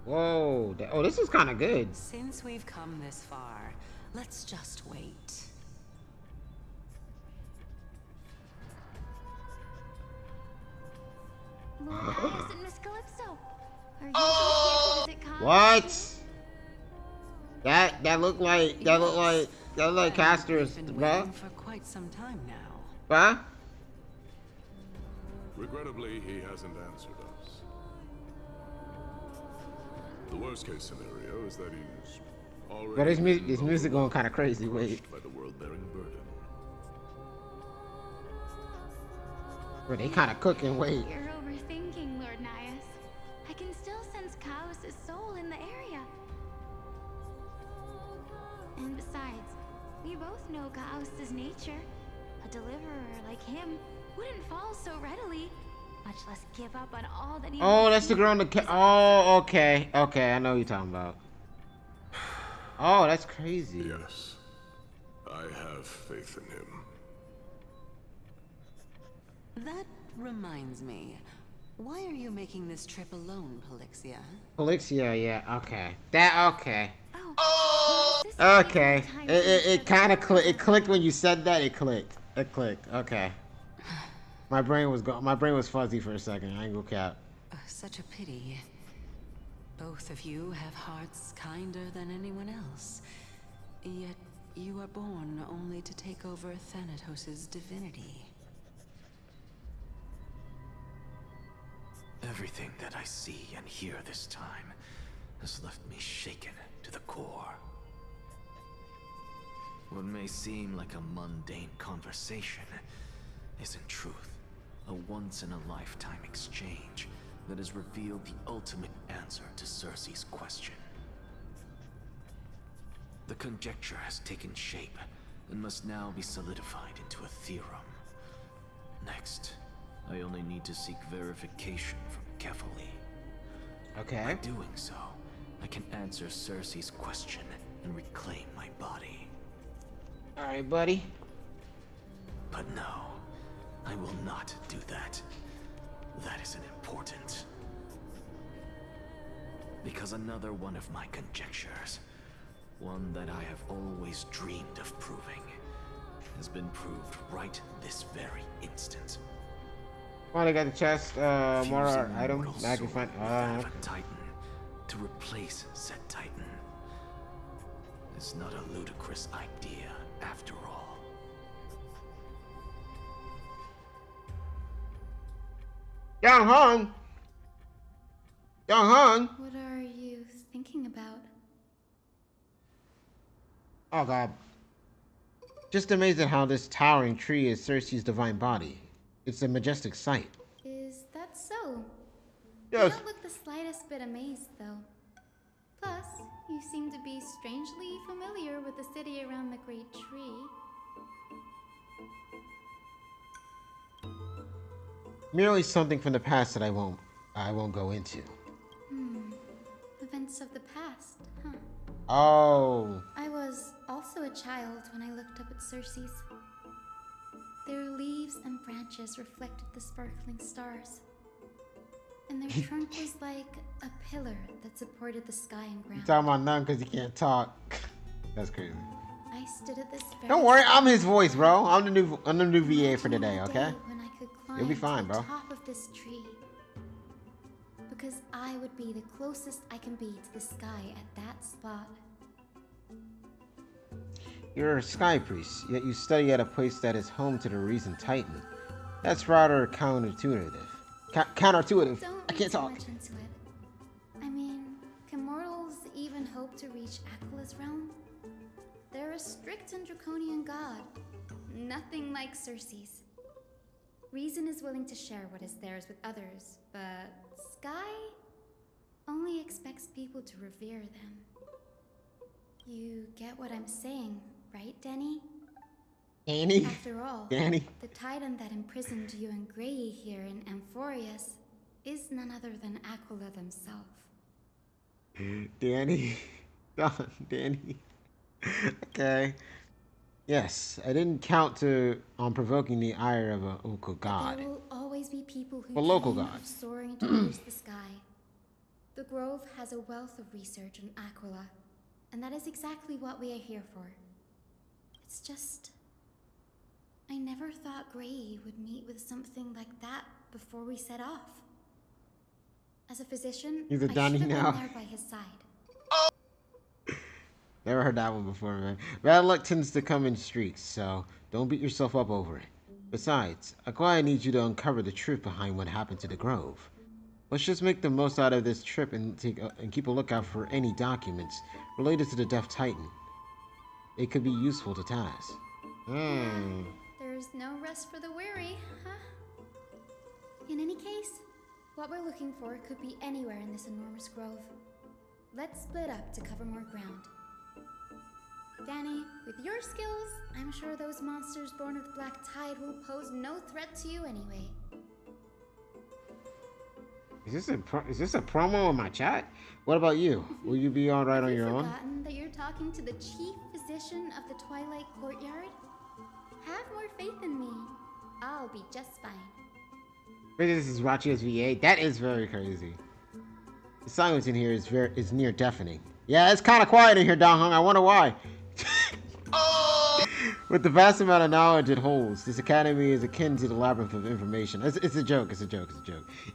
Whoa. Oh, this is kind of good. Since we've come this far, let's just wait. Lord Iris and Miss Calypso. Are you here to visit Kyle? What? That looked like CASTORICE, bruh. For quite some time now. Bruh? Regrettably, he hasn't answered us. The worst case scenario is that he's already. But his music going kind of crazy. Wait. By the world-bearing burden. Bro, they kind of cooking. Wait. You're overthinking, Lord Nias. I can still sense Chaos' soul in the area. And besides, we both know Chaos' nature. A deliverer like him wouldn't fall so readily, much less give up on all that he. Oh, that's the girl in the oh, okay. Okay, I know what you're talking about. Oh, that's crazy. Yes. I have faith in him. That reminds me. Why are you making this trip alone, Polixia? Polixia, yeah, okay. Okay. Okay. It kind of clicked when you said that. It clicked. Okay. My brain was fuzzy for a second. I ain't gonna cap. Such a pity. Both of you have hearts kinder than anyone else. Yet you are born only to take over Thanatos' divinity. Everything that I see and hear this time has left me shaken to the core. What may seem like a mundane conversation is in truth a once-in-a-lifetime exchange that has revealed the ultimate answer to Cersei's question. The conjecture has taken shape and must now be solidified into a theorem. Next, I only need to seek verification from Kefali. Okay. By doing so, I can answer Cersei's question and reclaim my body. Alright, buddy. But no, I will not do that. That isn't important. Because another one of my conjectures, one that I have always dreamed of proving, has been proved right this very instant. Oh, they got the chest, more Fusing item. mortal Back in soul front. with that of a Titan to replace said Titan. It's not a ludicrous idea, after all. Young Hung. What are you thinking about? Oh God. Just amazed at how this towering tree is Cersei's divine body. It's a majestic sight. Is that so? Yes. You don't look the slightest bit amazed, though. Plus, you seem to be strangely familiar with the city around the great tree. Merely something from the past that I won't go into. Events of the past, huh? Oh. I was also a child when I looked up at Cersei's. Their leaves and branches reflected the sparkling stars. And their trunk was like a pillar that supported the sky and ground. You talking about none because he can't talk. That's crazy. I stood at this very Don't worry, I'm his voice, bro. I'm the new VA for today, okay? when I could climb You'll be fine, to the bro. top of this tree. Because I would be the closest I can be to the sky at that spot. You're a sky priest, yet you study at a place that is home to the reason Titan. That's rather counterintuitive. Counterintuitive. I can't talk. Much into it. I mean, can mortals even hope to reach Aquala's realm? They're a strict and draconian god. Nothing like Cersei's. Reason is willing to share what is theirs with others, but Sky only expects people to revere them. You get what I'm saying, right, Denny? Danny? After all, Danny? the Titan that imprisoned you and Grey here in Amphorius is none other than Aquila themselves. Danny. Danny. Okay. Yes, I didn't count on provoking the ire of a local god. There will always be people who A local dream god. of soaring towards the sky. The Grove has a wealth of research on Aquila, and that is exactly what we are here for. It's just... I never thought Gray would meet with something like that before we set off. As a physician, He's a I Danny should have now. been there by his side. Never heard that one before, man. Bad luck tends to come in streaks, so don't beat yourself up over it. Besides, Aguaya needs you to uncover the truth behind what happened to the Grove. Let's just make the most out of this trip and keep a lookout for any documents related to the Deaf Titan. It could be useful to Taz. There's no rest for the weary, huh? In any case, what we're looking for could be anywhere in this enormous grove. Let's split up to cover more ground. Danny, with your skills, I'm sure those monsters born of the Black Tide will pose no threat to you anyway. Is this a promo in my chat? What about you? Will you be alright on your own? Have you forgotten that you're talking to the chief physician of the Twilight Courtyard? Have more faith in me. I'll be just fine. This is Rachia's VA. That is very crazy. The silence in here is near deafening. Yeah, it's kind of quiet in here, Donghung. I wonder why. With the vast amount of knowledge it holds, this academy is akin to the labyrinth of information. It's a joke. It's a joke.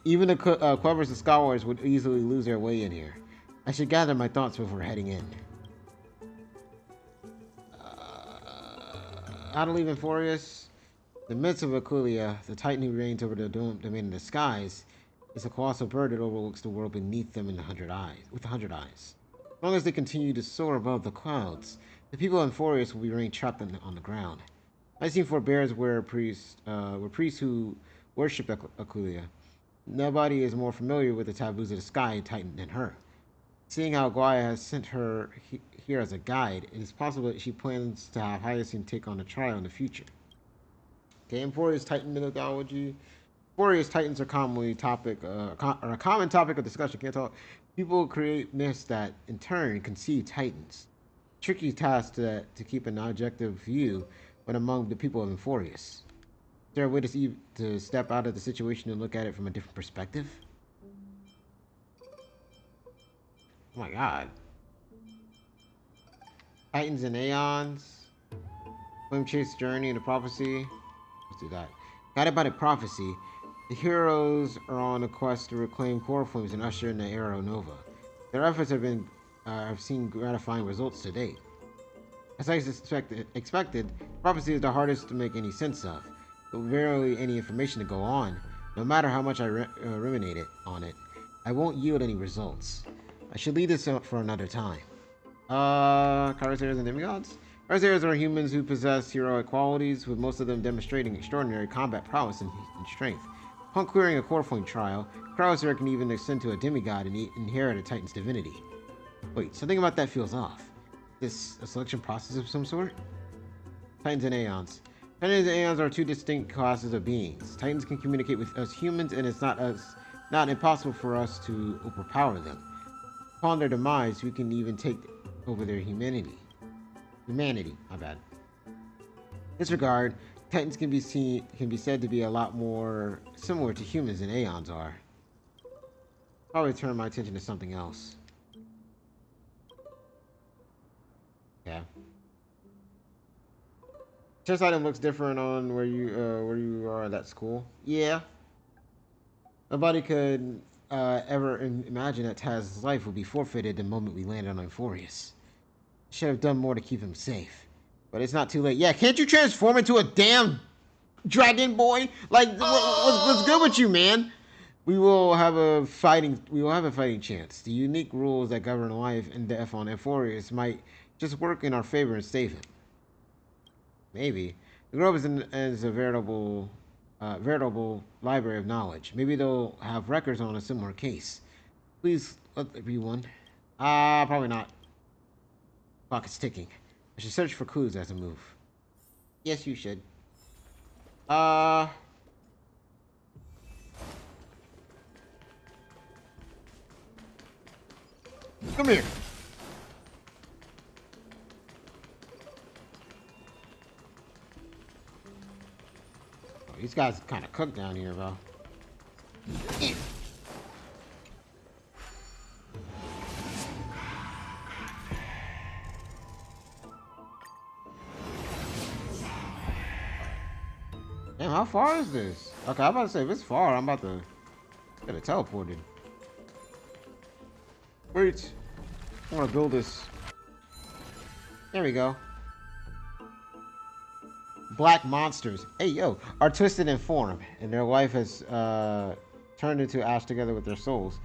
Even the cleverest of scholars would easily lose their way in here. I should gather my thoughts before heading in. How to leave Enforius? The midst of Aquila, the Titan who reigns over the domain of the skies, is a colossal bird that overlooks the world beneath them with 100 eyes. As long as they continue to soar above the clouds, the people of Enforius will remain trapped on the ground. I've seen forebears were priests who worship Aquila. Nobody is more familiar with the taboos of the Sky Titan than her. Seeing how Aguaya has sent her here as a guide, it is possible that she plans to have Hyacinth take on the trial in the future. Okay, Enforius Titan mythology. Enforius Titans are commonly a common topic of discussion. Can't talk. People create myths that, in turn, conceive Titans. Tricky task to keep an objective view when among the people of Enforius. Is there a way to step out of the situation and look at it from a different perspective? Oh my god. Titans and Aeons. Flame Chase Journey into Prophecy. Let's do that. Guided by the prophecy, the heroes are on a quest to reclaim core flames and usher in the era Nova. Their efforts have seen gratifying results to date. As I expected, prophecy is the hardest to make any sense of, but rarely any information to go on. No matter how much I ruminate on it, I won't yield any results. I should leave this up for another time. Karazers and demigods? Karazers are humans who possess heroic qualities, with most of them demonstrating extraordinary combat prowess and strength. Upon clearing a core flame trial, Karazers can even ascend to a demigod and inherit a Titan's divinity. Wait, something about that feels off. Is this a selection process of some sort? Titans and Aeons. Titans and Aeons are two distinct classes of beings. Titans can communicate with us humans, and it's not impossible for us to overpower them. Upon their demise, we can even take over their humanity. My bad. In this regard, Titans can be said to be a lot more similar to humans than Aeons are. Probably turn my attention to something else. Yeah. Chest item looks different on where you are at that school. Yeah. Nobody could ever imagine that Taz's life would be forfeited the moment we landed on Enforius. Should have done more to keep him safe. But it's not too late. Yeah, can't you transform into a damn dragon boy? Like, what's good with you, man? We will have a fighting chance. The unique rules that govern life and death on Enforius might just work in our favor and save him. Maybe. The Grove is a veritable library of knowledge. Maybe they'll have records on a similar case. Please let there be one. Probably not. Clock is ticking. I should search for clues as a move. Yes, you should. Come here. Oh, these guys kind of cooked down here, bro. Damn, how far is this? Okay, I'm about to say, if it's far, I'm about to get it teleported. Wait. I want to build this. There we go. Black monsters, hey yo, are twisted in form, and their life has turned into ash together with their souls.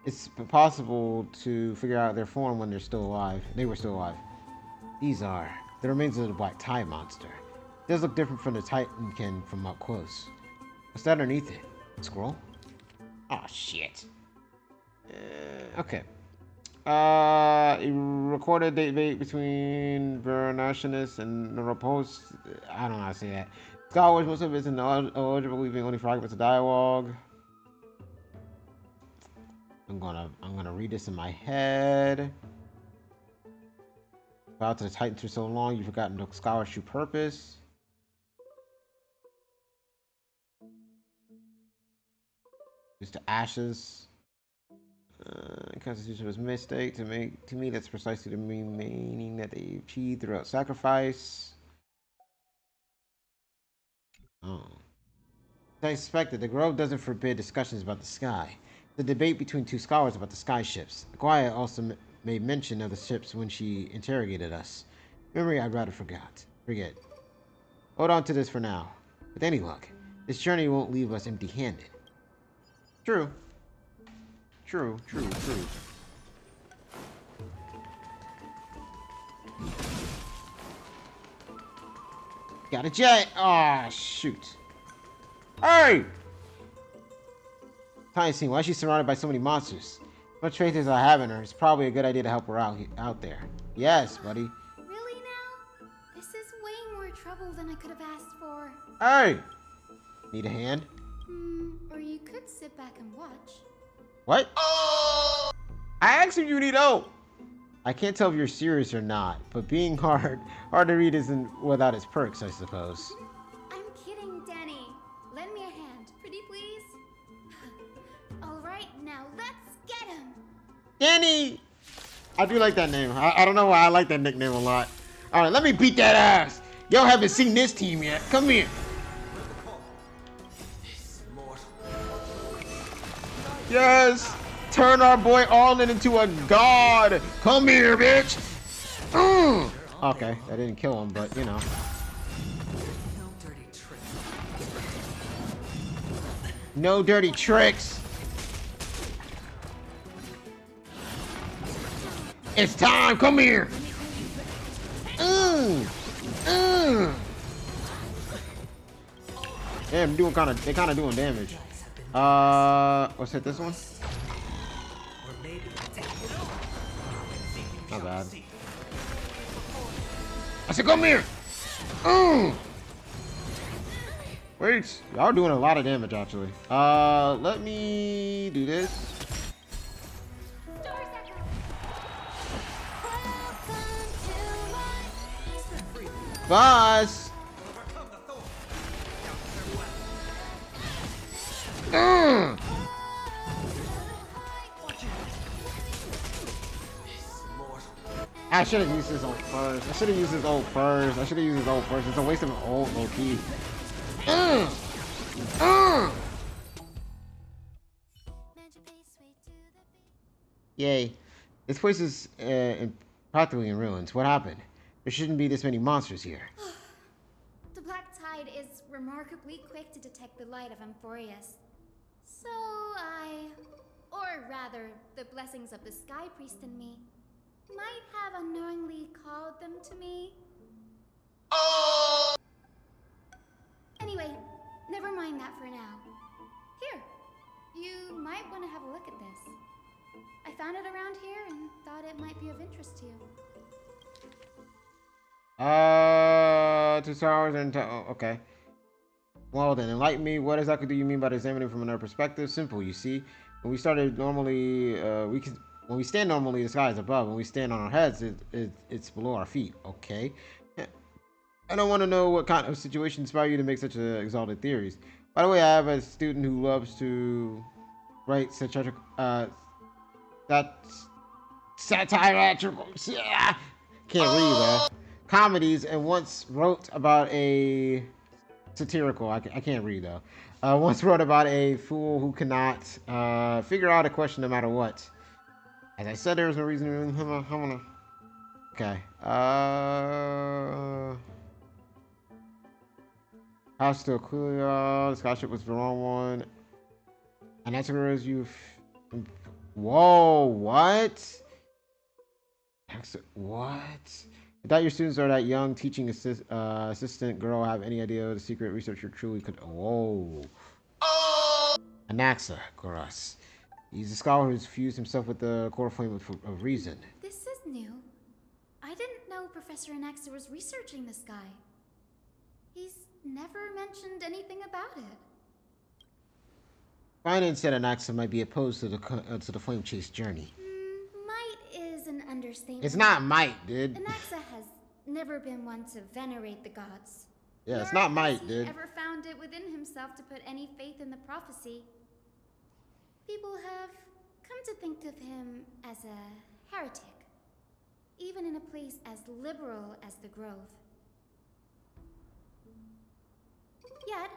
It's possible to figure out their form when they're still alive. They were still alive. These are the remains of the black tie monster. It does look different from the Titankin from up close. What's that underneath it? Scroll? Oh shit. Okay. He recorded debate between Veranatius and Neuropos. I don't know how to say that. Scholars, most of it's ineligible, leaving only fragments of dialogue. I'm gonna read this in my head. Bow to the Titans for so long, you've forgotten the scholar's true purpose. Just the ashes. Constitution was a mistake to me. That's precisely the meaning that they achieved throughout sacrifice. Oh, as I suspected, the Grove doesn't forbid discussions about the sky. The debate between two scholars about the sky ships. Aguaya also made mention of the ships when she interrogated us. Memory I'd rather forget. Hold on to this for now. With any luck, this journey won't leave us empty-handed. True. True. Got a jet! Ah, shoot. Hey! Tiny scene, why is she surrounded by so many monsters? Much faith as I have in her, it's probably a good idea to help her out there. Yes, buddy. Really now? This is way more trouble than I could have asked for. Hey! Need a hand? Or you could sit back and watch. What? I asked if you need help. I can't tell if you're serious or not, but being hard to read isn't without its perks, I suppose. I'm kidding, Danny. Lend me a hand, pretty please. All right, now let's get him. Danny! I do like that name. I don't know why I like that nickname a lot. All right, let me beat that ass. Y'all haven't seen this team yet. Come here. Yes! Turn our boy Arlen into a god! Come here, bitch! Okay, that didn't kill him, but you know. No dirty tricks! It's time! Come here! Damn, they kinda doing damage. Let's hit this one. Not bad. I said, come here! Wait, y'all doing a lot of damage actually. Let me do this. Boss! I should have used his ult first. It's a waste of an ult, low key. Yay. This place is practically in ruins. What happened? There shouldn't be this many monsters here. The Black Tide is remarkably quick to detect the light of Amphorius. So or rather, the blessings of the Sky Priest in me, might have unknowingly called them to me. Anyway, never mind that for now. Here, you might want to have a look at this. I found it around here and thought it might be of interest to you. 2 hours and okay. Well then, enlighten me. What exactly do you mean by examining from another perspective? Simple, you see. When we stand normally, the sky is above. When we stand on our heads, it's below our feet. Okay. I don't want to know what kind of situation inspired you to make such exalted theories. By the way, I have a student who loves to write satirical, satirical, can't read that, comedies, and once wrote about a satirical. I can't read though. Once wrote about a fool who cannot figure out a question no matter what. As I said, there was no reason to. Okay. House still cool. The scholarship was the wrong one. And that's whereas you. Whoa! What? What? I doubt your students are that young. Teaching assistant girl have any idea the secret researcher truly could. Whoa. Anaxa, Goras. He's a scholar who's fused himself with the core flame of reason. This is new. I didn't know Professor Anaxa was researching the sky. He's never mentioned anything about it. Finance said Anaxa might be opposed to the flame chase journey. Might is an understatement. It's not might, dude. Anaxa has never been one to venerate the gods. Yeah, it's not might, He dude. ever found it within himself to put any faith in the prophecy. People have come to think of him as a heretic, even in a place as liberal as the Grove. Yet,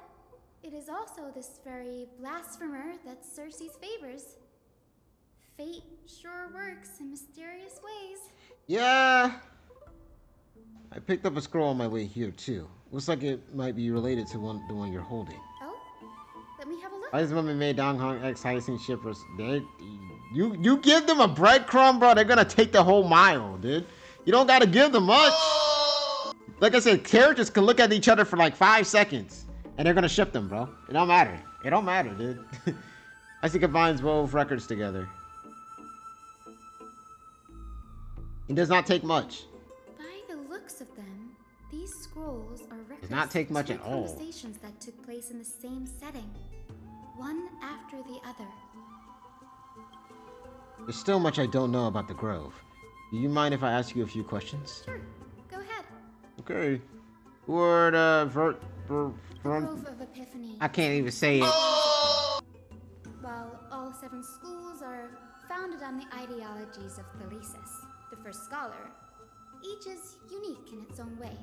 it is also this very blasphemer that Circe's favors. Fate sure works in mysterious ways. Yeah. I picked up a scroll on my way here too. Looks like it might be related to the one you're holding. Oh, let me have a look. Wise woman made Dong Hong X Hyacinth shippers. You give them a breadcrumb, bro. They're gonna take the whole mile, dude. You don't gotta give them much. Like I said, characters can look at each other for like 5 seconds, and they're gonna ship them, bro. It don't matter. It don't matter, dude. I see combines both records together. It does not take much. By the looks of them, these scrolls are records Does not take much of at all. conversations that took place in the same setting, one after the other. There's still much I don't know about the Grove. Do you mind if I ask you a few questions? Sure, go ahead. Okay. Word, Grove of Epiphany. I can't even say it. While all 7 schools are founded on the ideologies of Thalesis, the first scholar, each is unique in its own way.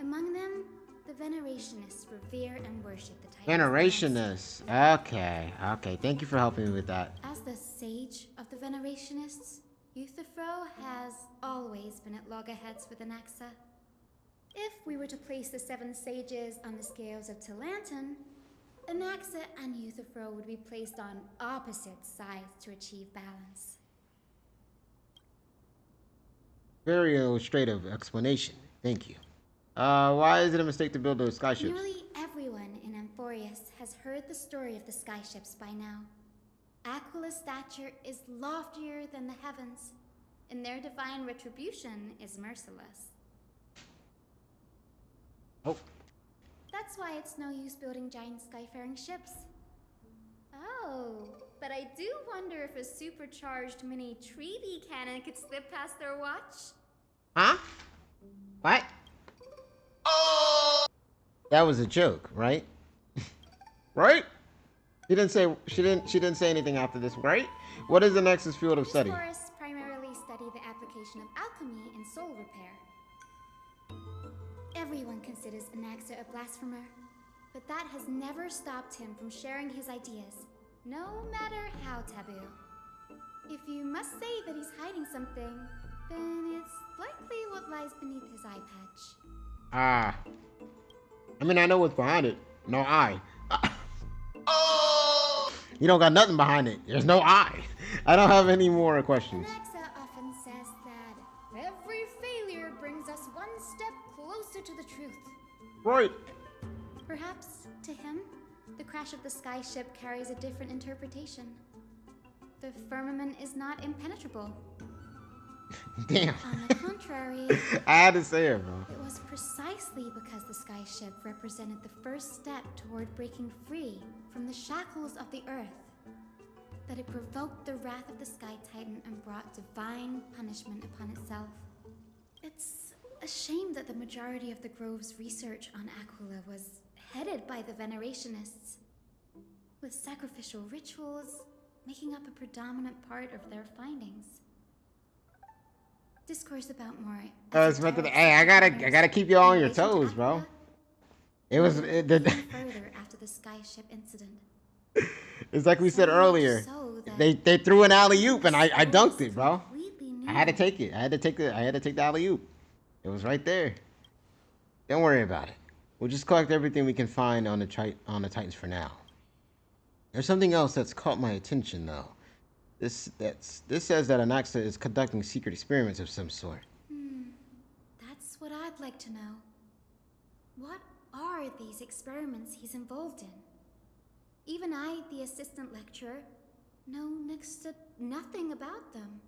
Among them, the Venerationists revere and worship the Titans. Venerationists. Okay. Thank you for helping me with that. As the sage of the Venerationists, Euthyphro has always been at loggerheads with Anaxa. If we were to place the 7 sages on the scales of Talanton, Anaxa and Euthyphro would be placed on opposite sides to achieve balance. Very illustrative explanation. Thank you. Why is it a mistake to build those skyships? Nearly everyone in Amphorius has heard the story of the skyships by now. Aquila's stature is loftier than the heavens, and their divine retribution is merciless. Oh. That's why it's no use building giant skyfaring ships. Oh, but I do wonder if a supercharged mini Treaty cannon could slip past their watch. Huh? What? That was a joke, right? Right? She didn't say anything after this, right? What is the Nexus field of study? These forests primarily study the application of alchemy in soul repair. Everyone considers Anaxa a blasphemer, but that has never stopped him from sharing his ideas, no matter how taboo. If you must say that he's hiding something, then it's likely what lies beneath his eye patch. I mean, I know what's behind it. No eye. You don't got nothing behind it. There's no eye. I don't have any more questions. Anaxa often says that every failure brings us one step closer to the truth. Right. Perhaps, to him, the crash of the skyship carries a different interpretation. The firmament is not impenetrable. Damn. On the contrary, I had to say it, bro. it was precisely because the skyship represented the first step toward breaking free from the shackles of the earth that it provoked the wrath of the Sky Titan and brought divine punishment upon itself. It's a shame that the majority of the Grove's research on Aquila was headed by the Venerationists, with sacrificial rituals making up a predominant part of their findings. Discourse about more. Hey, I gotta keep you on your toes, bro. It was further after the skyship incident. It's like we said So much earlier. so that They threw an alley oop and I dunked it, bro. completely I had to new. take it. I had to take the alley oop. It was right there. Don't worry about it. We'll just collect everything we can find on the Titans for now. There's something else that's caught my attention though. This says that Anaxa is conducting secret experiments of some sort. That's what I'd like to know. What are these experiments he's involved in? Even I, the assistant lecturer, know next to nothing about them.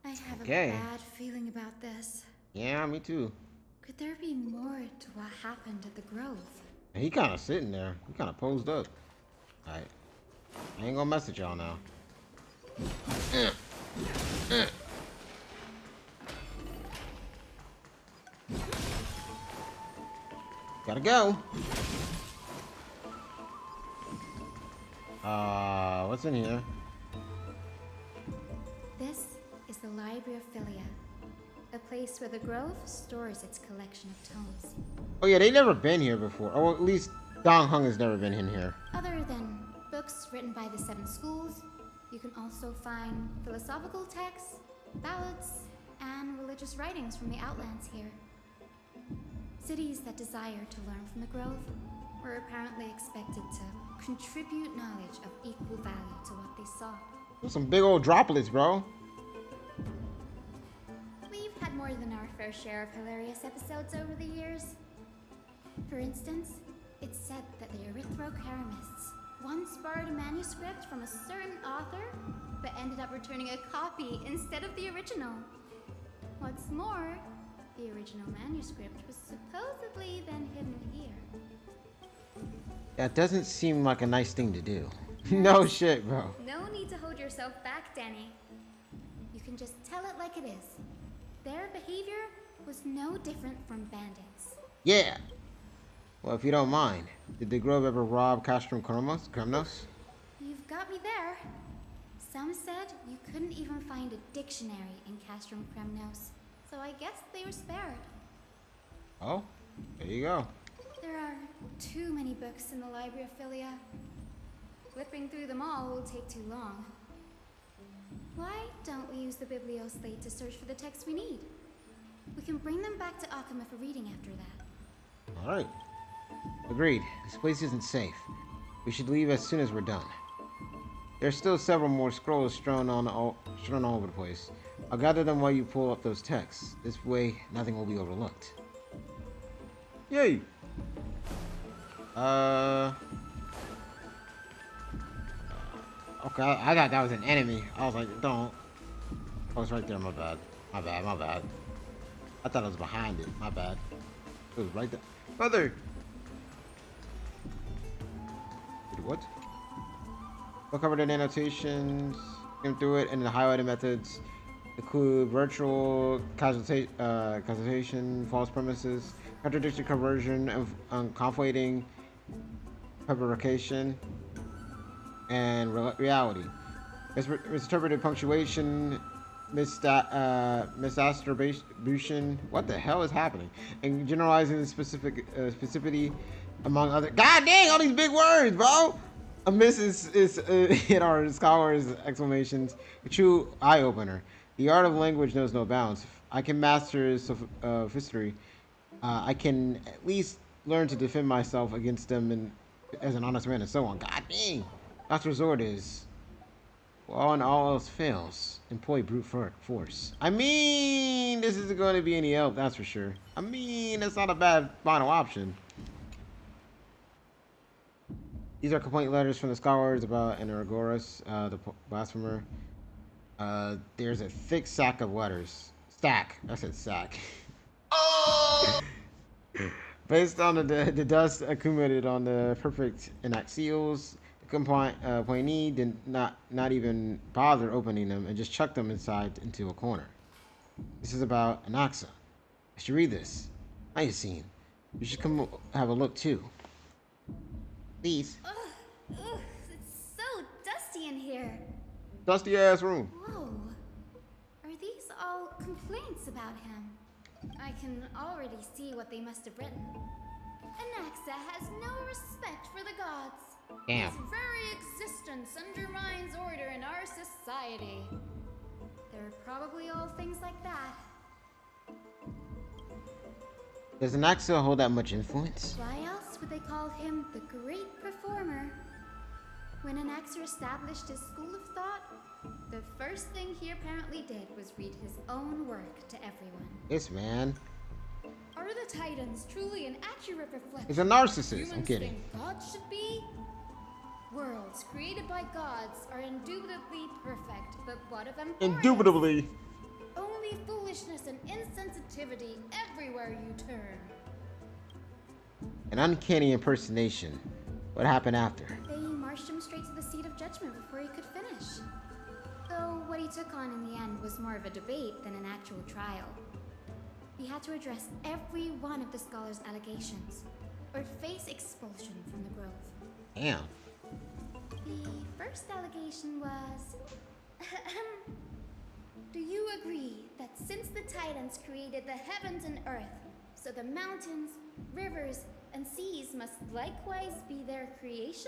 I have a bad feeling about this. Yeah, me too. Could there be more to what happened at the Grove? He kind of sitting there. He kind of posed up. All right. I ain't gonna mess with y'all now. Gotta go. What's in here? This is the Library of Philia, a place where the Grove stores its collection of tomes. Oh yeah, they never been here before. Or at least Dong Hung has never been in here. Other than books written by the 7 schools, you can also find philosophical texts, ballads, and religious writings from the Outlands here. Cities that desire to learn from the Grove were apparently expected to contribute knowledge of equal value to what they saw. There's some big old droplets, bro. We've had more than our fair share of hilarious episodes over the years. For instance, it's said that the Erythrocheramists once borrowed a manuscript from a certain author, but ended up returning a copy instead of the original. What's more, the original manuscript was supposedly then hidden here. That doesn't seem like a nice thing to do. No shit, bro. No need to hold yourself back, Danny. You can just tell it like it is. Their behavior was no different from bandits. Yeah. Well, if you don't mind, did the Grove ever rob Castrum Kremnos? You've got me there. Some said you couldn't even find a dictionary in Castrum Kremnos, so I guess they were spared. Oh, there you go. There are too many books in the Library of Philia. Flipping through them all will take too long. Why don't we use the Biblioslate to search for the texts we need? We can bring them back to Akama for reading after that. All right. Agreed. This place isn't safe. We should leave as soon as we're done. There's still several more scrolls strewn all over the place. I'll gather them while you pull up those texts. This way, nothing will be overlooked. Yay! Okay, I thought that was an enemy. I was like, don't. Oh, it's right there. My bad. My bad. My bad. I thought it was behind it. My bad. It was right there. Brother! What? We'll cover the annotations, skim through it, and the highlighted methods include virtual consultation, false premises, contradiction, conversion, conflating, fabrication, and reality. Misinterpreted punctuation, misattribution. What the hell is happening? And generalizing the specificity among other. God dang, all these big words, bro. A miss is in our scholars' exclamations. A true eye opener. The art of language knows no bounds. I can master history. I can at least learn to defend myself against them as an honest man and so on. God dang. Last resort is, well, when all else fails, employ brute force. I mean, this isn't going to be any help, that's for sure. I mean, that's not a bad final option. These are complaint letters from the scholars about Anagoras, the blasphemer. There's a thick sack of letters. Stack. I said sack. Oh! Based on the dust accumulated on the perfect enact seals, the complainee did not even bother opening them and just chucked them into a corner. This is about Anaxa. I should read this. Now you've seen. You should come have a look too. Please. Ugh, it's so dusty in here. Dusty ass room. Whoa. Are these all complaints about him? I can already see what they must have written. Anaxa has no respect for the gods. Damn. His very existence undermines order in our society. They're probably all things like that. Does Anaxa hold that much influence? Why else would they call him the Great Performer? When Anaxa established his school of thought, the first thing he apparently did was read his own work to everyone. This man. Are the Titans truly an accurate reflection? He's a narcissist. Humans I'm kidding. think gods should be? Worlds created by gods are indubitably perfect, but what of them? Indubitably. Only foolishness and insensitivity everywhere you turn. An uncanny impersonation. What happened after? They marched him straight to the seat of judgment before he could finish. Though what he took on in the end was more of a debate than an actual trial. He had to address every one of the scholar's allegations, or face expulsion from the grove. Damn. The first allegation was... Do you agree that since the Titans created the heavens and earth, so the mountains, rivers, and seas must likewise be their creations?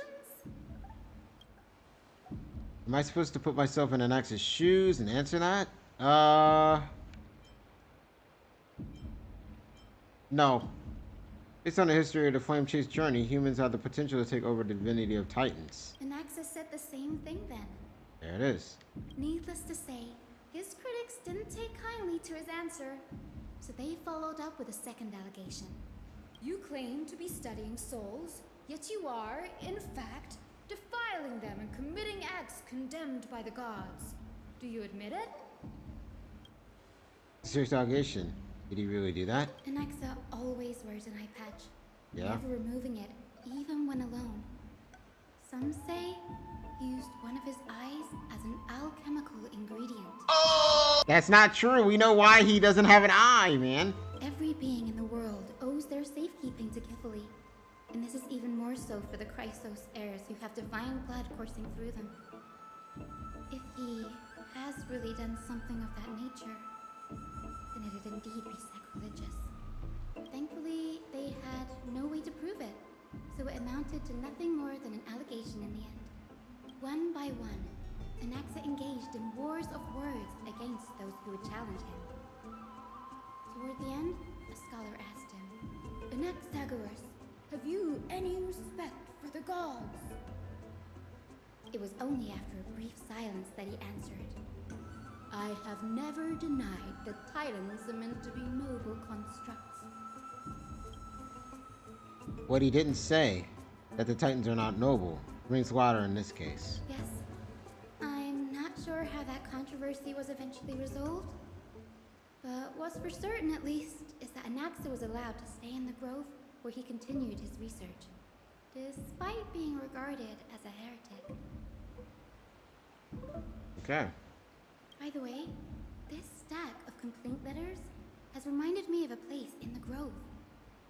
Am I supposed to put myself in Anaxa's shoes and answer that? No. Based on the history of the Flame Chase journey, humans have the potential to take over the divinity of Titans. Anaxa said the same thing then. There it is. Needless to say, his critics didn't take kindly to his answer, so they followed up with a second allegation. You claim to be studying souls, yet you are, in fact, defiling them and committing acts condemned by the gods. Do you admit it? Serious allegation. Did he really do that? Anaxa always wears an eye patch, Yeah. never removing it, even when alone. Some say he used one of his eyes as an alchemical ingredient. That's not true. We know why he doesn't have an eye, man. Every being in the world owes their safekeeping to Kifli, and this is even more so for the Chrysos heirs who have divine blood coursing through them. If he has really done something of that nature, then it'd indeed be sacrilegious. Thankfully, they had no way to prove it, so it amounted to nothing more than an allegation in the end. One by one, Anaxa engaged in wars of words against those who would challenge him. Toward the end, a scholar asked him, Anaxagoras, have you any respect for the gods? It was only after a brief silence that he answered, I have never denied that Titans are meant to be noble constructs. What he didn't say, that the Titans are not noble, rings water in this case. Yes. I'm not sure how that controversy was eventually resolved, but what's for certain at least is that Anaxa was allowed to stay in the grove where he continued his research, despite being regarded as a heretic. Okay. By the way, this stack of complaint letters has reminded me of a place in the grove.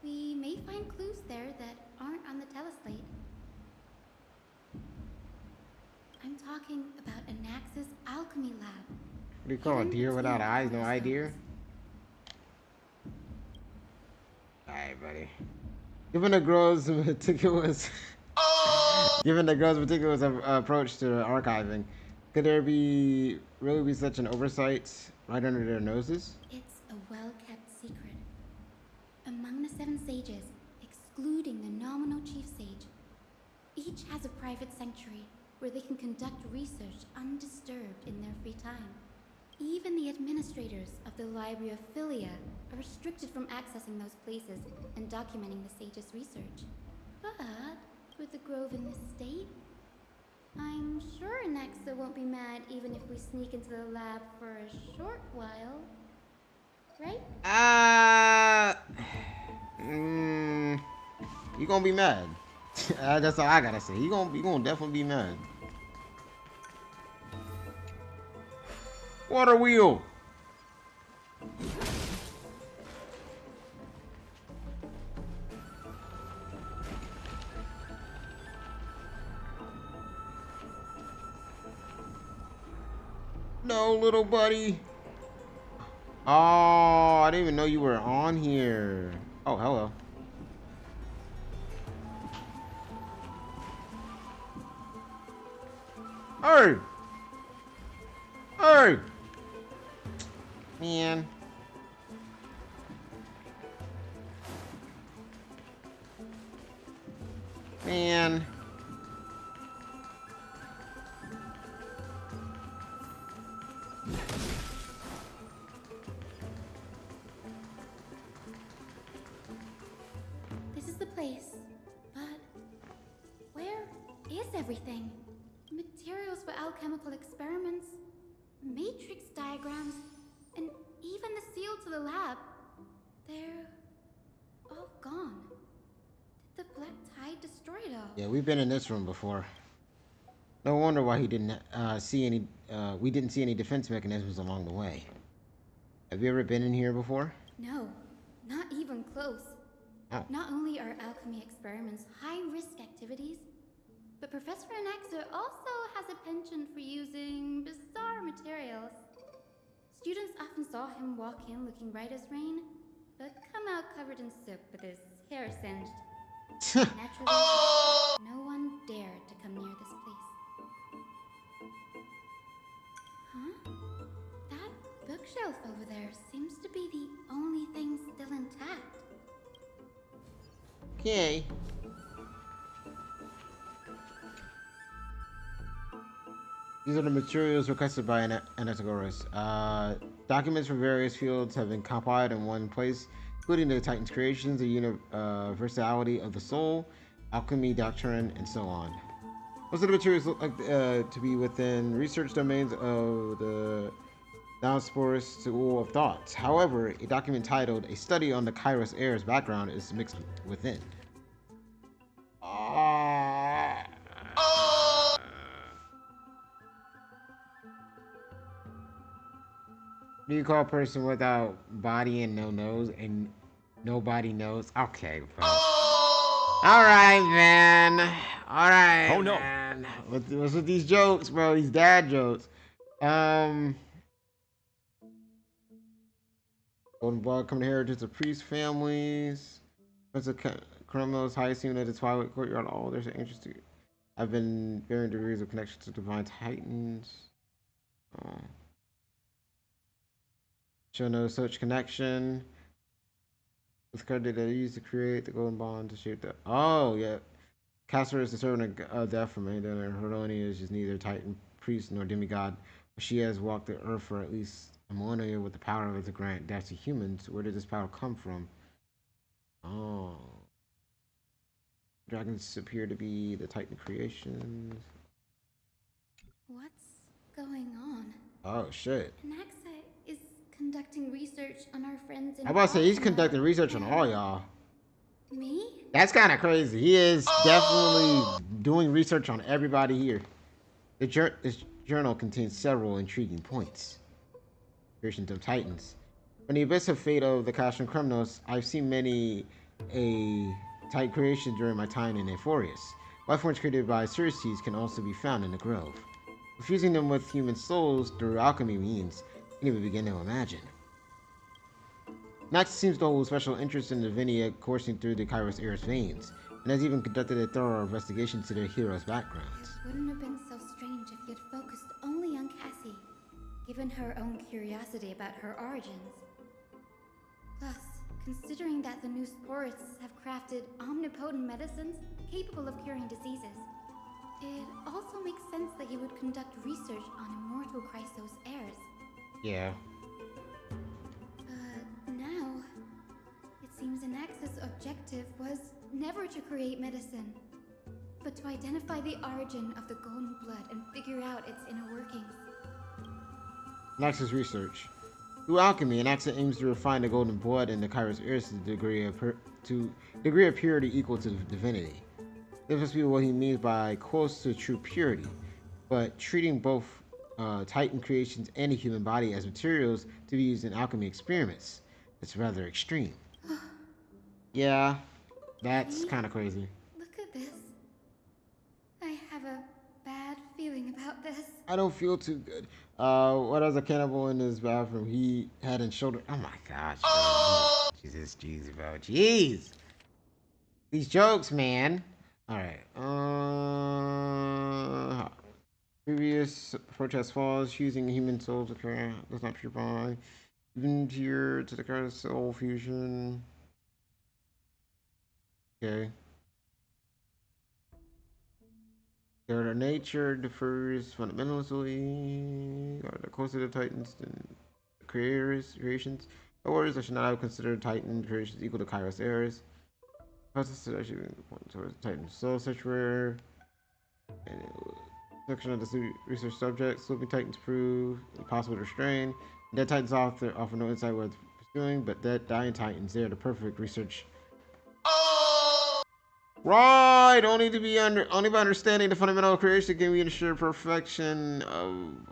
We may find clues there that aren't on the teleslate. I'm talking about Anaxa's alchemy lab. What do you call a deer without eyes? No eye deer? Alright, buddy. Given the girl's meticulous approach to archiving, could there really be such an oversight right under their noses? It's a well-kept secret. Among the 7 sages, excluding the nominal chief sage, each has a private sanctuary where they can conduct research undisturbed in their free time. Even the administrators of the Library of Philia are restricted from accessing those places and documenting the sage's research. But with the grove in this state, I'm sure Anaxa won't be mad even if we sneak into the lab for a short while. Right? You gonna be mad. That's all I gotta say. You gonna definitely be mad. Water wheel. No, little buddy. Oh, I didn't even know you were on here. Oh, hello. Hey! Hey! Man. Man. This is the place. But where is everything? Materials for alchemical experiments, matrix diagrams, and even the seal to the lab. They're all gone. Did the Black Tide destroy it all? Yeah, we've been in this room before. No wonder why he didn't see any. We didn't see any defense mechanisms along the way. Have you ever been in here before? No, not even close. Oh. Not only are alchemy experiments high-risk activities, but Professor Anaxa also has a penchant for using bizarre materials. Students often saw him walk in looking bright as rain, but come out covered in soot with his hair singed. Naturally, no one dared to come near this place. Huh? That bookshelf over there seems to be the only thing still intact. Okay. These are the materials requested by CASTORICE. Documents for various fields have been compiled in one place, including the Titan's creations, the universality of the soul, alchemy doctrine, and so on. Most of the materials look like to be within research domains of the Diasporous School of Thoughts. However, a document titled A Study on the Kairos Heir's Background is mixed within. What do you call a person without body and no nose and nobody knows? Okay, bro. Alright, man. Alright, oh, no. man. What's with these jokes, bro? These dad jokes. Golden Blood coming to heritage of priest families. Prince of criminals, highest human at the Twilight Courtyard. All there's an interest. I've been varying degrees of connection to divine titans. Show no such connection. With credit that I used to create the golden bond to shape the. Oh, yeah. Castor is the servant of death from Ada, and her lineage is neither titan, priest, nor demigod. But she has walked the earth for at least a millennia with the power of it to grant death to humans. Where did this power come from? Oh. Dragons appear to be the titan creations. What's going on? Oh, shit. Anaxa is conducting research on our friends in I'm about to say, he's Alchema. conducting research on all y'all. Me? That's kind of crazy. He is definitely doing research on everybody here. This journal contains several intriguing points. Creations of Titans. From the abyss of fate of the Castron Kremnos, I've seen many Titan creations during my time in Euphorius. Life forms created by Circes can also be found in the Grove. Infusing them with human souls through alchemy means you can even begin to imagine. Nax seems to hold special interest in the Divinia coursing through the Kairos Heir's veins, and has even conducted a thorough investigation to their heroes' backgrounds. It wouldn't have been so strange if he had focused only on Cassie, given her own curiosity about her origins. Plus, considering that the new sporists have crafted omnipotent medicines capable of curing diseases, it also makes sense that he would conduct research on immortal Chrysos heirs. Yeah. Now, it seems Anaxa's objective was never to create medicine, but to identify the origin of the golden blood and figure out its inner workings. Naxa's research. Through alchemy, Anaxa aims to refine the golden blood in the Kairos Heirs to degree of purity equal to divinity. This must be what he means by close to true purity, but treating both Titan creations and the human body as materials to be used in alchemy experiments. It's rather extreme. Yeah, that's kind of crazy. Look at this. I have a bad feeling about this. I don't feel too good. What has a cannibal in his bathroom? He head and shoulder. Oh my gosh, bro. Jesus, jeez, bro. Jeez. These jokes, man. All right. Previous protest falls using human souls occur. Does not purify. Even here to the current soul fusion. Okay. Their nature differs fundamentally. Are the closer to Titans than creations. Warriors, I should not have considered Titan creations equal to Kairos errors. Process is actually point towards Titan soul sanctuary. And section of the research subject. Sleeping Titans prove impossible to restrain. Dead Titans offer no insight worth pursuing, but dead dying Titans, they are the perfect research. Right, only by understanding the fundamental creation can we ensure perfection.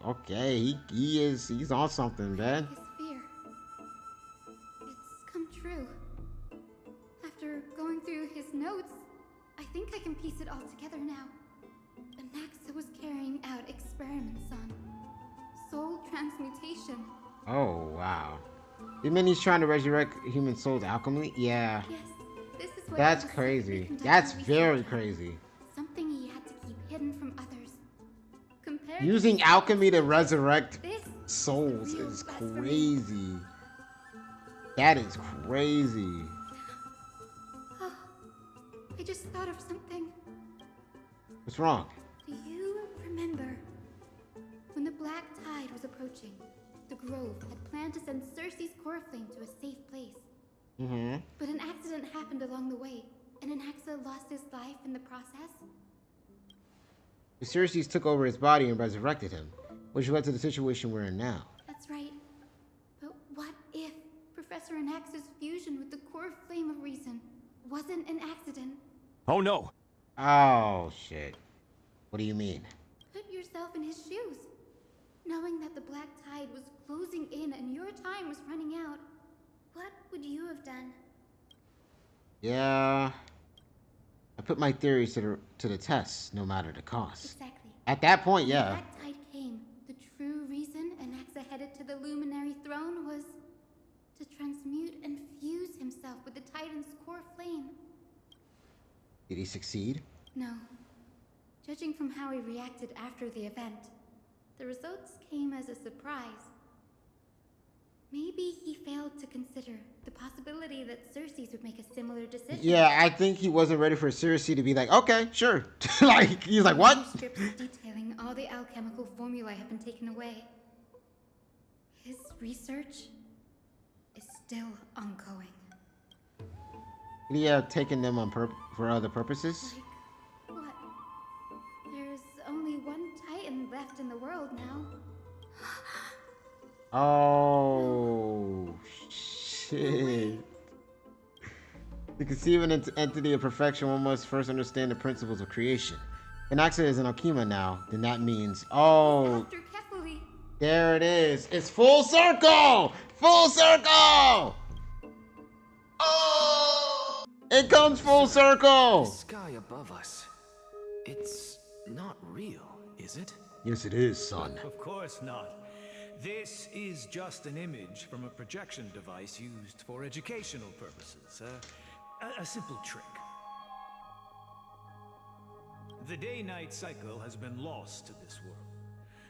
Okay, he's on something, man. His fear. It's come true. After going through his notes, I think I can piece it all together now. Anaxa was carrying out experiments on soul transmutation. Oh wow. You mean he's trying to resurrect human souls alchemy? Yeah. Yes, this is what that's crazy. That's very crazy. Something he had to keep hidden from others. Using alchemy to resurrect souls is crazy. That is crazy. Oh, I just thought of something. What's wrong? Do you remember when the Black Tide was approaching? The Grove had planned to send Cersei's core flame to a safe place. Mm-hmm. But an accident happened along the way, and Anaxa lost his life in the process. The Cersei took over his body and resurrected him, which led to the situation we're in now. That's right. But what if Professor Anaxa's fusion with the core flame of reason wasn't an accident? Oh no! Oh shit. What do you mean? Put yourself in his shoes. Knowing that the Black Tide was closing in and your time was running out, what would you have done? Yeah. I put my theories to the test, no matter the cost. Exactly. At that point, When yeah. the Black Tide came, the true reason Anaxa headed to the Luminary Throne was to transmute and fuse himself with the Titan's core flame. Did he succeed? No. Judging from how he reacted after the event, the results came as a surprise. Maybe he failed to consider the possibility that Cersei's would make a similar decision. Yeah, I think he wasn't ready for Cersei to be like, okay, sure. Like, he's like, what? Strips detailing all the alchemical formulae have been taken away. His research is still ongoing. Did he have taken them on for other purposes? Like what? There's only one Titan left in the world now. Oh, shit. To conceive an entity of perfection, one must first understand the principles of creation. If Anaxa is an Alchema now, then that means, oh, there it is. It's full circle! Full circle! Oh! It comes full circle! The sky above us, it's not real, is it? Yes, it is, son. Of course not. This is just an image from a projection device used for educational purposes. A simple trick. The day-night cycle has been lost to this world,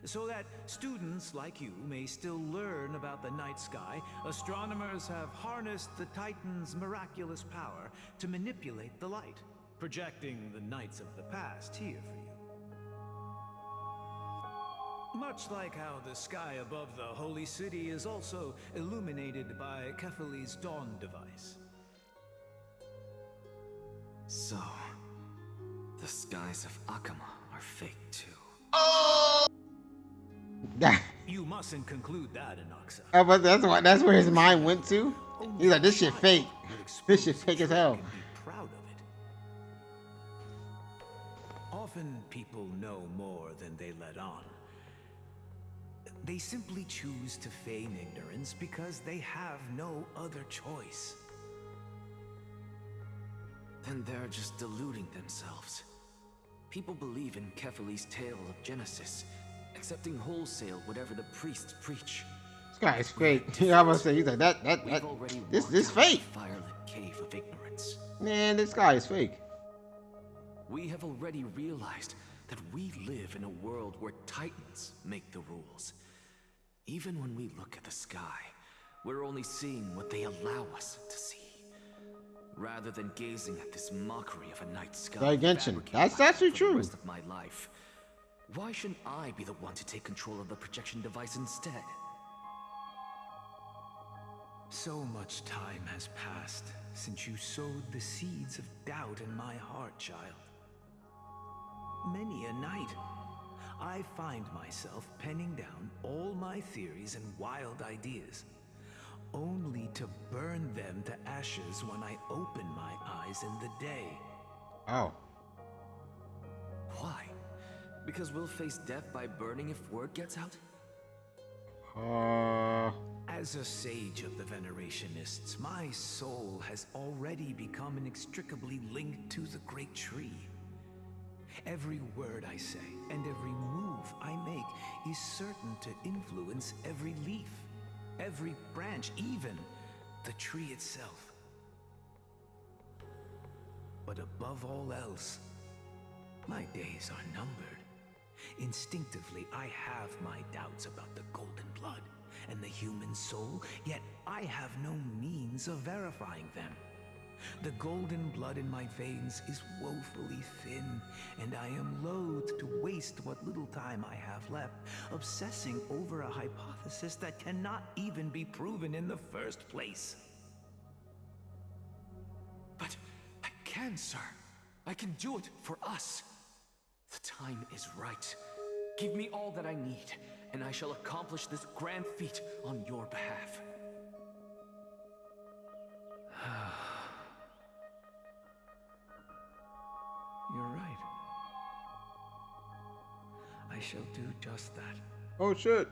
so that students like you may still learn about the night sky. Astronomers have harnessed the Titan's miraculous power to manipulate the light, projecting the nights of the past here for you. Much like how the sky above the Holy City is also illuminated by Kefali's dawn device. So, the skies of Akama are fake too. You mustn't conclude that, Anaxa. Oh, but that's where his mind went to. He's like, this shit fake. This shit fake as hell. Proud of it. Often people know more than they let on. They simply choose to feign ignorance because they have no other choice. Then they're just deluding themselves. People believe in Kefali's tale of Genesis, accepting wholesale whatever the priests preach. This guy is fake. I was say he's like this fake. Firelit cave of ignorance. Man, this guy is fake. We have already realized that we live in a world where Titans make the rules. Even when we look at the sky, we're only seeing what they allow us to see. Rather than gazing at this mockery of a night sky. That's actually true. The rest of my life. Why shouldn't I be the one to take control of the projection device instead? So much time has passed since you sowed the seeds of doubt in my heart, child. Many a night, I find myself penning down all my theories and wild ideas, only to burn them to ashes when I open my eyes in the day. Oh. Why? Because we'll face death by burning if word gets out? As a sage of the Venerationists, my soul has already become inextricably linked to the great tree. Every word I say and every move I make is certain to influence every leaf, every branch, even the tree itself. But above all else, my days are numbered. Instinctively, I have my doubts about the golden blood and the human soul, yet I have no means of verifying them. The golden blood in my veins is woefully thin, and I am loath to waste what little time I have left obsessing over a hypothesis that cannot even be proven in the first place. But I can, sir. I can do it for us. The time is right. Give me all that I need, and I shall accomplish this grand feat on your behalf. You're right. I shall do just that. Oh shit.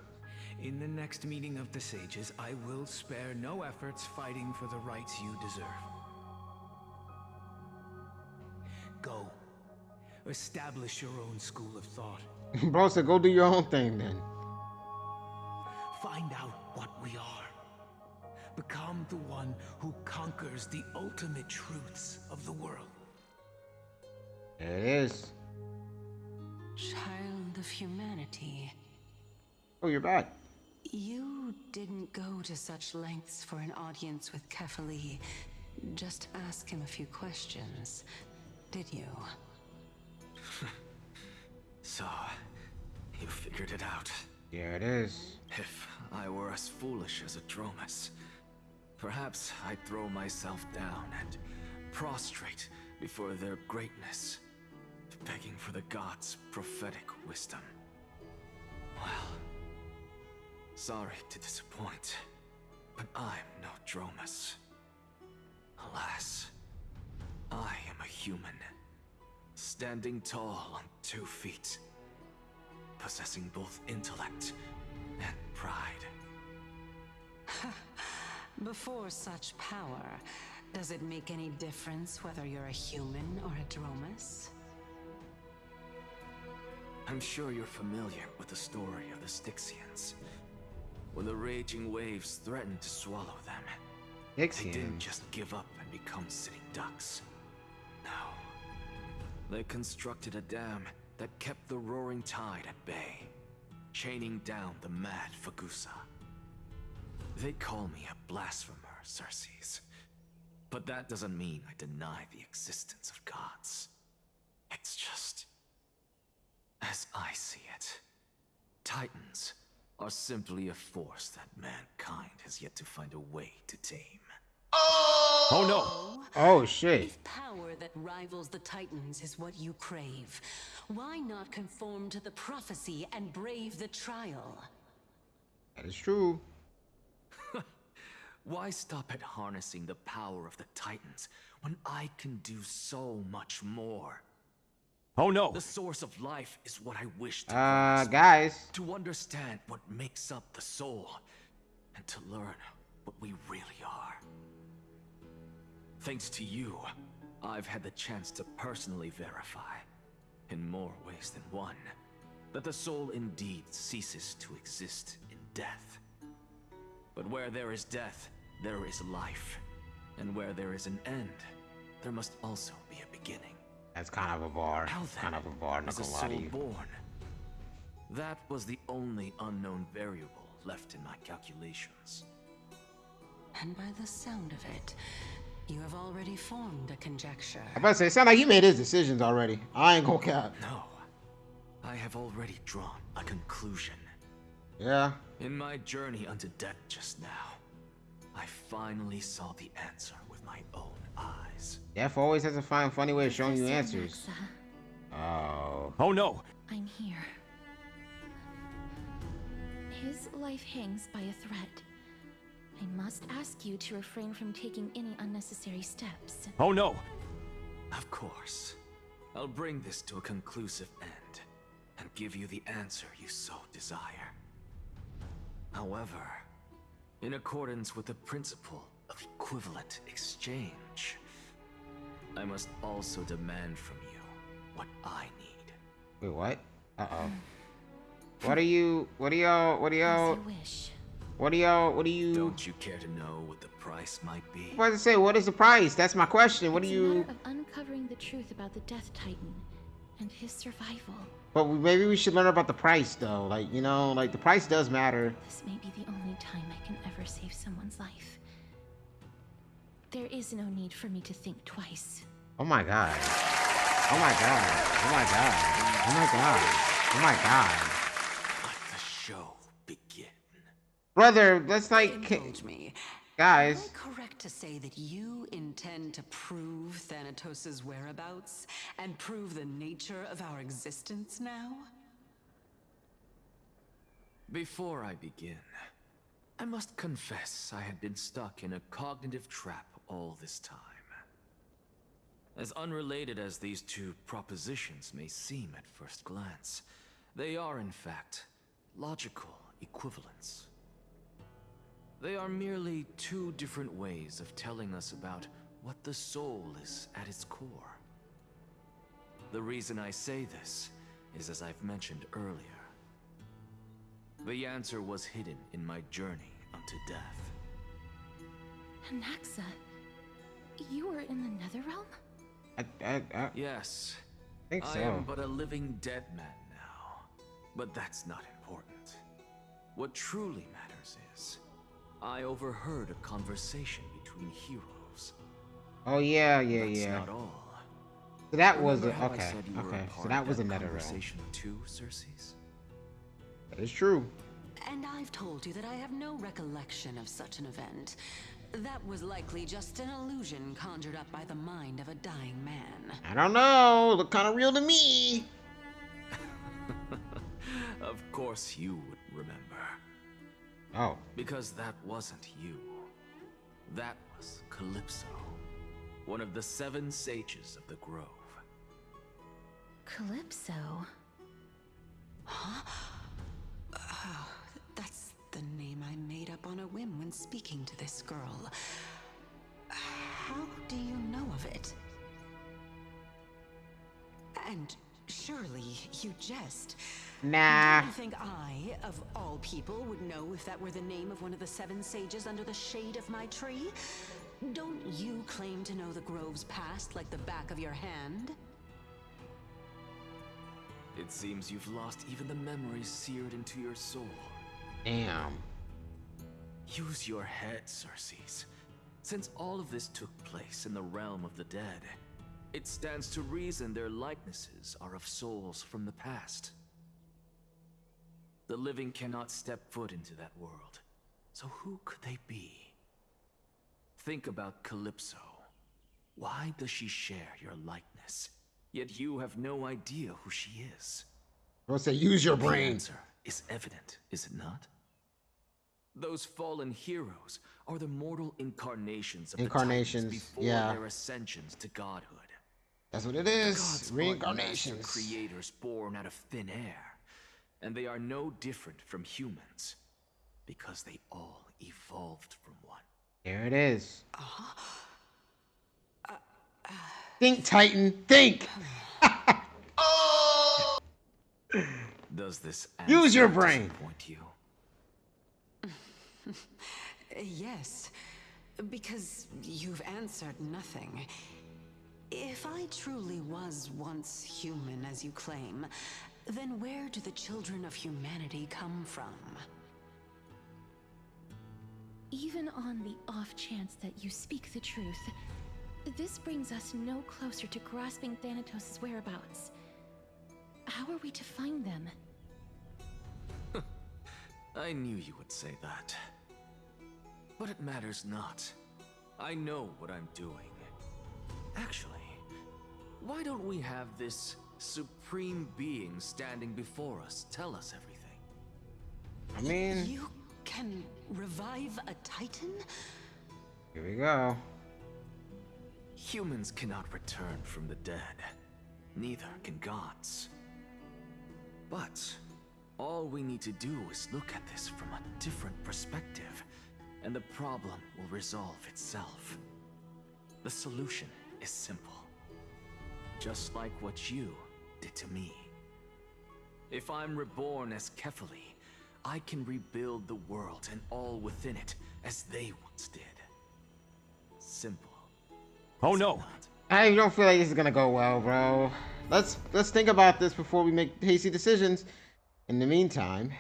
In the next meeting of the sages, I will spare no efforts fighting for the rights you deserve. Go. Establish your own school of thought. Bro said go do your own thing then. Find out what we are. Become the one who conquers the ultimate truths of the world. There it is. Child of humanity. Oh, you're back. You didn't go to such lengths for an audience with Kefali. Just ask him a few questions, did you? So, you figured it out. There it is. If I were as foolish as a Dromus, perhaps I'd throw myself down and prostrate before their greatness, begging for the gods' prophetic wisdom. Well, sorry to disappoint, but I'm no Dromus. Alas, I am a human, standing tall on 2 feet, possessing both intellect and pride. Before such power, does it make any difference whether you're a human or a Dromus? I'm sure you're familiar with the story of the Styxians. When the raging waves threatened to swallow them, they didn't just give up and become sitting ducks. No. They constructed a dam that kept the roaring tide at bay, chaining down the mad Fagusa. They call me a blasphemer, Circes. But that doesn't mean I deny the existence of gods. It's just, as I see it, Titans are simply a force that mankind has yet to find a way to tame. Oh no! Oh shit. If power that rivals the Titans is what you crave, why not conform to the prophecy and brave the trial? That is true. Why stop at harnessing the power of the Titans when I can do so much more? Oh no! The source of life is what I wish to guys. To understand what makes up the soul, and to learn what we really are. Thanks to you, I've had the chance to personally verify, in more ways than one, that the soul indeed ceases to exist in death. But where there is death, there is life. And where there is an end, there must also be a beginning. That's kind of a bar. How Kind of a bar, not is a gonna lie soul to you. born? That was the only unknown variable left in my calculations. And by the sound of it, you have already formed a conjecture. I'm about to say, it sounds like he made his decisions already. I ain't gonna cap. No, I have already drawn a conclusion. Yeah. In my journey unto death just now, I finally saw the answer with my own eyes. Death always has a funny way of showing you answers. Oh. Oh no! I'm here. His life hangs by a thread. I must ask you to refrain from taking any unnecessary steps. Oh no! Of course. I'll bring this to a conclusive end and give you the answer you so desire. However, in accordance with the principle of equivalent exchange, I must also demand from you what I need. Wait, what? Uh-oh. What do y'all... As you wish. What do you... Don't you care to know what the price might be? I was about to say, what is the price? That's my question. What do It's you... a matter of uncovering the truth about the Death Titan and his survival. But maybe we should learn about the price, though. Like, you know, like, the price does matter. This may be the only time I can ever save someone's life. There is no need for me to think twice. Oh my god. Oh my god. Oh my god. Oh my god. Oh my god. Let the show begin. Brother, let's like... Indulge me. Guys. Am I correct to say that you intend to prove Thanatos' whereabouts and prove the nature of our existence now? Before I begin, I must confess I had been stuck in a cognitive trap all this time. As unrelated as these two propositions may seem at first glance, they are in fact logical equivalents. They are merely two different ways of telling us about what the soul is at its core. The reason I say this is, as I've mentioned earlier, the answer was hidden in my journey unto death. Anaxa, you were in the Netherrealm? Yes. I think so. I am but a living dead man now. But that's not important. What truly matters is, I overheard a conversation between heroes. Oh, yeah. That's not all. So that was... Remember how I Okay, said you were a okay. part So that of was another realm. conversation too, Circes? That is true. And I've told you that I have no recollection of such an event. That was likely just an illusion conjured up by the mind of a dying man. I don't know. Look kind of real to me. Of course you would remember. Oh. Because that wasn't you. That was Calypso, one of the 7 sages of the Grove. Calypso? Huh? Oh, that's the name I made up on a whim when speaking to this girl. How do you know of it? And surely you jest. Nah. Do you think I, of all people, would know if that were the name of one of the 7 sages under the shade of my tree? Don't you claim to know the Grove's past like the back of your hand? It seems you've lost even the memories seared into your soul. Damn. Use your head, Circes. Since all of this took place in the realm of the dead, it stands to reason their likenesses are of souls from the past. The living cannot step foot into that world, so who could they be? Think about Calypso. Why does she share your likeness? Yet you have no idea who she is. I would say use your The brain. answer is evident, is it not? Those fallen heroes are the mortal incarnations of the Titans before their ascensions to godhood. That's what it The is. gods are Reincarnations. master creators born out of thin air, and they are no different from humans because they all evolved from one. There it is. Think, Titan. Think. Does this Use your answer brain. disappoint you? Yes, because you've answered nothing. If I truly was once human, as you claim, then where do the children of humanity come from? Even on the off chance that you speak the truth, this brings us no closer to grasping Thanatos' whereabouts. How are we to find them? I knew you would say that. But it matters not. I know what I'm doing. Actually, why don't we have this supreme being standing before us tell us everything? I mean... You can revive a Titan? Here we go. Humans cannot return from the dead. Neither can gods. But all we need to do is look at this from a different perspective, and the problem will resolve itself. The solution is simple. Just like what you did to me. If I'm reborn as Kefali, I can rebuild the world and all within it as they once did. Simple. Oh no! I don't feel like this is gonna go well, bro. Let's think about this before we make hasty decisions. In the meantime,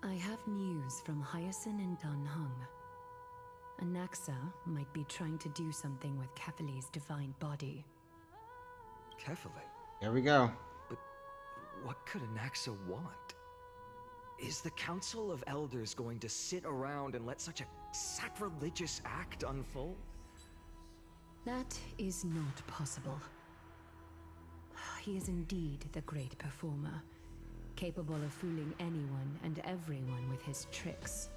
I have news from Hyacinth and Dunhung. Anaxa might be trying to do something with Kefali's divine body. Kefali? There we go. But what could Anaxa want? Is the Council of Elders going to sit around and let such a sacrilegious act unfold? That is not possible. He is indeed the great performer, capable of fooling anyone and everyone with his tricks.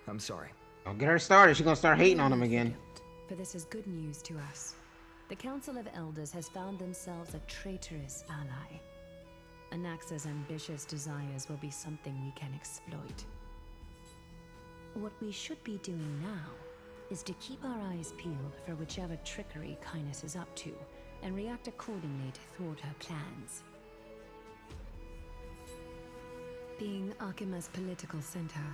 I'm sorry. I'll get her started. She's gonna start hating on him again. For this is good news to us. The Council of Elders has found themselves a traitorous ally. Anaxa's ambitious desires will be something we can exploit. What we should be doing now is to keep our eyes peeled for whichever trickery Kindness is up to, and react accordingly to thwart her plans. Being Akima's political center,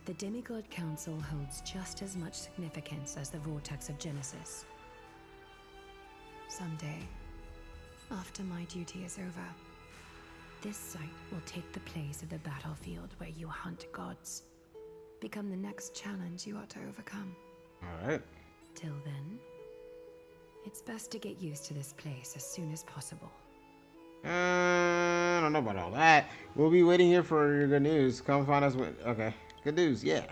the Demigod Council holds just as much significance as the Vortex of Genesis. Someday, after my duty is over, this site will take the place of the battlefield where you hunt gods. Become the next challenge you are to overcome. Alright. Till then, it's best to get used to this place as soon as possible. I don't know about all that. We'll be waiting here for your good news. Come find us when... Okay. Good news, yeah.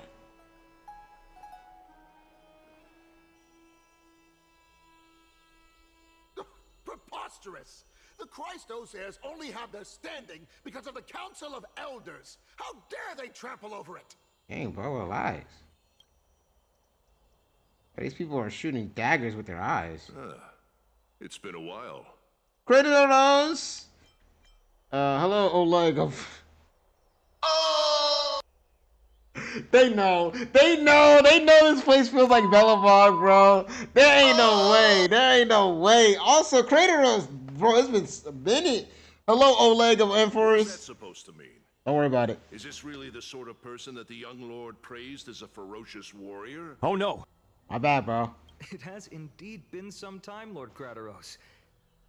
Preposterous! The Christos heirs only have their standing because of the Council of Elders. How dare they trample over it? Dang, bro, what lies? These people are shooting daggers with their eyes. It's been a while. Kratos! Hello, Oleg of... They know this place feels like Belobog, bro. There ain't no way. Also, Kratos, bro, it's been a minute. Hello, Oleg of Enforce. What's that supposed to mean? Don't worry about it. Is this really the sort of person that the young lord praised as a ferocious warrior? Oh no! My bad, bro. It has indeed been some time, Lord Kratos.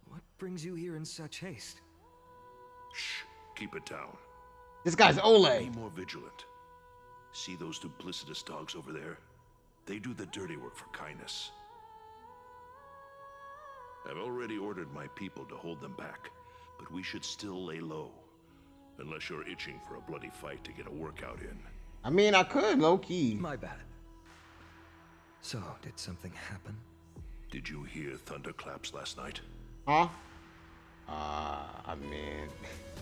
What brings you here in such haste? Shh, keep it down. This guy's Oleg. Be more vigilant. See those duplicitous dogs over there? They do the dirty work for Kindness. I've already ordered my people to hold them back, but we should still lay low. Unless you're itching for a bloody fight to get a workout in. I mean, I could, low-key. My bad. So, did something happen? Did you hear thunderclaps last night? Huh? I mean...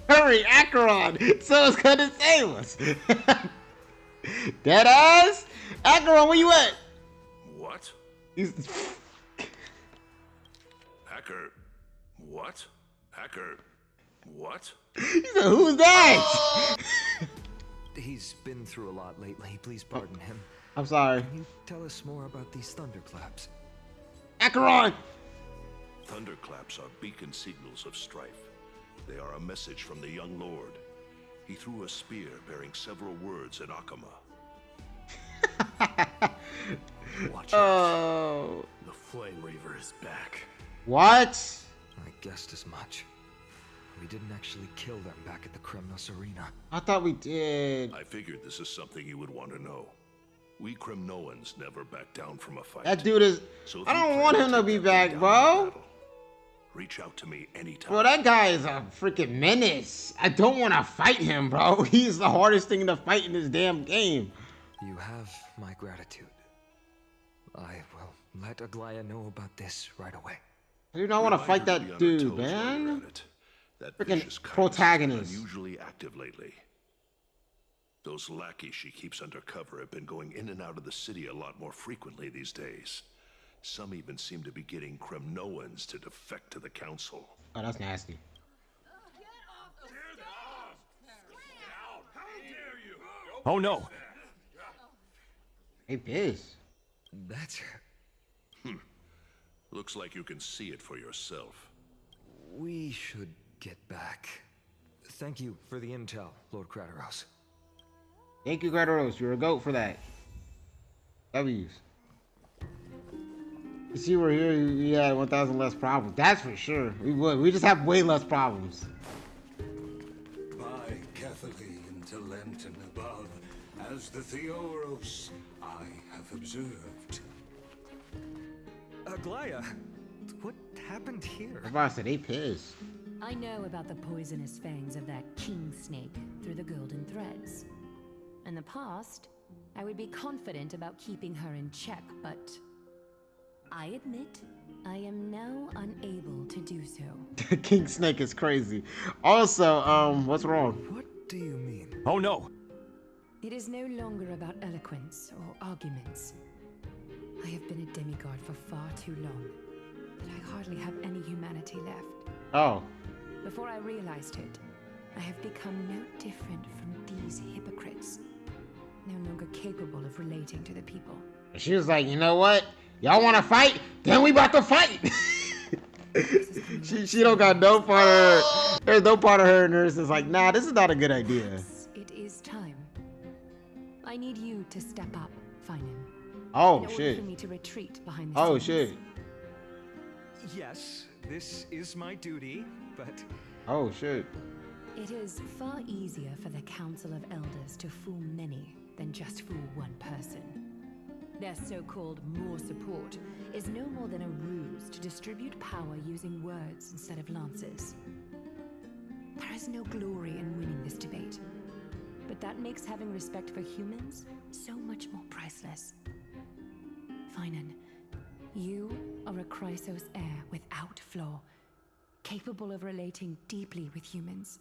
Hurry, Acheron! Someone's gonna save us! Deadass? Acheron, where you at? What? Hacker. What? Hacker. What? He said, who's that? He's been through a lot lately. Please pardon him. I'm sorry. Can you tell us more about these thunderclaps? Acheron! thunderclaps are beacon signals of strife. They are a message from the young lord. He threw a spear bearing several words at Akama. Watch Oh. The Flame Reaver is back. What? I guessed as much. We didn't actually kill them back at the Kremnos Arena. I thought we did. I figured this is something you would want to know. We Kremnoans never back down from a fight. That dude is... So I don't want him to be back, bro. Reach out to me anytime. Bro, that guy is a freaking menace. I don't want to fight him, bro. He's the hardest thing to fight in this damn game. You have my gratitude. I will let Aglaya know about this right away. I do not want to fight that dude, man. That freaking protagonist. Unusually active lately. Those lackeys she keeps undercover have been going in and out of the city a lot more frequently these days. Some even seem to be getting Kremnoans to defect to the council. Oh, that's nasty. Oh no! Hey, Biz. That's... Looks like you can see it for yourself. We should get back. Thank you for the intel, Lord Kratos. Thank you, Kratos. You're a goat for that. W's. You see, we're here. We had 1,000 less problems. That's for sure. We would. We just have way less problems. By Catholic into Lent and above, as the Theoros I have observed. Aglaya, what happened here? I said they pissed. I know about the poisonous fangs of that king snake through the golden threads. In the past, I would be confident about keeping her in check, but I admit I am now unable to do so. King Snake is crazy. Also, what's wrong? What do you mean? Oh no! It is no longer about eloquence or arguments. I have been a demigod for far too long, but I hardly have any humanity left. Oh. Before I realized it, I have become no different from these hypocrites, no longer capable of relating to the people. She was like, you know what? Y'all want to fight? Then we about to fight. she don't got no part of her. There's no part of her in her that's like, nah, this is not a good idea. It is time. I need you to step up, Finan. Oh, in order shit. for me to retreat behind the Oh, scenes. shit. Yes, this is my duty, but... Oh, shit. It is far easier for the Council of Elders to fool many than just fool one person. Their so-called more support is no more than a ruse to distribute power using words instead of lances. There is no glory in winning this debate, but that makes having respect for humans so much more priceless. Finan, you are a Chrysos heir without flaw, capable of relating deeply with humans.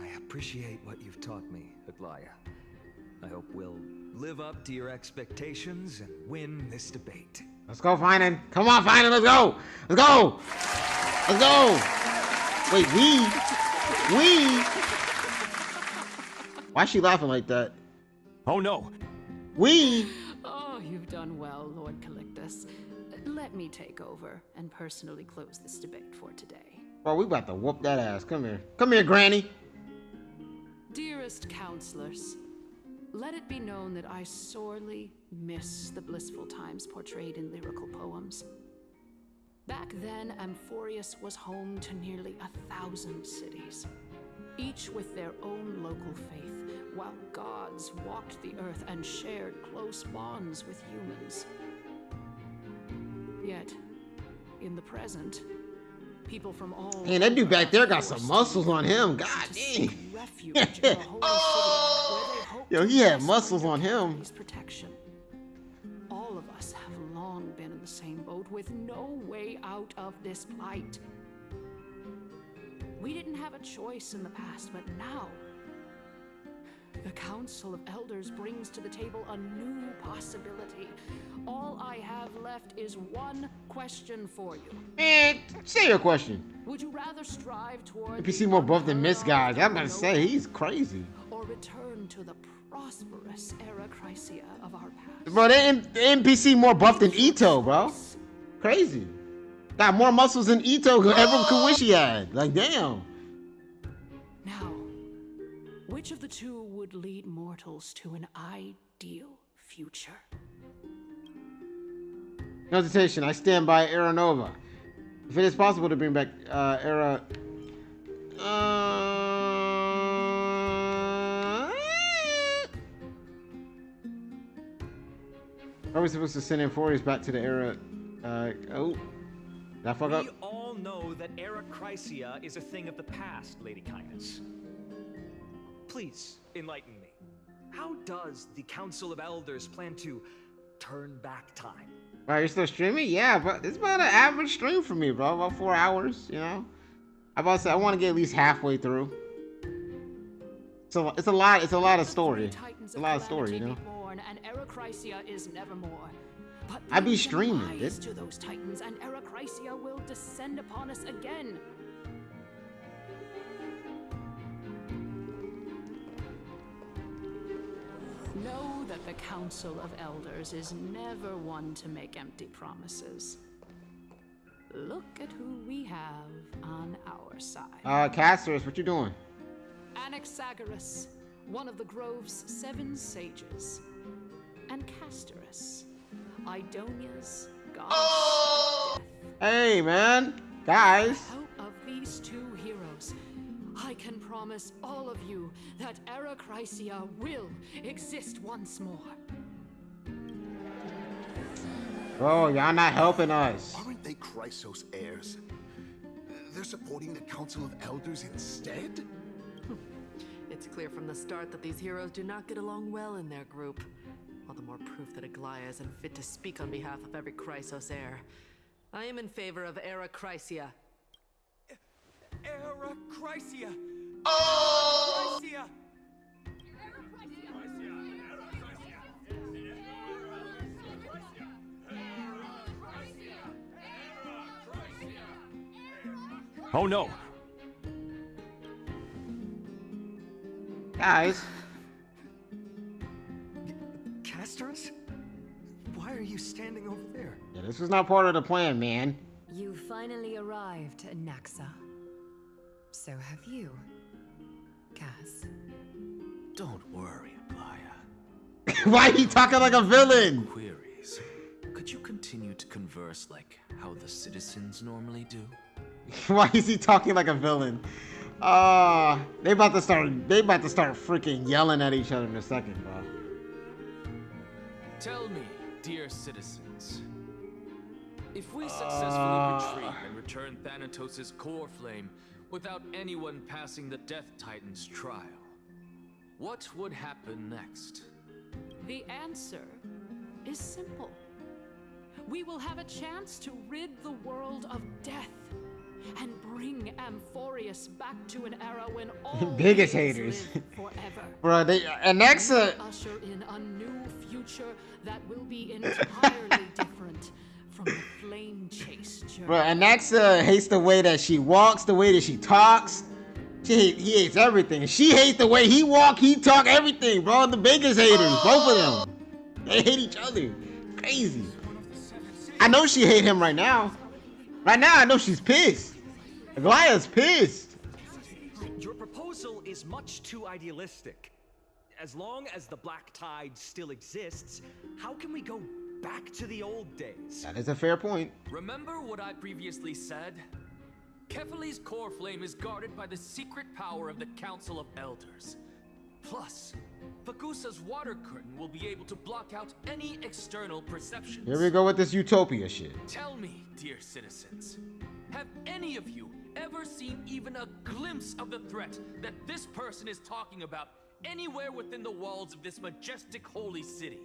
I appreciate what you've taught me, Aglaya. I hope we'll live up to your expectations and win this debate. Let's go, Finan. Come on, Finan, let's go. Let's go. Let's go. Wait, we? Why is she laughing like that? Oh no. We? Oh, you've done well, Lord Calictus. Let me take over and personally close this debate for today. Bro, we about to whoop that ass. Come here. Come here, Granny. Dearest counselors, let it be known that I sorely miss the blissful times portrayed in lyrical poems. Back then, Amphorius was home to nearly 1,000 cities, each with their own local faith, while gods walked the earth and shared close bonds with humans. Yet, in the present, people from all... Man, that dude back there got some muscles on him. God dang. Yo, he had muscles on him. Protection. All of us have long been in the same boat with no way out of this plight. We didn't have a choice in the past, but now the Council of Elders brings to the table a new possibility. All I have left is one question for you. Man, say your question. Would you rather strive toward NPC more buff than Miss guys. I'm about to say, he's crazy. or return to the prosperous era Chrysia of our past? Bro, the NPC more buff than Ito, bro. Crazy. Got more muscles than Ito ever could wish he had. Like, damn. Now, which of the two would lead mortals to an ideal future? No hesitation, I stand by Era Nova. If it is possible to bring back Era... Are we supposed to send Amphorius back to the Era... oh. Did I fuck up? We all know that Era Chrysia is a thing of the past, Lady Kindness. Please, enlighten me. How does the Council of Elders plan to turn back time? Wow, you're still streaming? Yeah, but it's about an average stream for me, bro. About 4 hours, you know? I want to get at least halfway through. So it's a lot of story. It's a lot of story, you know? And Era Chrysia is nevermore. But I be streaming, rise to those titans, and Era Chrysia will descend upon us again. Know that the Council of Elders is never one to make empty promises. Look at who we have on our side. CASTORICE, what you doing? Anaxagoras, one of the Grove's 7 sages. And CASTORICE, Idonia's goddess of death. Hey, man. Guys. With the help of these 2 heroes, I can promise all of you that Era Chrysia will exist once more. Bro, y'all not helping us. Aren't they Chrysos heirs? They're supporting the Council of Elders instead? It's clear from the start that these heroes do not get along well in their group. All the more proof that Aglaya isn't fit to speak on behalf of every Chrysos heir. I am in favor of Era Chrysia. Era Chrysia! Oh! Chrysia! Oh no! Guys. CASTORICE? Why are you standing over there? Yeah, this was not part of the plan, man. You finally arrived, Naxa. So have you, Cass. Don't worry, Aglaya. Why are you talking like a villain? Queries. Could you continue to converse like how the citizens normally do? Why is he talking like a villain? They about to start freaking yelling at each other in a second, bro. Tell me, dear citizens, if we successfully retreat and return Thanatos' core flame without anyone passing the Death Titan's trial, what would happen next? The answer is simple. We will have a chance to rid the world of death and bring Amphorius back to an era when all biggest humans haters. live forever. Bro, Anaxa. Usher in a new future that will be entirely different from the flame chase journey. Bro, Anaxa hates the way that she walks, the way that she talks. He hates everything. She hates the way he walk, he talk, everything, bro. The biggest haters, both of them. They hate each other. Crazy. I know she hate him right now. Right now, I know she's pissed. Aglaya's pissed. Your proposal is much too idealistic. As long as the Black Tide still exists, how can we go back to the old days? That is a fair point. Remember what I previously said? Kefali's core flame is guarded by the secret power of the Council of Elders. Plus, Fagusa's water curtain will be able to block out any external perceptions. Here we go with this utopia shit. Tell me, dear citizens, have any of you ever seen even a glimpse of the threat that this person is talking about anywhere within the walls of this majestic holy city?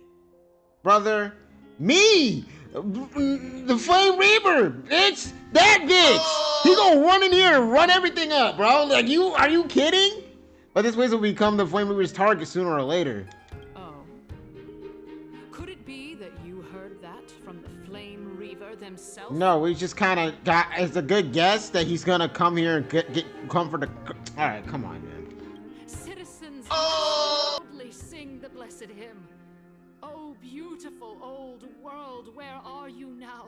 Brother, me! The Flame Reaper! Bitch! That bitch! He gonna run in here and run everything up, bro. Like, are you kidding? But this ways will become the Flame Reaper's target sooner or later. Oh. Could it be that you heard that from the Flame Reaver themselves? No, we just kind of got, it's a good guess that he's gonna come here and come for the, alright, come on, man. Citizens, loudly sing the blessed hymn. Oh, beautiful old world, where are you now?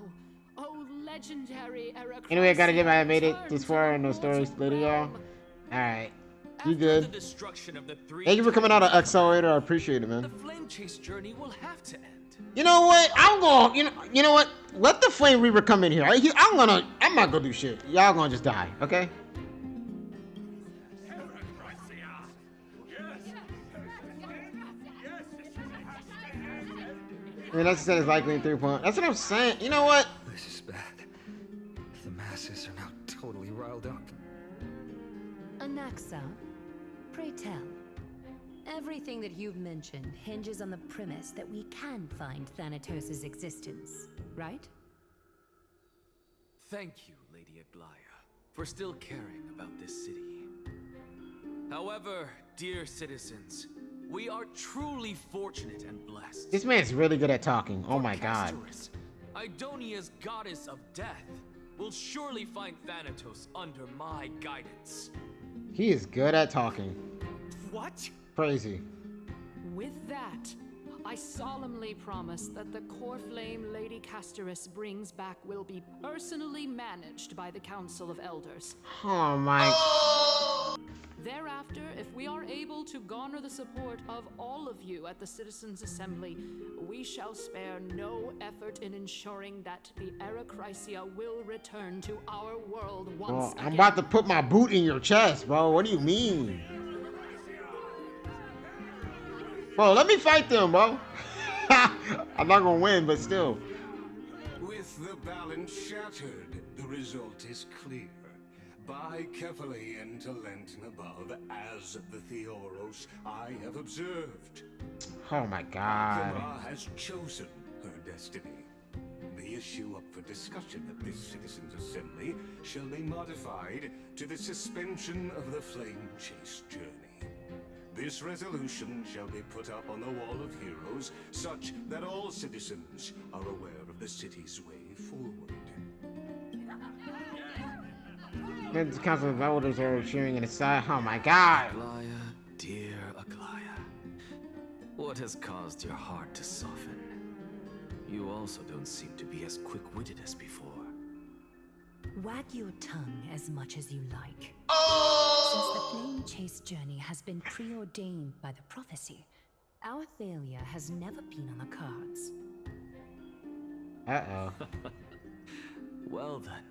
Oh, legendary Era Anyway, I gotta get Chrysia, I made it return this to far the in no story mortal video. realm. Alright. You After good. the destruction of the three Thank you for coming out of titans, Accelerator. I appreciate it, the man. flame chase journey will have to end. You know what? I'm going. You know what? Let the Flame Reaper come in here. I'm not gonna do shit. Y'all gonna just die, okay? I mean, that's said it's likely in 3 point. That's what I'm saying. You know what? This is bad. The masses are now totally riled up. Anaxa, pray tell. Everything that you've mentioned hinges on the premise that we can find Thanatos' existence, right? Thank you, Lady Aglaya, for still caring about this city. However, dear citizens, we are truly fortunate and blessed. This man's really good at talking. Oh my god. CASTORICE, Idonia's goddess of death, will surely find Thanatos under my guidance. He is good at talking. What? Crazy. With that, I solemnly promise that the core flame Lady CASTORICE brings back will be personally managed by the Council of Elders. Oh my. Thereafter, if we are able to garner the support of all of you at the Citizens' Assembly, we shall spare no effort in ensuring that the Era Chrysia will return to our world once again. I'm about to put my boot in your chest, bro. What do you mean? Bro, let me fight them, bro. I'm not gonna win, but still. With the balance shattered, the result is clear. Buy carefully into Lenten above, as the Theoros I have observed. Oh my god. Akema has chosen her destiny. The issue up for discussion at this Citizens' Assembly shall be modified to the suspension of the Flame Chase journey. This resolution shall be put up on the Wall of Heroes, such that all citizens are aware of the city's way forward. The Council of Elders are cheering in the side. Oh my god. Aglaya, dear Aglaya, what has caused your heart to soften? You also don't seem to be as quick-witted as before. Wag your tongue as much as you like. Since the Flame Chase journey has been preordained by the prophecy, our failure has never been on the cards. Uh-oh. Well then,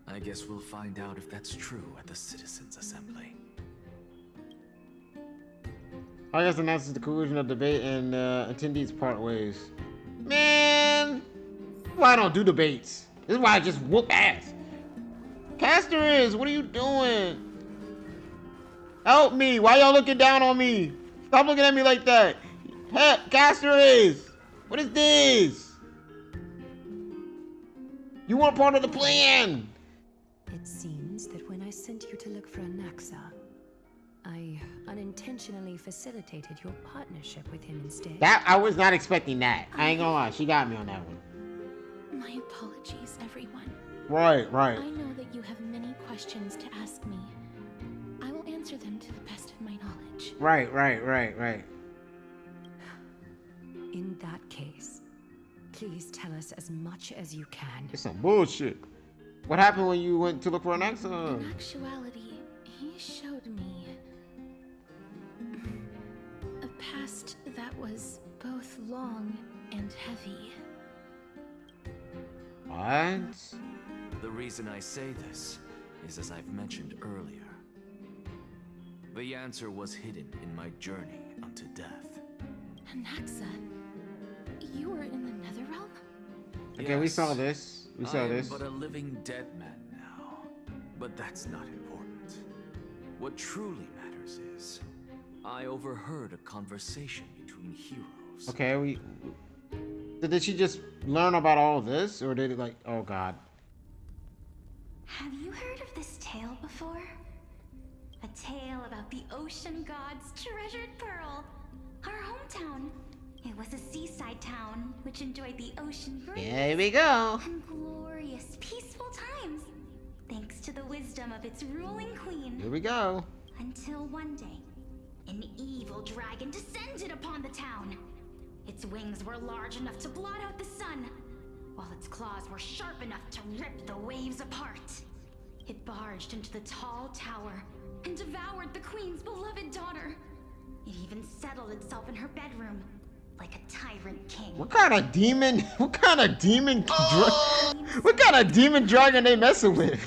I guess we'll find out if that's true at the Citizens' Assembly. I guess announces the conclusion of debate and attendees part ways. Man, why I don't do debates? This is why I just whoop ass. CASTORICE, what are you doing? Help me! Why y'all looking down on me? Stop looking at me like that. Hey, CASTORICE, what is this? You weren't part of the plan. It seems that when I sent you to look for Anaxa, I unintentionally facilitated your partnership with him instead. That I was not expecting that. I ain't gonna lie, she got me on that one. My apologies, everyone. Right. I know that you have many questions to ask me. I will answer them to the best of my knowledge. Right. In that case, please tell us as much as you can. It's some bullshit. What happened when you went to look for Anaxa? In actuality, he showed me a past that was both long and heavy. What? The reason I say this is as I've mentioned earlier. The answer was hidden in my journey unto death. Anaxa, you were in the Netherrealm? Okay, we saw this. We saw this. I'm but a living dead man now. But that's not important. What truly matters is, I overheard a conversation between heroes. Okay, did she just learn about all this, or did it like? Oh God. Have you heard of this tale before? A tale about the ocean god's treasured pearl, our hometown. It was a seaside town which enjoyed the ocean breeze. Here we go. And glorious, peaceful times, thanks to the wisdom of its ruling queen. Here we go. Until one day, an evil dragon descended upon the town. Its wings were large enough to blot out the sun, while its claws were sharp enough to rip the waves apart. It barged into the tall tower and devoured the queen's beloved daughter. It even settled itself in her bedroom, like a tyrant king. What kind of demon? What kind of demon? What kind of demon dragon they messing with?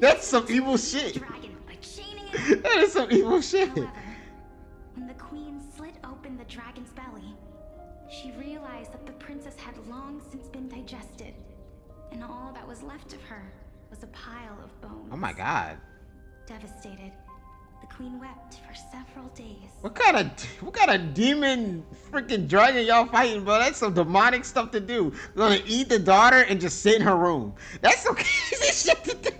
That's some evil shit. That is some evil shit. However, when the queen slit open the dragon's belly, she realized that the princess had long since been digested, and all that was left of her was a pile of bones. Oh my god. Devastated, the queen wept for several days. What kind of demon freaking dragon y'all fighting, bro? That's some demonic stuff to do. You're gonna eat the daughter and just sit in her room. That's some crazy shit to do.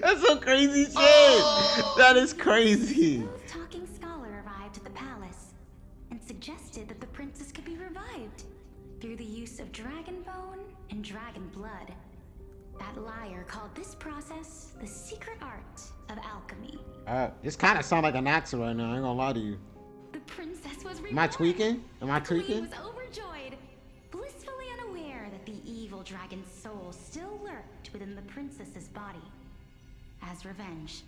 That's some crazy shit. That is crazy. A talking scholar arrived at the palace and suggested that the princess could be revived through the use of dragon bone and dragon blood. That liar called this process the secret art of alchemy. This kind of sounds like an actor right now. I ain't gonna lie to you. The princess was reborn. Am I tweaking? Am I The queen tweaking? was overjoyed, blissfully unaware that the evil dragon's soul still lurked within the princess's body. As revenge,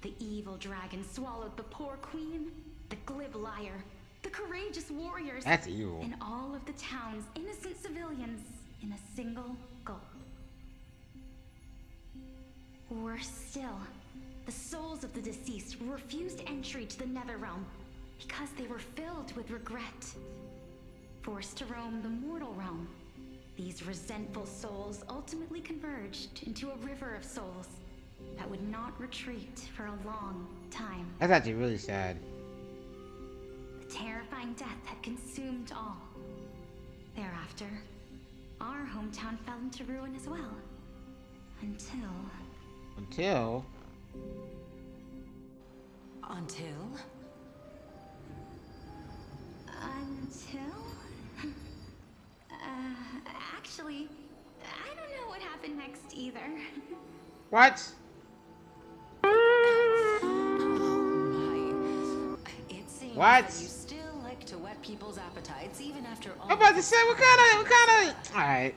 the evil dragon swallowed the poor queen, the glib liar, the courageous warriors, That's evil. and all of the town's innocent civilians in a single gulp. Worse still, the souls of the deceased refused entry to the Netherrealm because they were filled with regret. Forced to roam the mortal realm, these resentful souls ultimately converged into a river of souls that would not retreat for a long time. That's actually really sad. The terrifying death had consumed all. Thereafter, our hometown fell into ruin as well. Until... Until? Actually, I don't know what happened next either. What? It seems What? that you still like to whet people's appetites even after all. I'm about to say, what kind of? All right.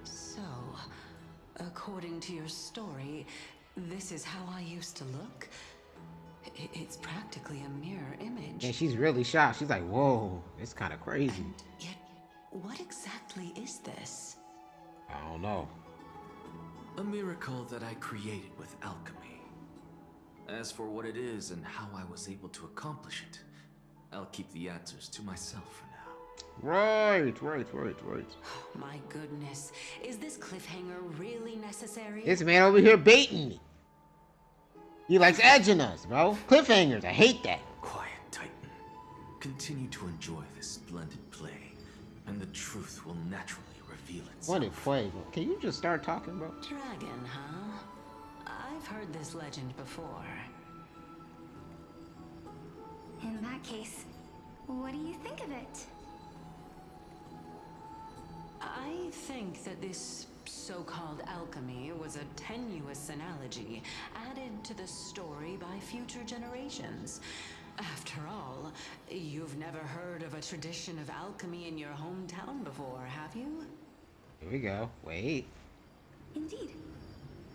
So, according to your story, this is how I used to look? It's practically a mirror image. And she's really shocked. She's like, whoa, it's kind of crazy. Yet, what exactly is this? I don't know. A miracle that I created with alchemy. As for what it is and how I was able to accomplish it, I'll keep the answers to myself for now. Right. My goodness, is this cliffhanger really necessary? This man over here baiting me. He likes edging us, bro. Cliffhangers, I hate that. Quiet, Titan. Continue to enjoy this splendid play, and the truth will naturally reveal itself. What a play. Can you just start talking, bro? Dragon, huh? I've heard this legend before. In that case, what do you think of it? I think that this so-called alchemy was a tenuous analogy added to the story by future generations. After all, you've never heard of a tradition of alchemy in your hometown before, have you? Here we go. Wait. Indeed.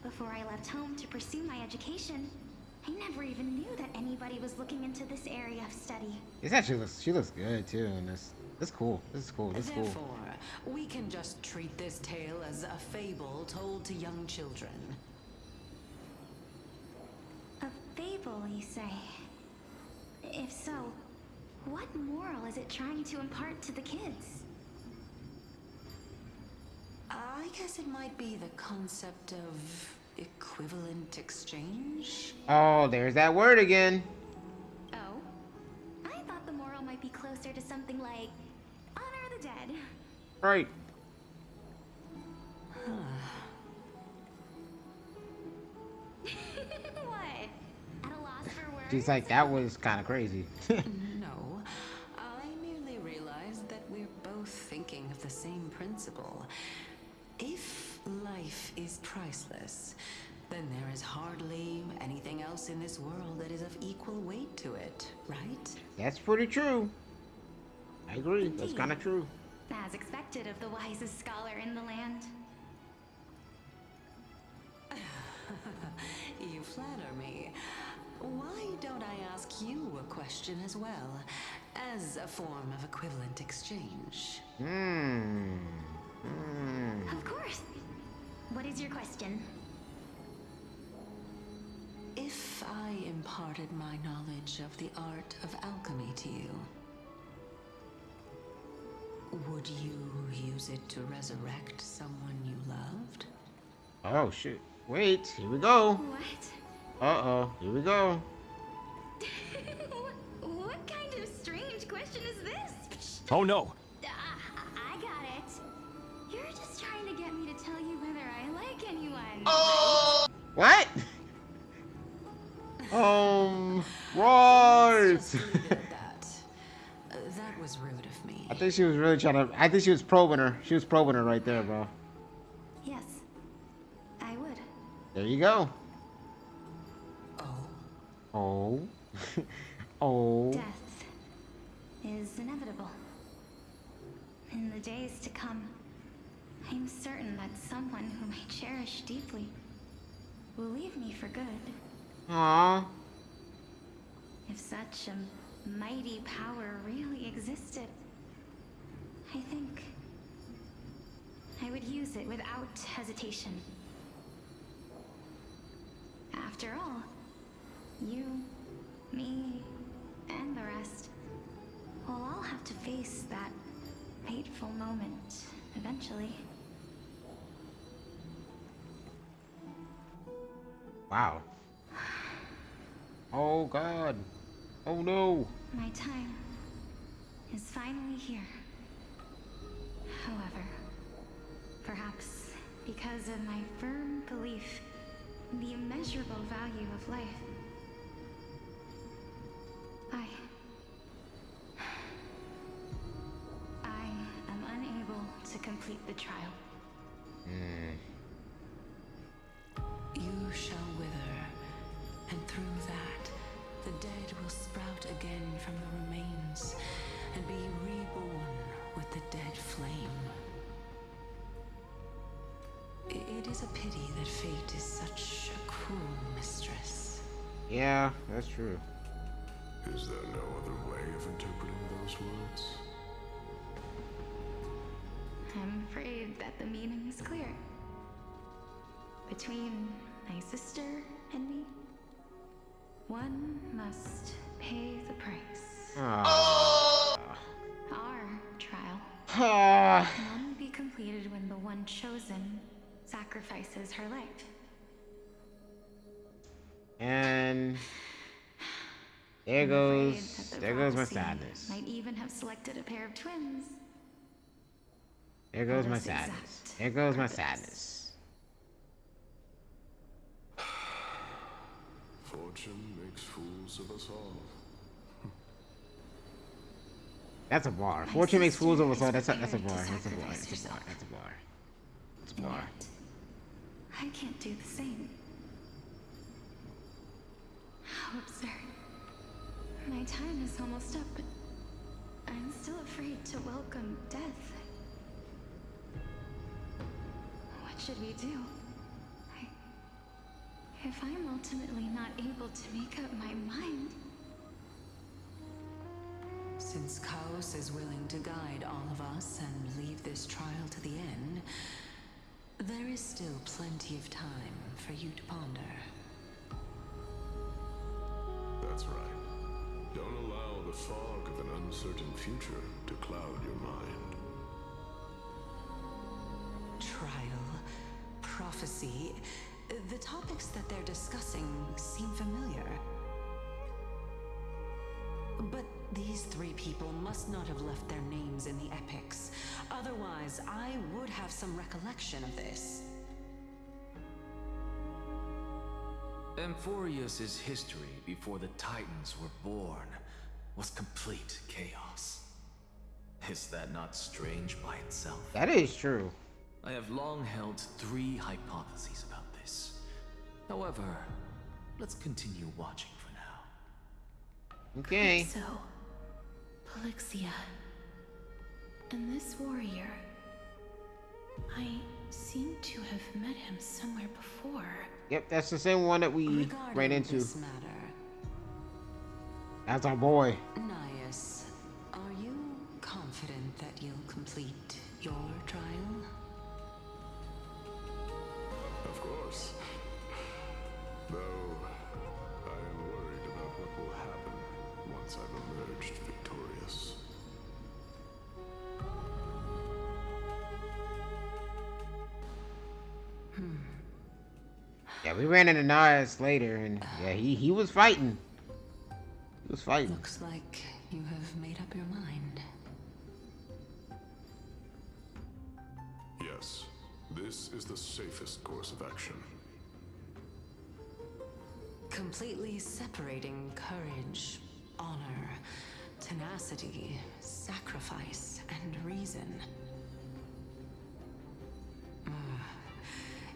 Before I left home to pursue my education, I never even knew that anybody was looking into this area of study. This actually looks. She looks good too in this. This is cool. This is cool. This is cool. Therefore, we can just treat this tale as a fable told to young children. A fable, you say? If so, what moral is it trying to impart to the kids? I guess it might be the concept of equivalent exchange. Oh, there's that word again. Oh? I thought the moral might be closer to something like honor the dead. Right. What? At a loss for words? She's like, that was kind of crazy. No, I merely realized that we're both thinking of the same principle. If life is priceless, then there is hardly anything else in this world that is of equal weight to it, right? That's pretty true. I agree. That's kind of true. As expected of the wisest scholar in the land. You flatter me. Why don't I ask you a question as well, as a form of equivalent exchange? Of course. What is your question? If I imparted my knowledge of the art of alchemy to you, would you use it to resurrect someone you loved? Oh shit. Wait, here we go. What? Uh-oh, here we go. What kind of strange question is this? Oh no! I got it. You're just trying to get me to tell you whether I like anyone. Oh! What? Right. That was rude of me. I think she was really trying to. I think she was probing her. She was probing her right there, bro. Yes, I would. There you go. Oh. Oh. Death is inevitable. In the days to come, I'm certain that someone whom I cherish deeply will leave me for good. Aww. If such a mighty power really existed, I think I would use it without hesitation. After all, you, me, and the rest will all have to face that fateful moment eventually. Wow. Oh god. Oh no. My time is finally here. However, perhaps because of my firm belief in the immeasurable value of life, I am unable to complete the trial. You shall wither, and through that, the dead will sprout again from the remains, and be reborn with the dead flame. It is a pity that fate is such a cruel mistress. Yeah, that's true. Is there no other way of interpreting those words? I'm afraid that the meaning is clear. Between my sister and me, one must pay the price. Our trial can only be completed when the one chosen sacrifices her life. And there goes my sadness. Might even have selected a pair of twins. There goes my sadness. There goes my sadness. Fortune makes fools of us all. That's a bar. Fortune makes fools of us all. That's a bar. That's a bar. That's a bar. That's a bar. It's a bar. I can't do the same. How absurd. My time is almost up, but I'm still afraid to welcome death. What should we do? If I'm ultimately not able to make up my mind... Since Chaos is willing to guide all of us and leave this trial to the end, there is still plenty of time for you to ponder. That's right. Don't allow the fog of an uncertain future to cloud your mind. Trial, prophecy, the topics that they're discussing seem familiar. But these three people must not have left their names in the epics. Otherwise, I would have some recollection of this. Amphorius's history before the Titans were born was complete chaos. Is that not strange by itself? That is true. I have long held three hypotheses about this. However, let's continue watching for now. Okay. So, Polixia. And this warrior, I seem to have met him somewhere before. Yep, that's the same one that we ran into. This matter, That's our boy. Nias, are you confident that you'll complete your trial? Of course. Though, I am worried about what will happen once I've emerged victorious. Yeah, we ran into Nias later, and yeah, he was fighting. He was fighting. Looks like you have made up your mind. Yes, this is the safest course of action. Completely separating courage, honor, tenacity, sacrifice, and reason.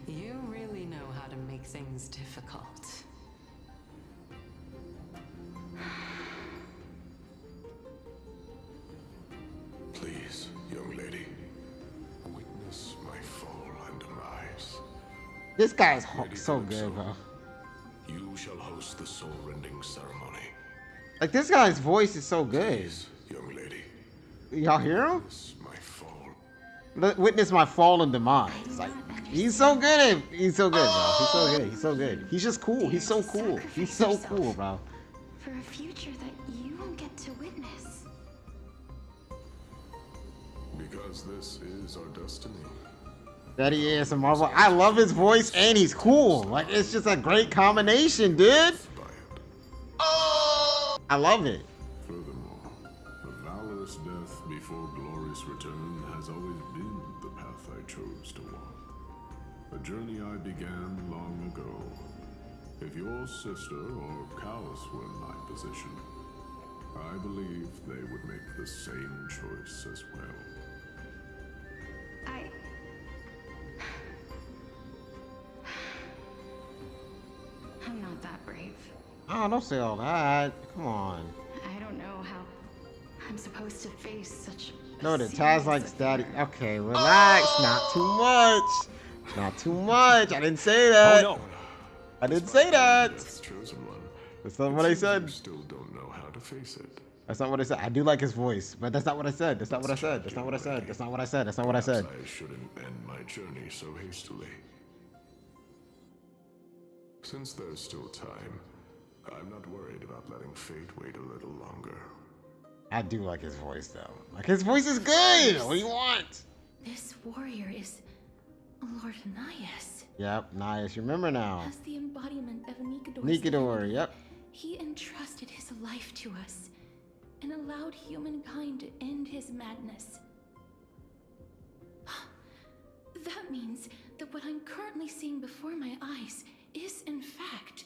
You really know how to make things difficult. Please, young lady, witness my fall and demise. This guy is so good, bro. You shall host the soul-rending ceremony. Like, this guy's voice is so good. Please, young lady. Y'all hear him? Witness my fall. Witness my fall and demise. Like, he's so good. He's so good, bro. He's so good. He's so good. He's just cool. He's so cool. He's so cool, bro. For a future that you won't get to witness. Because this is our destiny. That he is a Marvel. I love his voice and he's cool. Like, it's just a great combination, dude. I love it. Furthermore, a valorous death before glorious return has always been the path I chose to walk. A journey I began long ago. If your sister or Callus were in my position, I believe they would make the same choice as well. I'm not that brave. Oh, don't say all that. Come on. I don't know how I'm supposed to face such. No, the Taz likes daddy. Okay, relax. Not too much. Not too much. I didn't say that. Oh, no. I didn't say that. Chosen one. That's not what I said. You still don't know how to face it. That's not what I said. I do like his voice, but that's not what I said. That's not what I said. That's not what I said. That's not what I said. That's not what I said. I shouldn't end my journey so hastily. Since there's still time, I'm not worried about letting fate wait a little longer. I do like his voice, though. Like, his voice is good. What do you want? This warrior is Lord Nias. Yep, nice. You remember now. As the embodiment of Nikador's Nikador, divinity, yep. He entrusted his life to us and allowed humankind to end his madness. That means that what I'm currently seeing before my eyes is, in fact...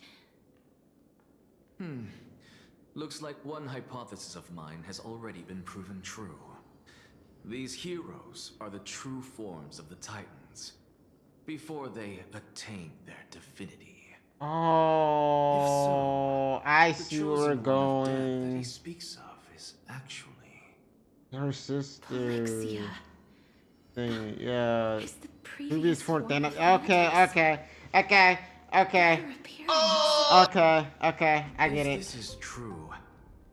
Looks like one hypothesis of mine has already been proven true. These heroes are the true forms of the Titans, before they attain their divinity. Oh, I see where we're That going. he speaks of is actually Her sister. Alexia. Thing, yeah. Is the Previous form. form of Okay. I get If it. this is true,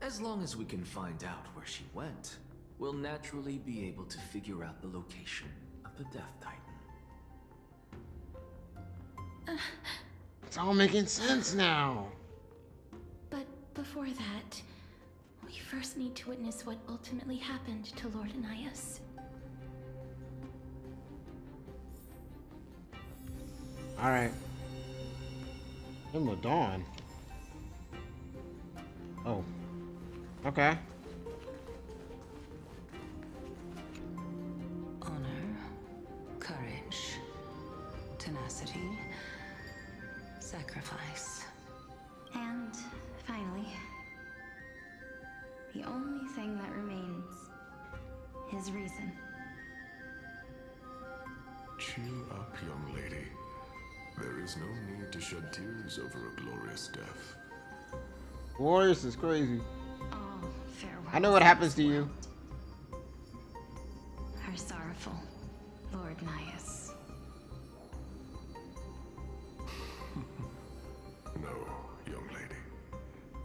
as long as we can find out where she went, we'll naturally be able to figure out the location of the Death Titan. It's all making sense now. But before that, we first need to witness what ultimately happened to Lord Nias. All right. Emma Dawn. Oh. Okay. Honor, courage, tenacity, sacrifice. And finally, the only thing that remains is reason. Cheer up, young lady. There is no need to shed tears over a glorious death. Warriors is crazy. Oh, farewell. I know what happens to you. sorrowful, Lord Nias. No, young lady.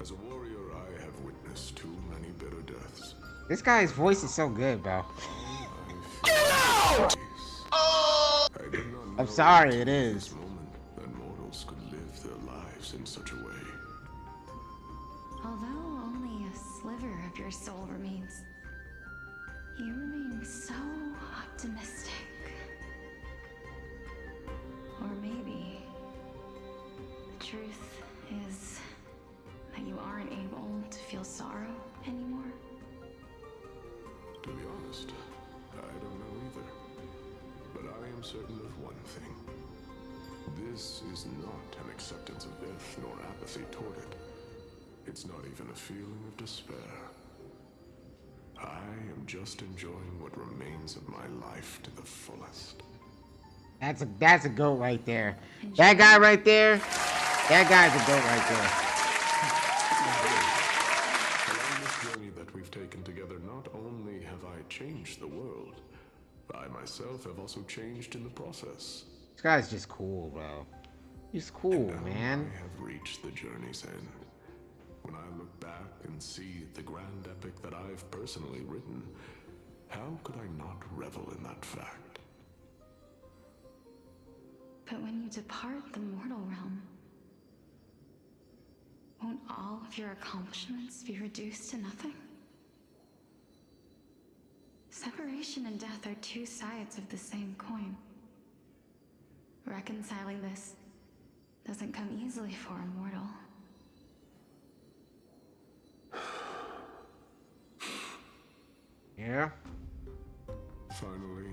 As a warrior, I have witnessed too many bitter deaths. This guy's voice is so good, bro. I'm sorry, it is. That mortals could live their lives in such a way. Although only a sliver of your soul remains, you remain so optimistic. Or maybe the truth is that you aren't able to feel sorrow anymore. To be honest, I don't know either. But I am certain of one thing. This is not an acceptance of death nor apathy toward it. It's not even a feeling of despair. I am just enjoying what remains of my life to the fullest. That's a goat right there. That guy right there, that guy's a goat right there. Along this journey that we've taken together, not only have I changed the world, I myself have also changed in the process. This guy's just cool, bro. He's cool, man. I have reached the journey's end. When I look back and see the grand epic that I've personally written, how could I not revel in that fact? But when you depart the mortal realm, won't all of your accomplishments be reduced to nothing? Separation and death are two sides of the same coin. Reconciling this doesn't come easily for a mortal. Yeah? Finally,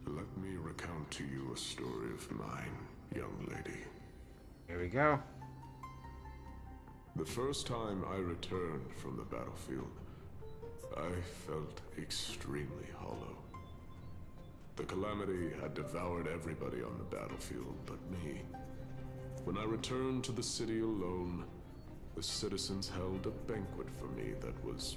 let me recount to you a story of mine, young lady. Here we go. The first time I returned from the battlefield, I felt extremely hollow. The calamity had devoured everybody on the battlefield but me. When I returned to the city alone, the citizens held a banquet for me that was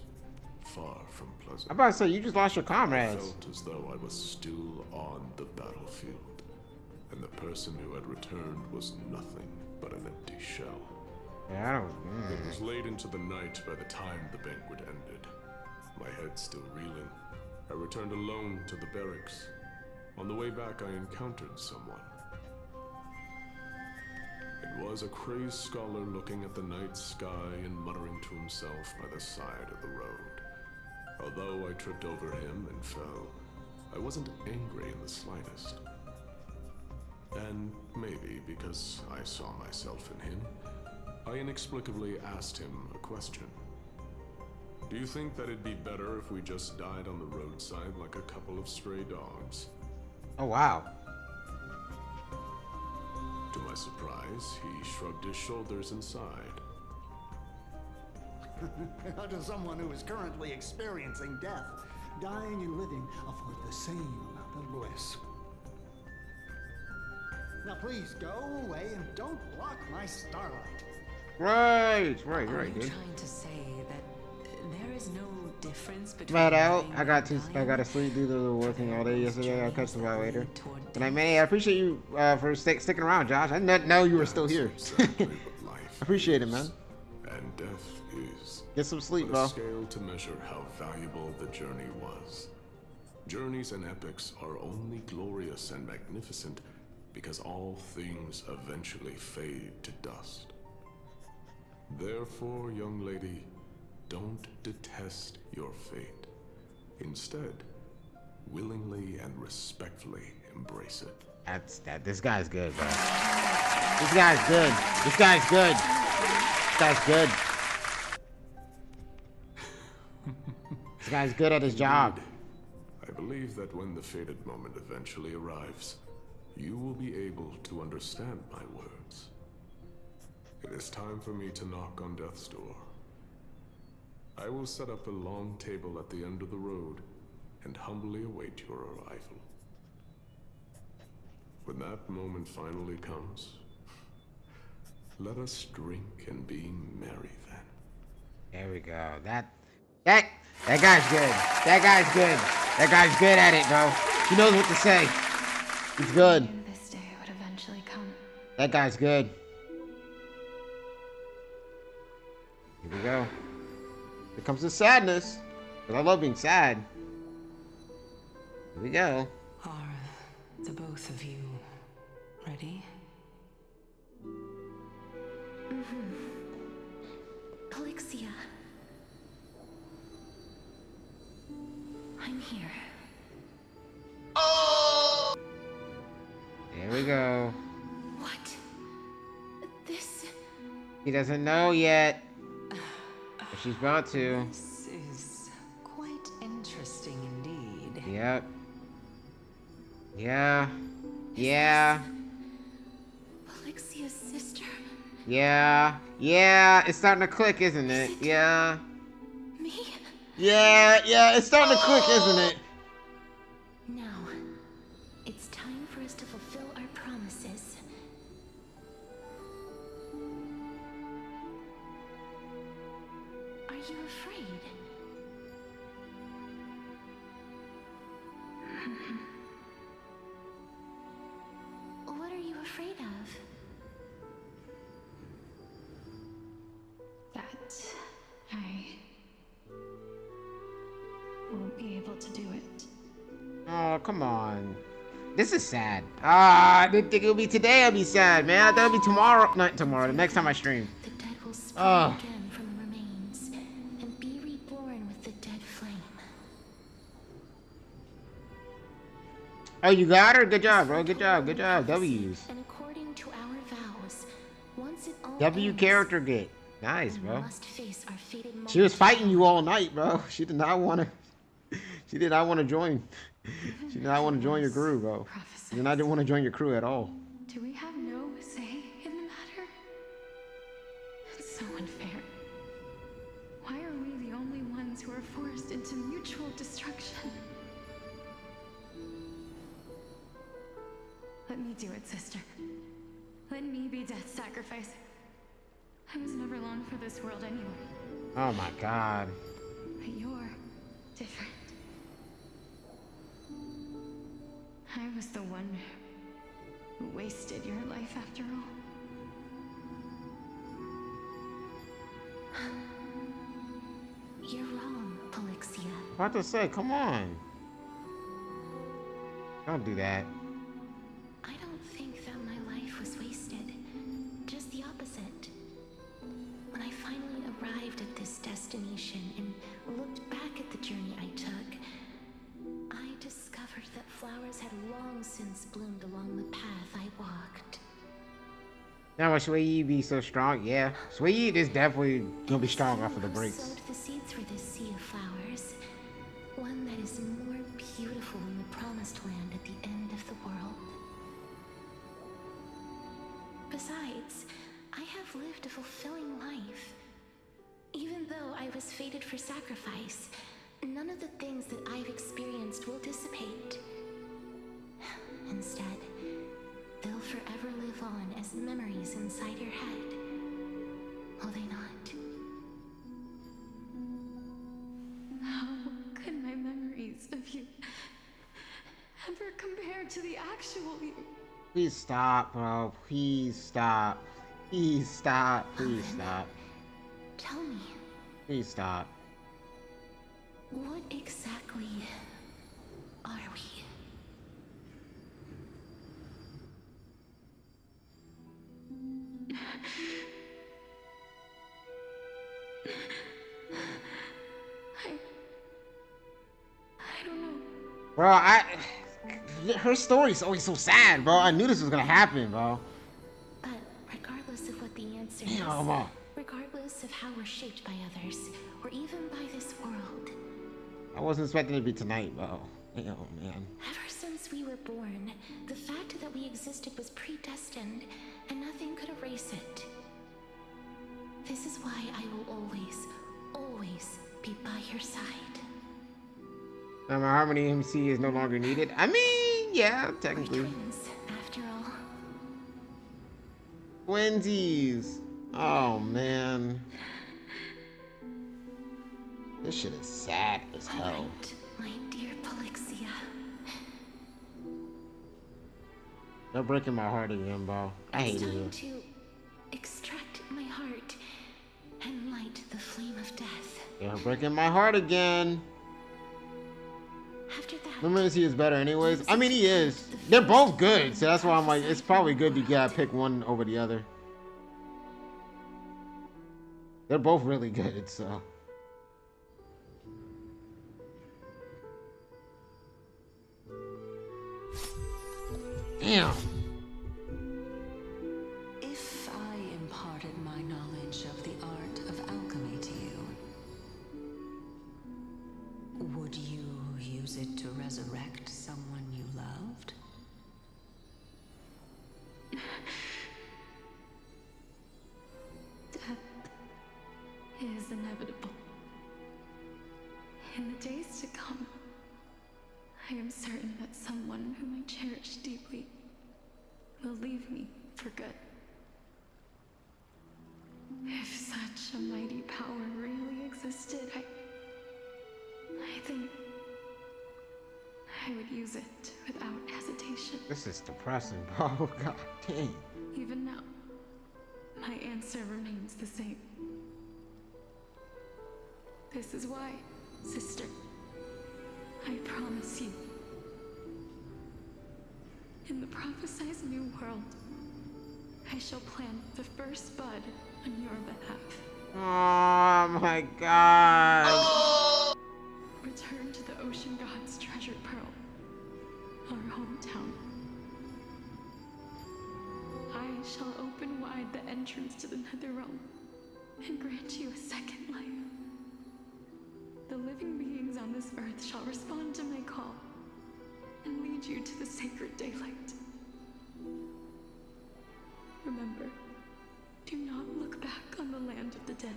far from pleasant. I'm about to say, you just lost your I comrades. felt as though I was still on the battlefield, and the person who had returned was nothing but an empty shell. Yeah, I don't. It was late into the night by the time the banquet ended. My head still reeling, I returned alone to the barracks. On the way back, I encountered someone. It was a crazed scholar looking at the night sky and muttering to himself by the side of the road. Although I tripped over him and fell, I wasn't angry in the slightest. And maybe because I saw myself in him, I inexplicably asked him a question. Do you think that it'd be better if we just died on the roadside like a couple of stray dogs? Oh, wow. To my surprise, he shrugged his shoulders and sighed. To someone who is currently experiencing death, dying and living afford the same amount of bliss. Now please go away and don't block my starlight. Right, Are dude. you trying to say that there is no difference between Mad out. living I got to sleep due to working all day yesterday. I'll catch the vibe later. And I appreciate you for sticking around, Josh. I didn't know you were still here. Appreciate it, man. And death is Get some sleep, but bro. a scale to measure how valuable the journey was. Journeys and epics are only glorious and magnificent because all things eventually fade to dust. Therefore, young lady, don't detest your fate. Instead, willingly and respectfully embrace it. This guy's good, bro. This guy's good. This guy's good. This guy's good. This guy's good at his job. I believe that when the fated moment eventually arrives, you will be able to understand my words. It is time for me to knock on death's door. I will set up a long table at the end of the road and humbly await your arrival. When that moment finally comes, let us drink and be merry then. There we go. That guy's good. That guy's good. That guy's good at it, bro. He knows what to say. He's good. I knew this day would eventually come. That guy's good. Here we go. Here comes the sadness. Because I love being sad. Here we go. Are the both of you ready? Polixia. I'm here. There we go. What? This... He doesn't know yet. But she's about to. This is quite interesting indeed. Yep. Yeah. Yeah. Polixia's sister. Yeah. Yeah. It's starting to click, isn't it? Yeah. Me? Yeah. Yeah. It's starting to click, isn't it? Now, it's time for us to fulfill our promises. Are you afraid? What are you afraid of? That I won't be able to do it. Oh, come on. This is sad. Ah, I didn't think it would be today I'd be sad, man. I thought it'd be tomorrow. Not tomorrow, the next time I stream. The dead will spring again from the remains and be reborn with the dead flame. Oh, you got her? Good job, bro. Good job. Good job. W's. And according to our vows, once it all W ends, character get. Nice, we bro. must face our fated She was moment. fighting you all night, bro. She did not want to. She did not want to join. She did not want to join your crew, bro. She did not want to join your crew at all. Do we have no say in the matter? It's so unfair. Why are we the only ones who are forced into mutual destruction? Let me do it, sister. Let me be death's sacrifice. I was never long for this world anyway. Oh my God. But you're different. I was the one who wasted your life after all. You're wrong, Polixia. What to say? Come on. Don't do that. I don't think that my life was wasted. Just the opposite. When I finally arrived at this destination and looked back at the journey I took, I discovered that flowers had long since bloomed along the path I walked. Now, will Sui Yi be so strong? Yeah. Sui Yi is definitely gonna be strong off of the Who breaks. sowed the seeds for this sea of flowers? One that is more beautiful than the promised land at the end of the world. Besides, I have lived a fulfilling life. Even though I was fated for sacrifice, none of the things that I've experienced will dissipate. Instead, they'll forever live on as memories inside your head. Will they not? How could my memories of you ever compare to the actual you? Please stop, bro. Please stop. Please stop. Please stop. Tell me, Please stop. what exactly are we? I don't know. Bro, her story's always so sad, bro. I knew this was gonna happen, bro. But regardless of what the answer Damn, is, regardless of how we're shaped by others, or even by this world, I wasn't expecting it to be tonight, bro. Damn, man. ever since we were born, the fact that we existed was predestined, and nothing could erase it. This is why I will always, always be by your side. Now my Harmony MC is no longer needed. I mean, yeah, technically. Twins, after all. Twinsies. Oh, man. This shit is sad as hell. My dear Polixia. Phylexia. They're breaking my heart again, bro. I hate It's time it. to extract my heart and light the flame of death. They're breaking my heart again. After that, Luminacy is better anyways. I mean, he is. They're both good, so that's why I'm like, it's probably good you gotta pick one over the other. They're both really good, so. Damn. If I imparted my knowledge of the art of alchemy to you, would you use it to resurrect someone you loved? Death is inevitable. In the days to come, I am certain that someone whom I cherish deeply will leave me for good. If such a mighty power really existed, I think I would use it without hesitation. This is depressing, bro. God dang. Even now, my answer remains the same. This is why, sister, I promise you, in the prophesized new world, I shall plant the first bud on your behalf. Oh my god. Return to the ocean god's treasured pearl, our hometown. I shall open wide the entrance to the nether realm and grant you a second life. The living beings on this earth shall respond to my call and lead you to the sacred daylight. Remember, do not look back on the land of the dead,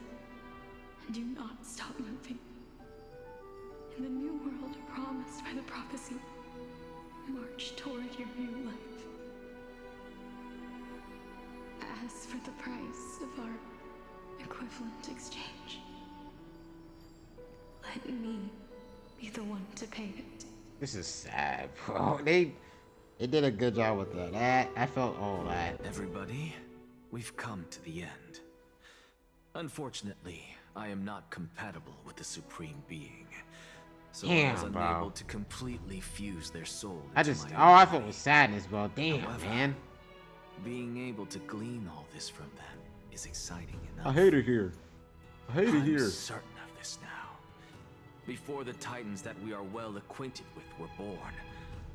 and do not stop moving. In the new world promised by the prophecy, march toward your new life. As for the price of our equivalent exchange, let me be the one to pay it. This is sad, bro. They did a good job with that. I felt all that. Everybody, we've come to the end. Unfortunately, I am not compatible with the Supreme Being, so I was Damn, bro. unable to completely fuse their soul I into just, my all I own felt was sadness, bro. Damn, However, man. Being able to glean all this from them is exciting enough. I hate it here. I hate it I'm here. certain of this now. Before the Titans that we are well acquainted with were born,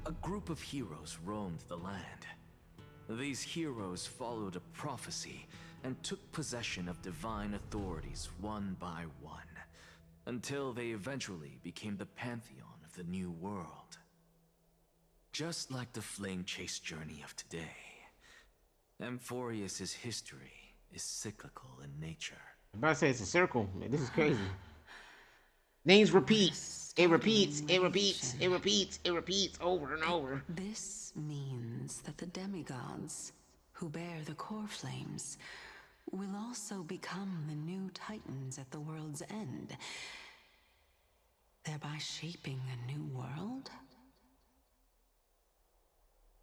a group of heroes roamed the land. These heroes followed a prophecy and took possession of divine authorities one by one, until they eventually became the pantheon of the new world. Just like the flame chase journey of today, Amphorius's history is cyclical in nature. I'm about to say it's a circle. Man, this is crazy. Names repeat. It repeats. It repeats. It repeats. It repeats over and over. This means that the demigods, who bear the core flames, will also become the new titans at the world's end, thereby shaping a new world?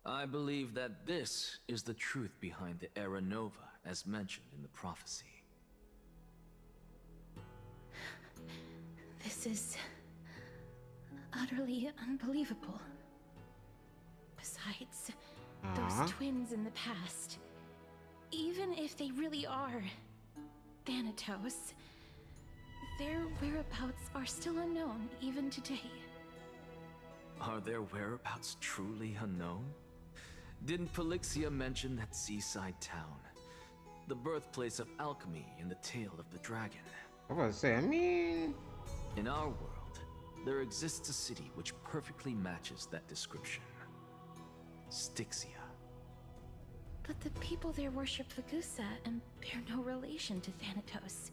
I believe that this is the truth behind the Era Nova, as mentioned in the prophecy. This is utterly unbelievable. Besides, those twins in the past, even if they really are Thanatos, their whereabouts are still unknown even today. Are their whereabouts truly unknown? Didn't Phylexia mention that seaside town? The birthplace of alchemy in the Tale of the Dragon. I'm about to say, I mean... In our world, there exists a city which perfectly matches that description. Styxia. But the people there worship Lagusa and bear no relation to Thanatos.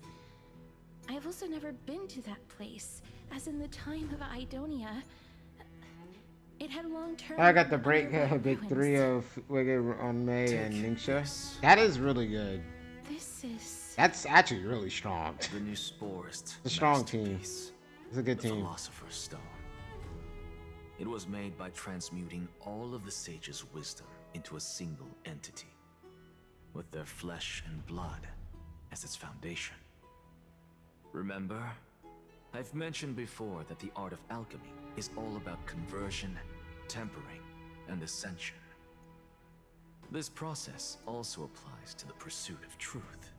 I have also never been to that place, as in the time of Idonia, it had long-term... I got the big three of Wigger on May and Ningxia. That is really good. This is... That's actually really strong. The new Sporist. It's a strong team. It's a good team. Philosopher's Stone. It was made by transmuting all of the sages' wisdom into a single entity, with their flesh and blood as its foundation. Remember? I've mentioned before that the art of alchemy is all about conversion, tempering, and ascension. This process also applies to the pursuit of truth.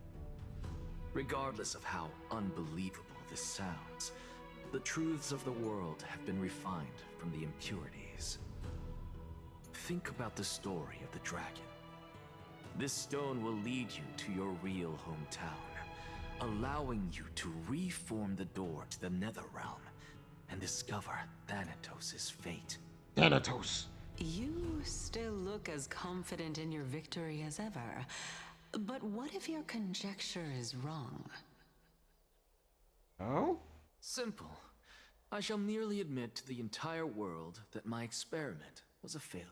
Regardless of how unbelievable this sounds, the truths of the world have been refined from the impurities. Think about the story of the dragon. This stone will lead you to your real hometown, allowing you to reform the door to the Netherrealm and discover Thanatos' fate. Thanatos. You still look as confident in your victory as ever. But what if your conjecture is wrong? Oh? Simple. I shall merely admit to the entire world that my experiment was a failure.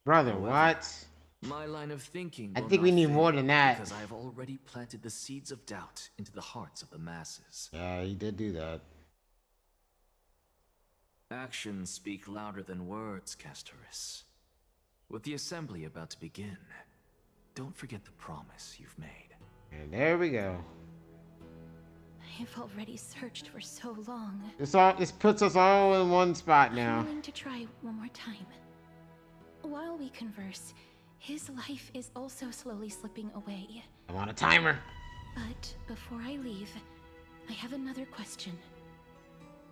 Brother, However, what? My line of thinking I will think we not need fail more than that. because I have already planted the seeds of doubt into the hearts of the masses. Yeah, he did do that. Actions speak louder than words, CASTORICE. With the assembly about to begin, don't forget the promise you've made. And there we go. I've already searched for so long. This puts us all in one spot now. I'm willing to try one more time. While we converse, his life is also slowly slipping away. I'm on a timer. But before I leave, I have another question.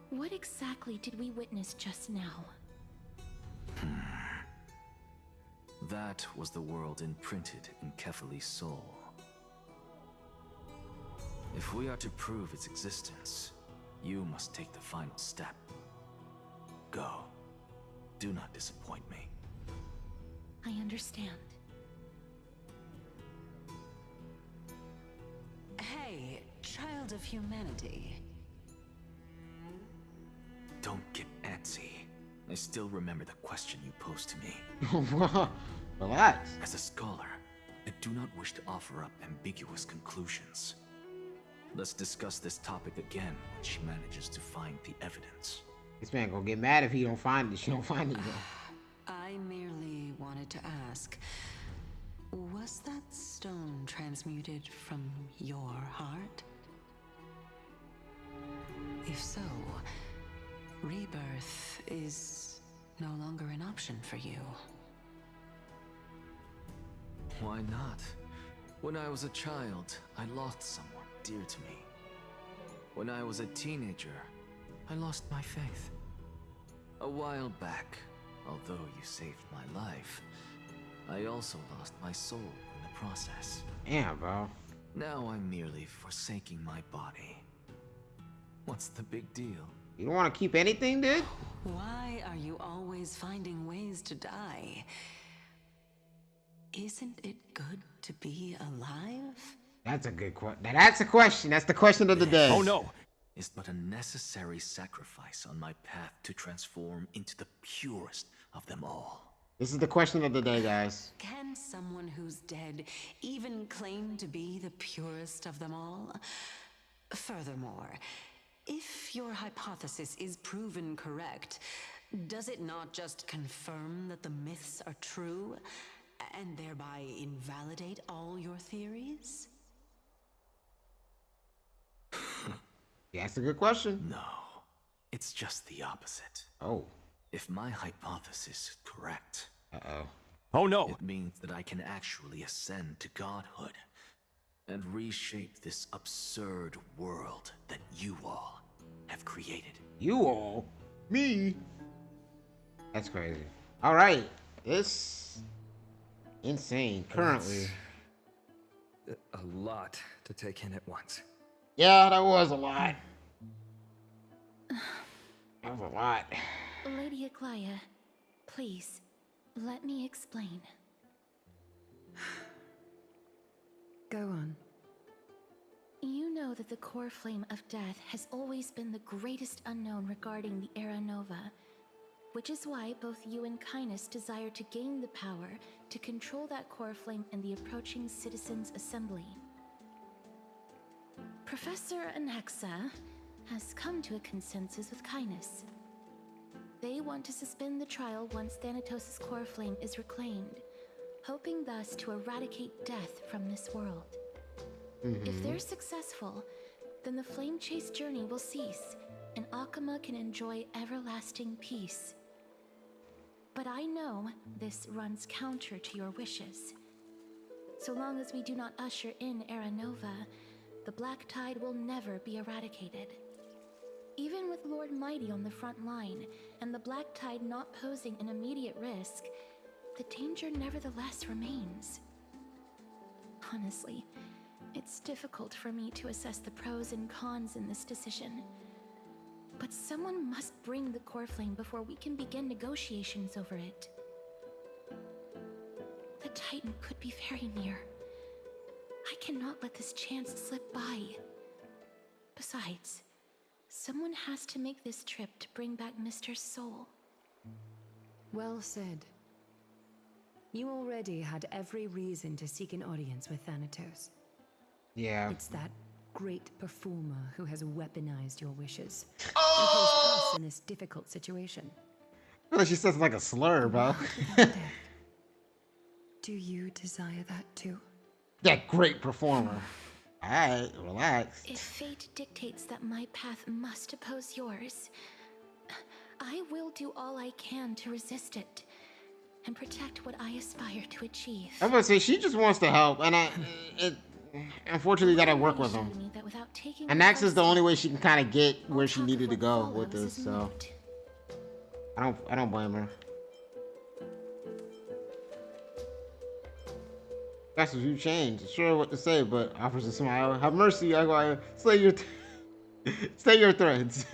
What exactly did we witness just now? That was the world imprinted in Kefali's soul. If we are to prove its existence, you must take the final step. Go. Do not disappoint me. I understand. Hey, child of humanity. Don't get antsy. I still remember the question you posed to me. Relax. As a scholar, I do not wish to offer up ambiguous conclusions. Let's discuss this topic again when she manages to find the evidence. This man gonna get mad if he don't find it. She don't find it though. I merely wanted to ask, was that stone transmuted from your heart? If so, rebirth is no longer an option for you. Why not? When I was a child, I lost someone dear to me. When I was a teenager, I lost my faith. A while back, although you saved my life, I also lost my soul in the process. Damn, bro. Now I'm merely forsaking my body. What's the big deal? You don't want to keep anything, dude? Why are you always finding ways to die? Isn't it good to be alive? That's a good question. That's a question. That's the question of the day. Oh no! Is but a necessary sacrifice on my path to transform into the purest of them all. This is the question of the day, guys. Can someone who's dead even claim to be the purest of them all? Furthermore, if your hypothesis is proven correct, does it not just confirm that the myths are true, and thereby invalidate all your theories? Yeah, that's a good question. No, it's just the opposite. Oh. If my hypothesis is correct, oh no, it means that I can actually ascend to godhood and reshape this absurd world that you all have created. You all? Me? That's crazy. All right, this insane currently. That's a lot to take in at once. Yeah, that was a lot. That was a lot. Lady Aglaya, please, let me explain. Go on. You know that the core flame of death has always been the greatest unknown regarding the Era Nova, which is why both you and Kindness desire to gain the power to control that core flame in the approaching Citizens' Assembly. Professor Anaxa has come to a consensus with Kindness. They want to suspend the trial once Thanatos' core flame is reclaimed, hoping thus to eradicate death from this world. If they're successful, then the flame chase journey will cease, and Akama can enjoy everlasting peace. But I know this runs counter to your wishes. So long as we do not usher in Era Nova, the Black Tide will never be eradicated. Even with Lord Mighty on the front line, and the Black Tide not posing an immediate risk, the danger nevertheless remains. Honestly, it's difficult for me to assess the pros and cons in this decision. But someone must bring the core flame before we can begin negotiations over it. The Titan could be very near. I cannot let this chance slip by. Besides, someone has to make this trip to bring back Mr. Soul. Well said. You already had every reason to seek an audience with Thanatos. Yeah. It's that great performer who has weaponized your wishes and placed us in this difficult situation. I feel like she says like a slur, bro. Do you desire that too? That great performer. Alright, relax. If fate dictates that my path must oppose yours, I will do all I can to resist it and protect what I aspire to achieve. I'm gonna say she just wants to help, and unfortunately gotta work with him. And Nax is the only way she can kind of get where she needed to go with this, so I don't blame her. That's what you changed. Sure what to say, but offers a smile. Have mercy, I go slay your slay your threads.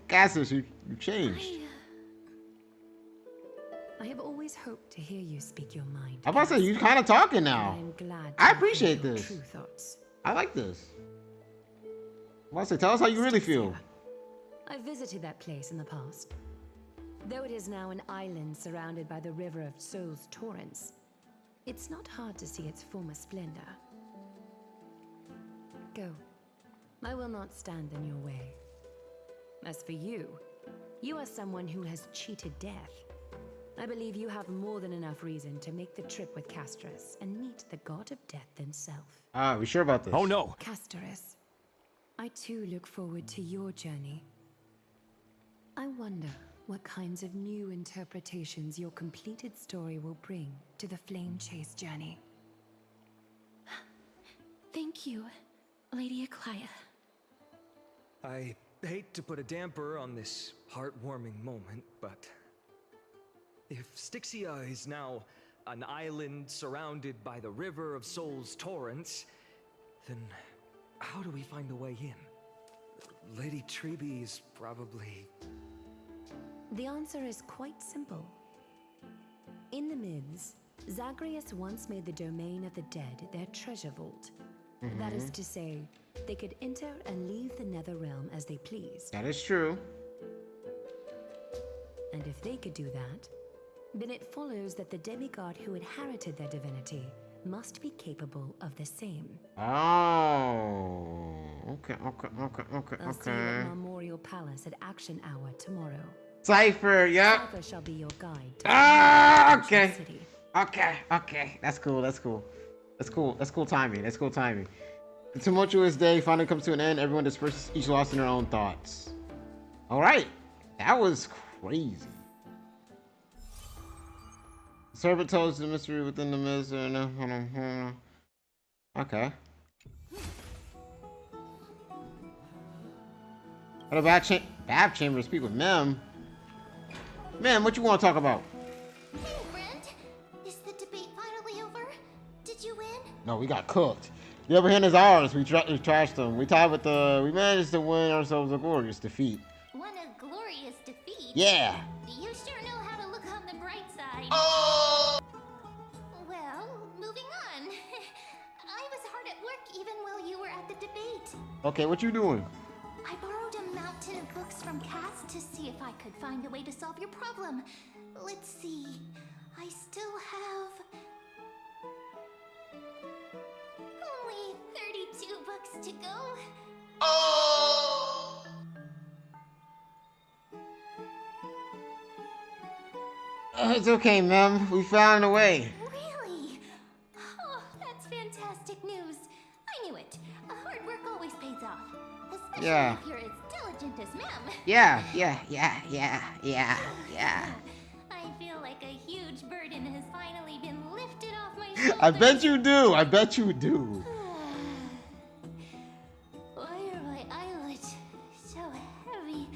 Cassius, you changed. I have always hoped to hear you speak your mind. I'm about to say, you kind of talking now. I'm glad I appreciate this. True thoughts. I like this. I'm about to say, tell us how you really feel. I visited that place in the past. Though it is now an island surrounded by the river of Soul's torrents, it's not hard to see its former splendor. Go. I will not stand in your way. As for you, you are someone who has cheated death. I believe you have more than enough reason to make the trip with CASTORICE and meet the god of death himself. Ah, we sure about this? Oh no! CASTORICE, I too look forward to your journey. I wonder what kinds of new interpretations your completed story will bring to the Flame Chase journey. Thank you, Lady Akaya. I hate to put a damper on this heartwarming moment, but if Styxia is now an island surrounded by the river of Soul's torrents, then how do we find a way in? Lady Treby is probably... The answer is quite simple. In the myths, Zagreus once made the domain of the dead their treasure vault. That is to say, they could enter and leave the nether realm as they pleased. That is true. And if they could do that, then it follows that the demigod who inherited their divinity must be capable of the same. Oh, okay. I'll see you at Memorial Palace at Action Hour tomorrow. Cypher, yep. Cypher shall be your guide. Okay. Okay. That's cool. Timing. The tumultuous day finally comes to an end. Everyone disperses, each lost in their own thoughts. All right. That was crazy. Servant tells the mystery within the mist. Okay. What about Bath Chamber? Speak with Mem. Mem, what you want to talk about? Hey, friend. Is the debate finally over? Did you win? No, we got cooked. The upper hand is ours. We trashed them. We managed to win ourselves a glorious defeat. Won a glorious defeat? Yeah. You sure know how to look on the bright side. Oh! Well, moving on. I was hard at work even while you were at the debate. Okay, what you doing? I borrowed a mountain of books from Cass to see if I could find a way to solve your problem. Let's see. I still have only 32 books to go. Oh! It's okay, ma'am. We found a way. Really? Oh, that's fantastic news. I knew it. Hard work always pays off. Especially Yeah. if you're as diligent as ma'am. Yeah. I feel like a huge burden has finally been lifted off my shoulders. I bet you do. I bet you do. Why are my eyelids so heavy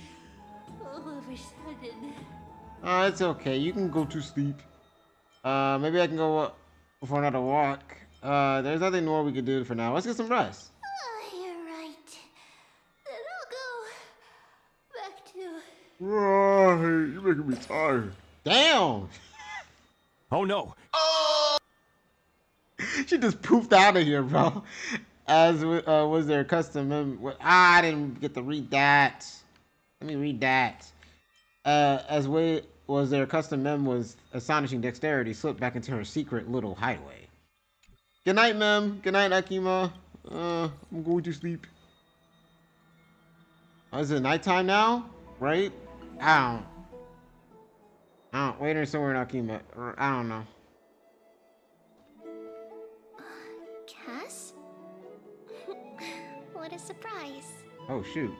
all of a sudden? Oh, it's okay. You can go to sleep. Maybe I can go for another walk. There's nothing more we can do for now. Let's get some rest. You're right. Then I'll go back to... Oh, hey, you're making me tired. Damn. Oh no. She just poofed out of here, bro. As was their custom. I didn't get to read that. Let me read that. As was their custom mem was astonishing dexterity, slipped back into her secret little hideaway. Good night, mem. Good night, Akima. I'm going to sleep. Oh, is it nighttime now? Right? I don't. Wait there somewhere in Akima. I don't know. Cass? What a surprise. Oh, shoot.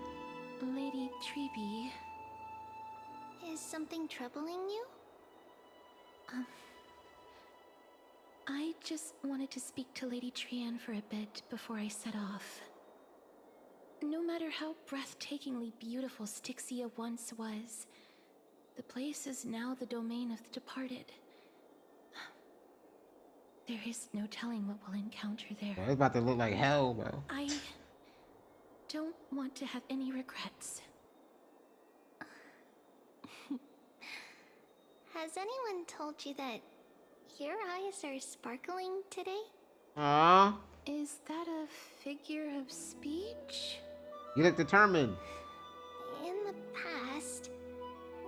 Lady Treeby. Is something troubling you? I just wanted to speak to Lady Trian for a bit before I set off. No matter how breathtakingly beautiful Styxia once was, the place is now the domain of the departed. There is no telling what we'll encounter there. It's about to look like hell, bro. I don't want to have any regrets. Has anyone told you that your eyes are sparkling today? Is that a figure of speech? You look determined. In the past,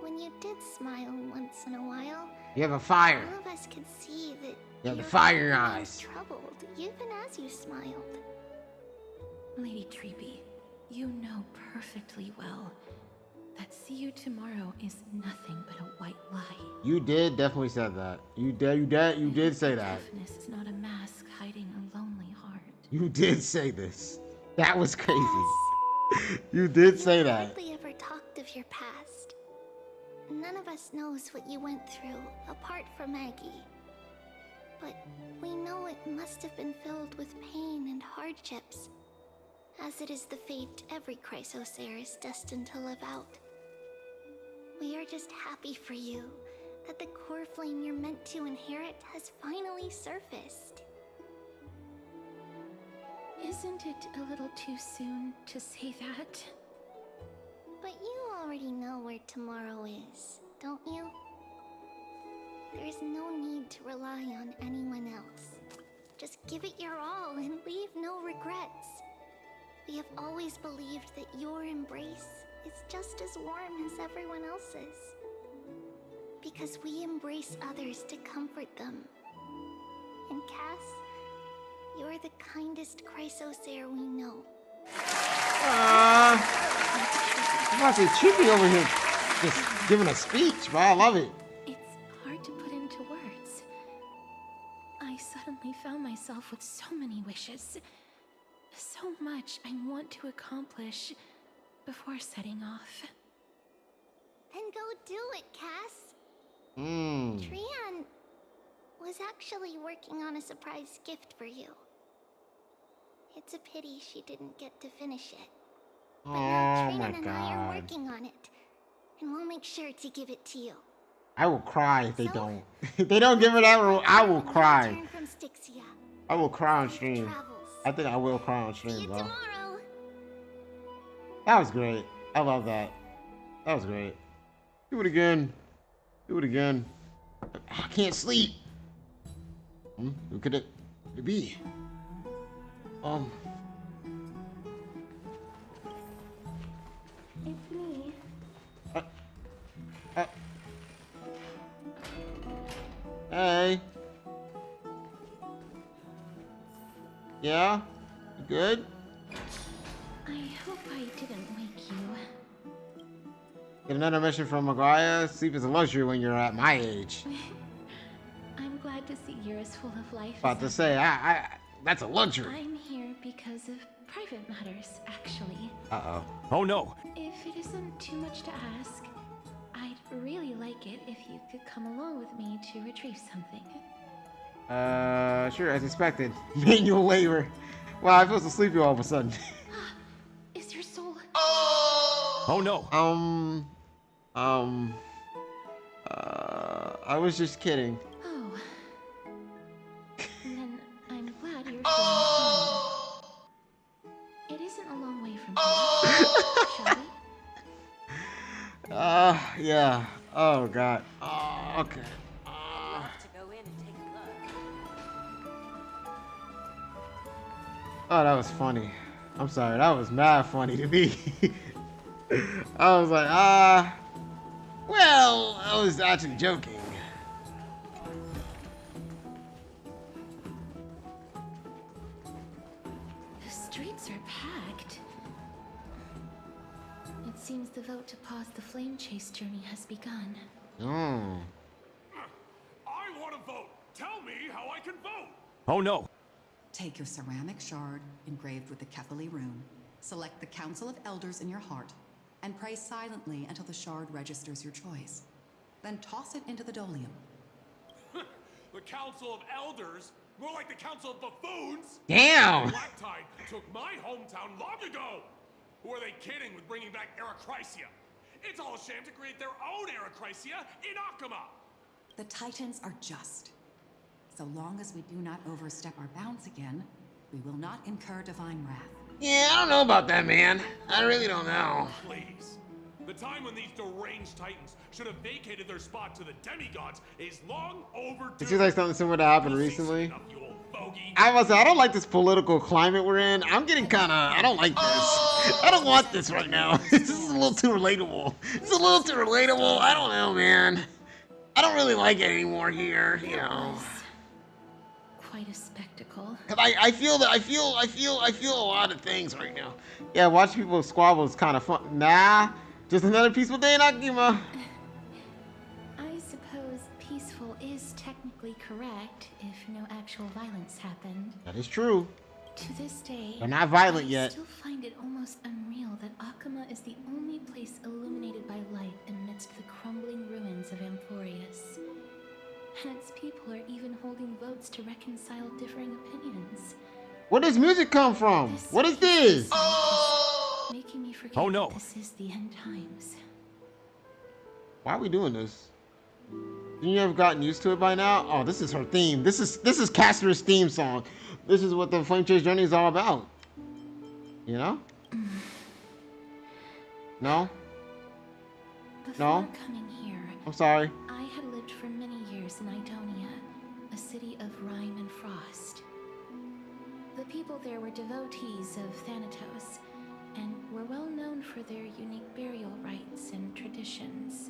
when you did smile once in a while, You have a fire. all of us could see that You have the your fire in your face eyes. was troubled, even as you smiled. Lady Treeby, you know perfectly well that see you tomorrow is nothing but a white lie. You did definitely said that. You did say that. Toughness is not a mask hiding a lonely heart. You did say this. That was crazy. You did say that. Hardly ever talked of your past. None of us knows what you went through, apart from Maggie. But we know it must have been filled with pain and hardships, as it is the fate every Chrysosaur is destined to live out. We are just happy for you that the core flame you're meant to inherit has finally surfaced. Isn't it a little too soon to say that? But you already know where tomorrow is, don't you? There's no need to rely on anyone else. Just give it your all and leave no regrets. We have always believed that your embrace is just as warm as everyone else's. Because we embrace others to comfort them. And Cass, you're the kindest Chrysosaur we know. I'm about to say Chippy over here just giving a speech, bro. I love it. It's hard to put into words. I suddenly found myself with so many wishes. So much I want to accomplish before setting off. Then go do it, Cass. Hmm. Trian was actually working on a surprise gift for you. It's a pity she didn't get to finish it. But now Oh my Trian and I are god. working on it, and we'll make sure to give it to you. I will cry if they don't. If they don't give it that, I will cry. Return from Styxia. I will cry on stream. I think I will cry on stream, bro. Tomorrow. That was great. I love that. That was great. Do it again. Do it again. I can't sleep. Who could it be? It's me. Hey. Yeah? You good? I hope I didn't wake you. Get another mission from Maguire. Sleep is a luxury when you're at my age. I'm glad to see you're as full of life. About to say, that's a luxury. I'm here because of private matters, actually. Uh-oh. Oh no. If it isn't too much to ask, I'd really like it if you could come along with me to retrieve something. Sure, as expected. Manual labor. Wow, I feel so sleepy all of a sudden. Is your soul... Oh no. I was just kidding. Oh. Then I'm glad you're feeling fine. It isn't a long way from here. Shall we? Yeah. Oh god. Oh, okay. Oh, that was funny. I'm sorry, that was mad funny to me. I was like, well, I was actually joking. The streets are packed. It seems the vote to pause the flame chase journey has begun. Oh. I want to vote. Tell me how I can vote. Oh no. Take your ceramic shard engraved with the Kefali rune, select the Council of Elders in your heart, and pray silently until the shard registers your choice. Then toss it into the dolium. The Council of Elders? More like the Council of Buffoons? Damn! Black Tide took my hometown long ago! Who are they kidding with bringing back Eracrycia? It's all a sham to create their own Eracrycia in Akama! The Titans are just. So long as we do not overstep our bounds again, we will not incur divine wrath. Yeah, I don't know about that, man. I really don't know. Please. The time when these deranged Titans should have vacated their spot to the demigods is long overdue. It seems like something similar that happened recently. I must say, I don't like this political climate we're in. I'm getting I don't like this. I don't want this right now. This is a little too relatable. It's a little too relatable. I don't know, man. I don't really like it anymore here, you know. Quite a spectacle. Cause I feel a lot of things right now. Yeah, watch people squabble is kind of fun. Nah, just another peaceful day in Akima. I suppose peaceful is technically correct if no actual violence happened. That is true. To this day, They're not violent I yet. still find it almost unreal that Akama is the only place illuminated by light amidst the crumbling ruins of Emporius. And its people are even holding votes to reconcile differing opinions. Where does music come from? What is this? Making me forget Oh, no. that this is the end times. Why are we doing this? You have gotten used to it by now? Oh, this is her theme. This is CASTORICE's theme song. This is what the Flame Chase Journey is all about. You know? No? Before coming here, I'm sorry. I had lived for many years in Idonia, a city of rime and frost. The people there were devotees of Thanatos, and were well known for their unique burial rites and traditions.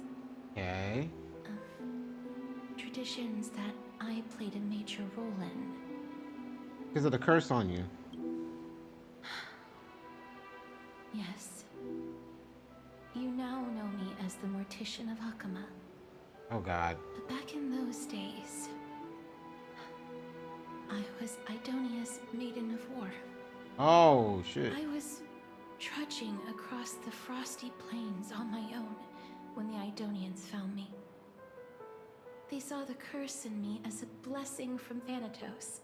Okay. Traditions that I played a major role in. Because of the curse on you. Yes. You now know me as the Mortician of Akama. Oh god. But back in those days, I was Idonia's Maiden of War. Oh shit. I was trudging across the frosty plains on my own when the Idonians found me. They saw the curse in me as a blessing from Thanatos,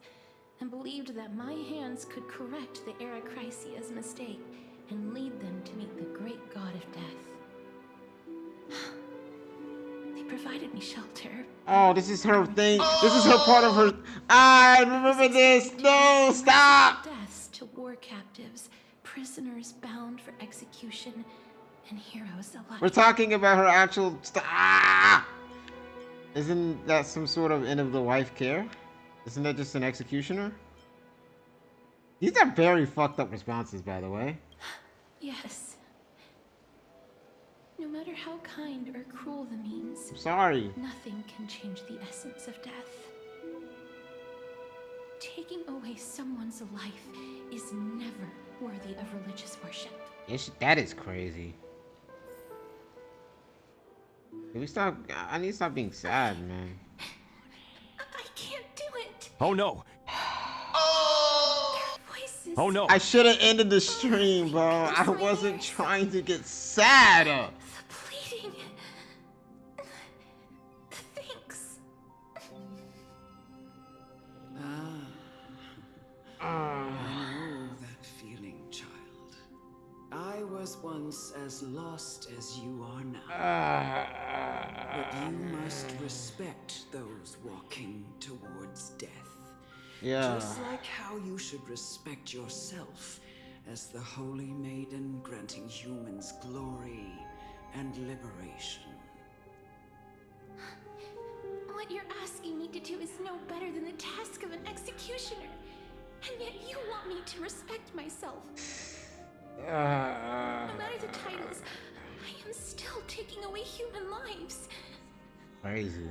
and believed that my hands could correct the Eracrycia's mistake and lead them to meet the great god of death. They provided me shelter. Oh, this is her thing. This is her part of her. I remember this. No, stop. Deaths to war captives, prisoners bound for execution, and heroes alike. We're talking about her actual. Isn't that some sort of end of the wife care? Isn't that just an executioner? These are very fucked up responses, by the way. Yes. No matter how kind or cruel the means, I'm sorry. nothing can change the essence of death. Taking away someone's life is never worthy of religious worship. That is crazy. Can we stop? I need to stop being sad, man. I can't do it. Oh no. Voices. Oh no. I should have ended the stream, bro. I wasn't trying to get sad. The pleading. The thanks. I know that feeling, child. I was once as lost as you are now. But you must respect those walking towards death. Yeah. Just like how you should respect yourself as the Holy Maiden granting humans glory and liberation. What you're asking me to do is no better than the task of an executioner. And yet you want me to respect myself. No matter the titles, I am still taking away human lives. Crazy.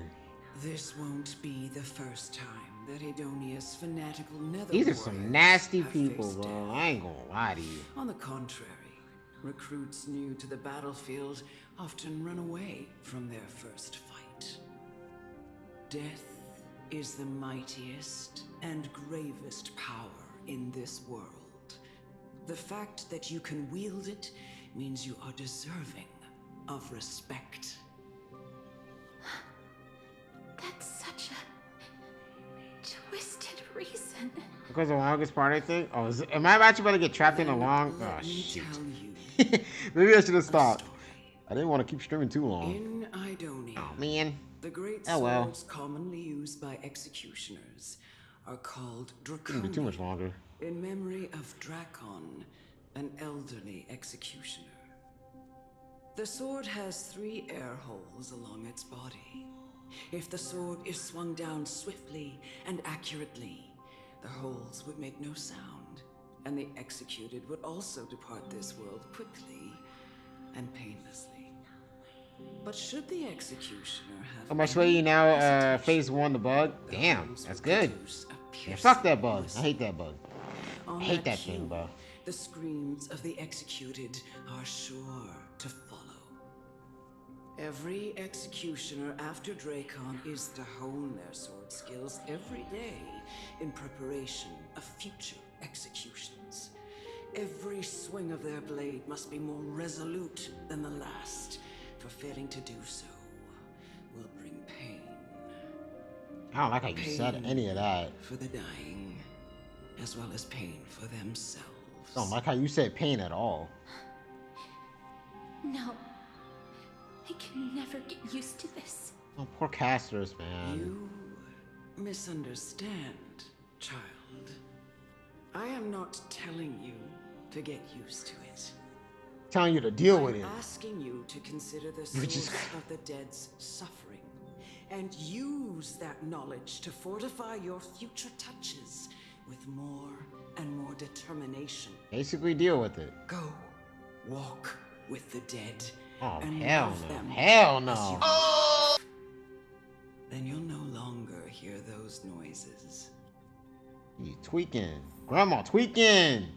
This won't be the first time that Edonia's fanatical nether These are some nasty people, bro. I ain't gonna lie to you. On the contrary, recruits new to the battlefield often run away from their first fight. Death is the mightiest and gravest power in this world. The fact that you can wield it means you are deserving of respect. That's such a twisted reason. Because the longest part, I think. Oh, am I actually about to get trapped in a long? Oh, shoot. Maybe I should have stopped. I didn't want to keep streaming too long. In Idonia, oh man. The great well. swords commonly used by executioners are called Shouldn't Draconian. be too much longer. In memory of Drakon, an elderly executioner. The sword has 3 air holes along its body. If the sword is swung down swiftly and accurately, the holes would make no sound, and the executed would also depart this world quickly and painlessly. But should the executioner have... How much way you now, phase 1 the bug? Damn, that's good. Yeah, fuck that bug. I hate that bug. I hate that thing, bro. The screams of the executed are sure to follow. Every executioner after Drakon is to hone their sword skills every day in preparation of future executions. Every swing of their blade must be more resolute than the last, for failing to do so will bring pain. I don't like how you said any of that. For the dying, as well as pain for themselves. I don't like how you said pain at all. No. I can never get used to this. Oh, poor casters, man. You misunderstand, child. I am not telling you to get used to it. Telling you to deal with it. I'm asking you to consider the source of the dead's suffering and use that knowledge to fortify your future touches with more and more determination. Basically deal with it. Go, walk with the dead. Oh, and hell love no. them Hell no. Then you'll no longer hear those noises. You tweaking. Grandma tweaking.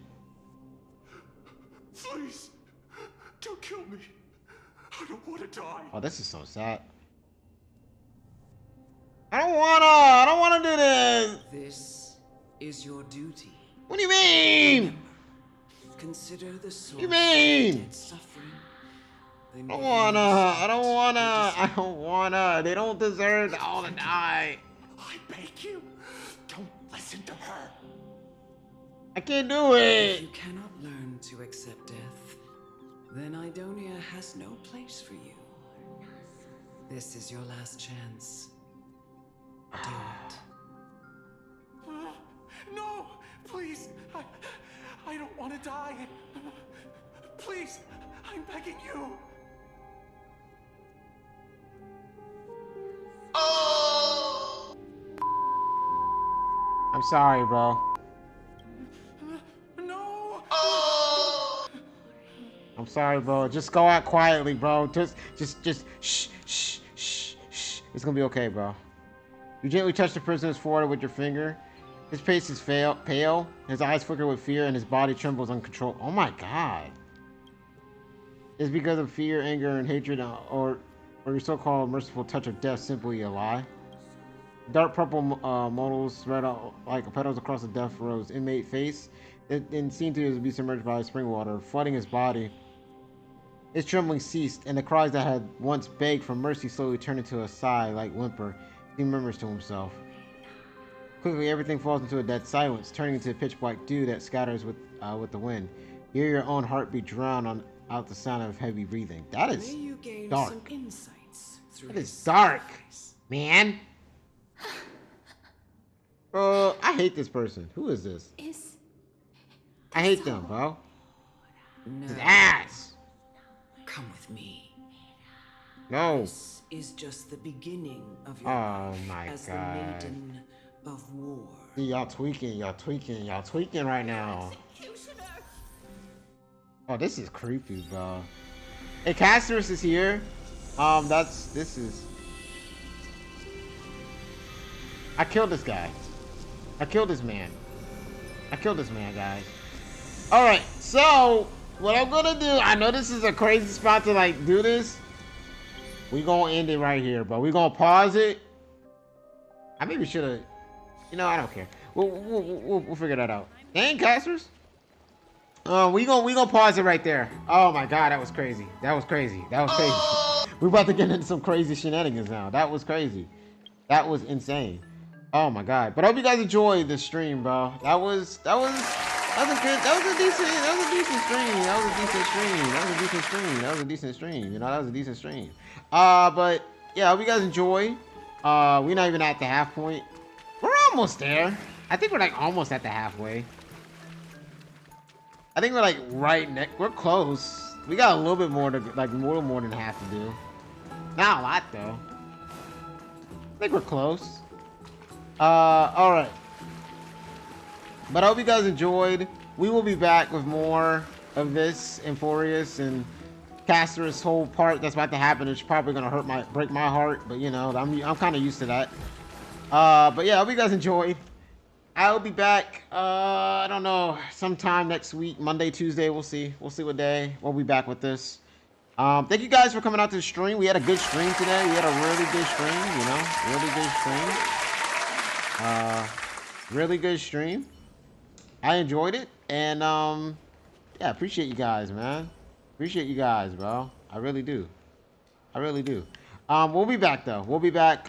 Please, don't kill me. I don't want to die. Oh, this is so sad. I don't wanna do this. This is your duty. What do you mean? Consider the source What do you mean? of dead suffering. I don't wanna. They don't deserve all to die. I beg you, don't listen to her. I can't do If it. you cannot learn to accept death, then Idonia has no place for you. This is your last chance. Do it. No, please, I don't want to die. Please, I'm begging you. I'm sorry, bro. No. I'm sorry, bro. Just go out quietly, bro. Just shh, shh, shh, shh. It's gonna be okay, bro. You gently touch the prisoner's forehead with your finger. His face is pale. His eyes flicker with fear, and his body trembles uncontrolled. Oh my God. It's because of fear, anger, and hatred, or or your so-called merciful touch of death simply a lie. Dark purple modals spread out like petals across the death row's inmate face. It seemed to be submerged by spring water, flooding his body. His trembling ceased, and the cries that had once begged for mercy slowly turned into a sigh-like whimper. He murmurs to himself. Quickly, everything falls into a dead silence, turning into a pitch-black dew that scatters with the wind. You hear your own heartbeat drown out the sound of heavy breathing. That is dark. That is dark, man. I hate this person. Who is this? I hate them, bro. No. His ass. Come with me. No. This is just the beginning of your Oh life my as god. the Maiden of War. Y'all tweaking right now. Oh, this is creepy, bro. Hey, CASTORICE is here. This is. I killed this guy. I killed this man. Guys. Alright, so what I'm gonna do, I know this is a crazy spot to like do this. We gonna end it right here, but we gonna pause it. I maybe should have. You know, I don't care. We'll figure that out. Dang, CASTORICE. We gonna pause it right there. Oh my god, that was crazy. We're about to get into some crazy shenanigans now. That was crazy. That was insane. Oh my god. But I hope you guys enjoyed the stream, bro. That was a decent stream. You know, that was a decent stream. But yeah, I hope you guys enjoy. We're not even at the half point. We're almost there. I think we're like almost at the halfway. I think we're like we're close. We got a little bit more to, like a little more than half to do. Not a lot though. I think we're close. Alright. But I hope you guys enjoyed. We will be back with more of this Emphorius and CASTORICE whole part that's about to happen. It's probably gonna break my heart, but you know, I'm kind of used to that. But yeah, I hope you guys enjoyed. I'll be back, I don't know, sometime next week, Monday, Tuesday, we'll see what day. We'll be back with this. Thank you guys for coming out to the stream. We had a good stream today. We had a really good stream, you know, really good stream. I enjoyed it, and yeah, appreciate you guys, man. Appreciate you guys, bro. I really do. We'll be back though. We'll be back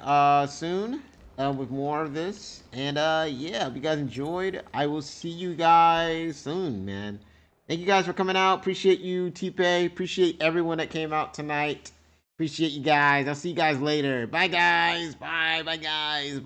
soon. With more of this, and yeah, if you guys enjoyed, I will see you guys soon, man. Thank you guys for coming out. Appreciate you, T-Pay. Appreciate everyone that came out tonight. Appreciate you guys. I'll see you guys later. Bye guys. Bye guys.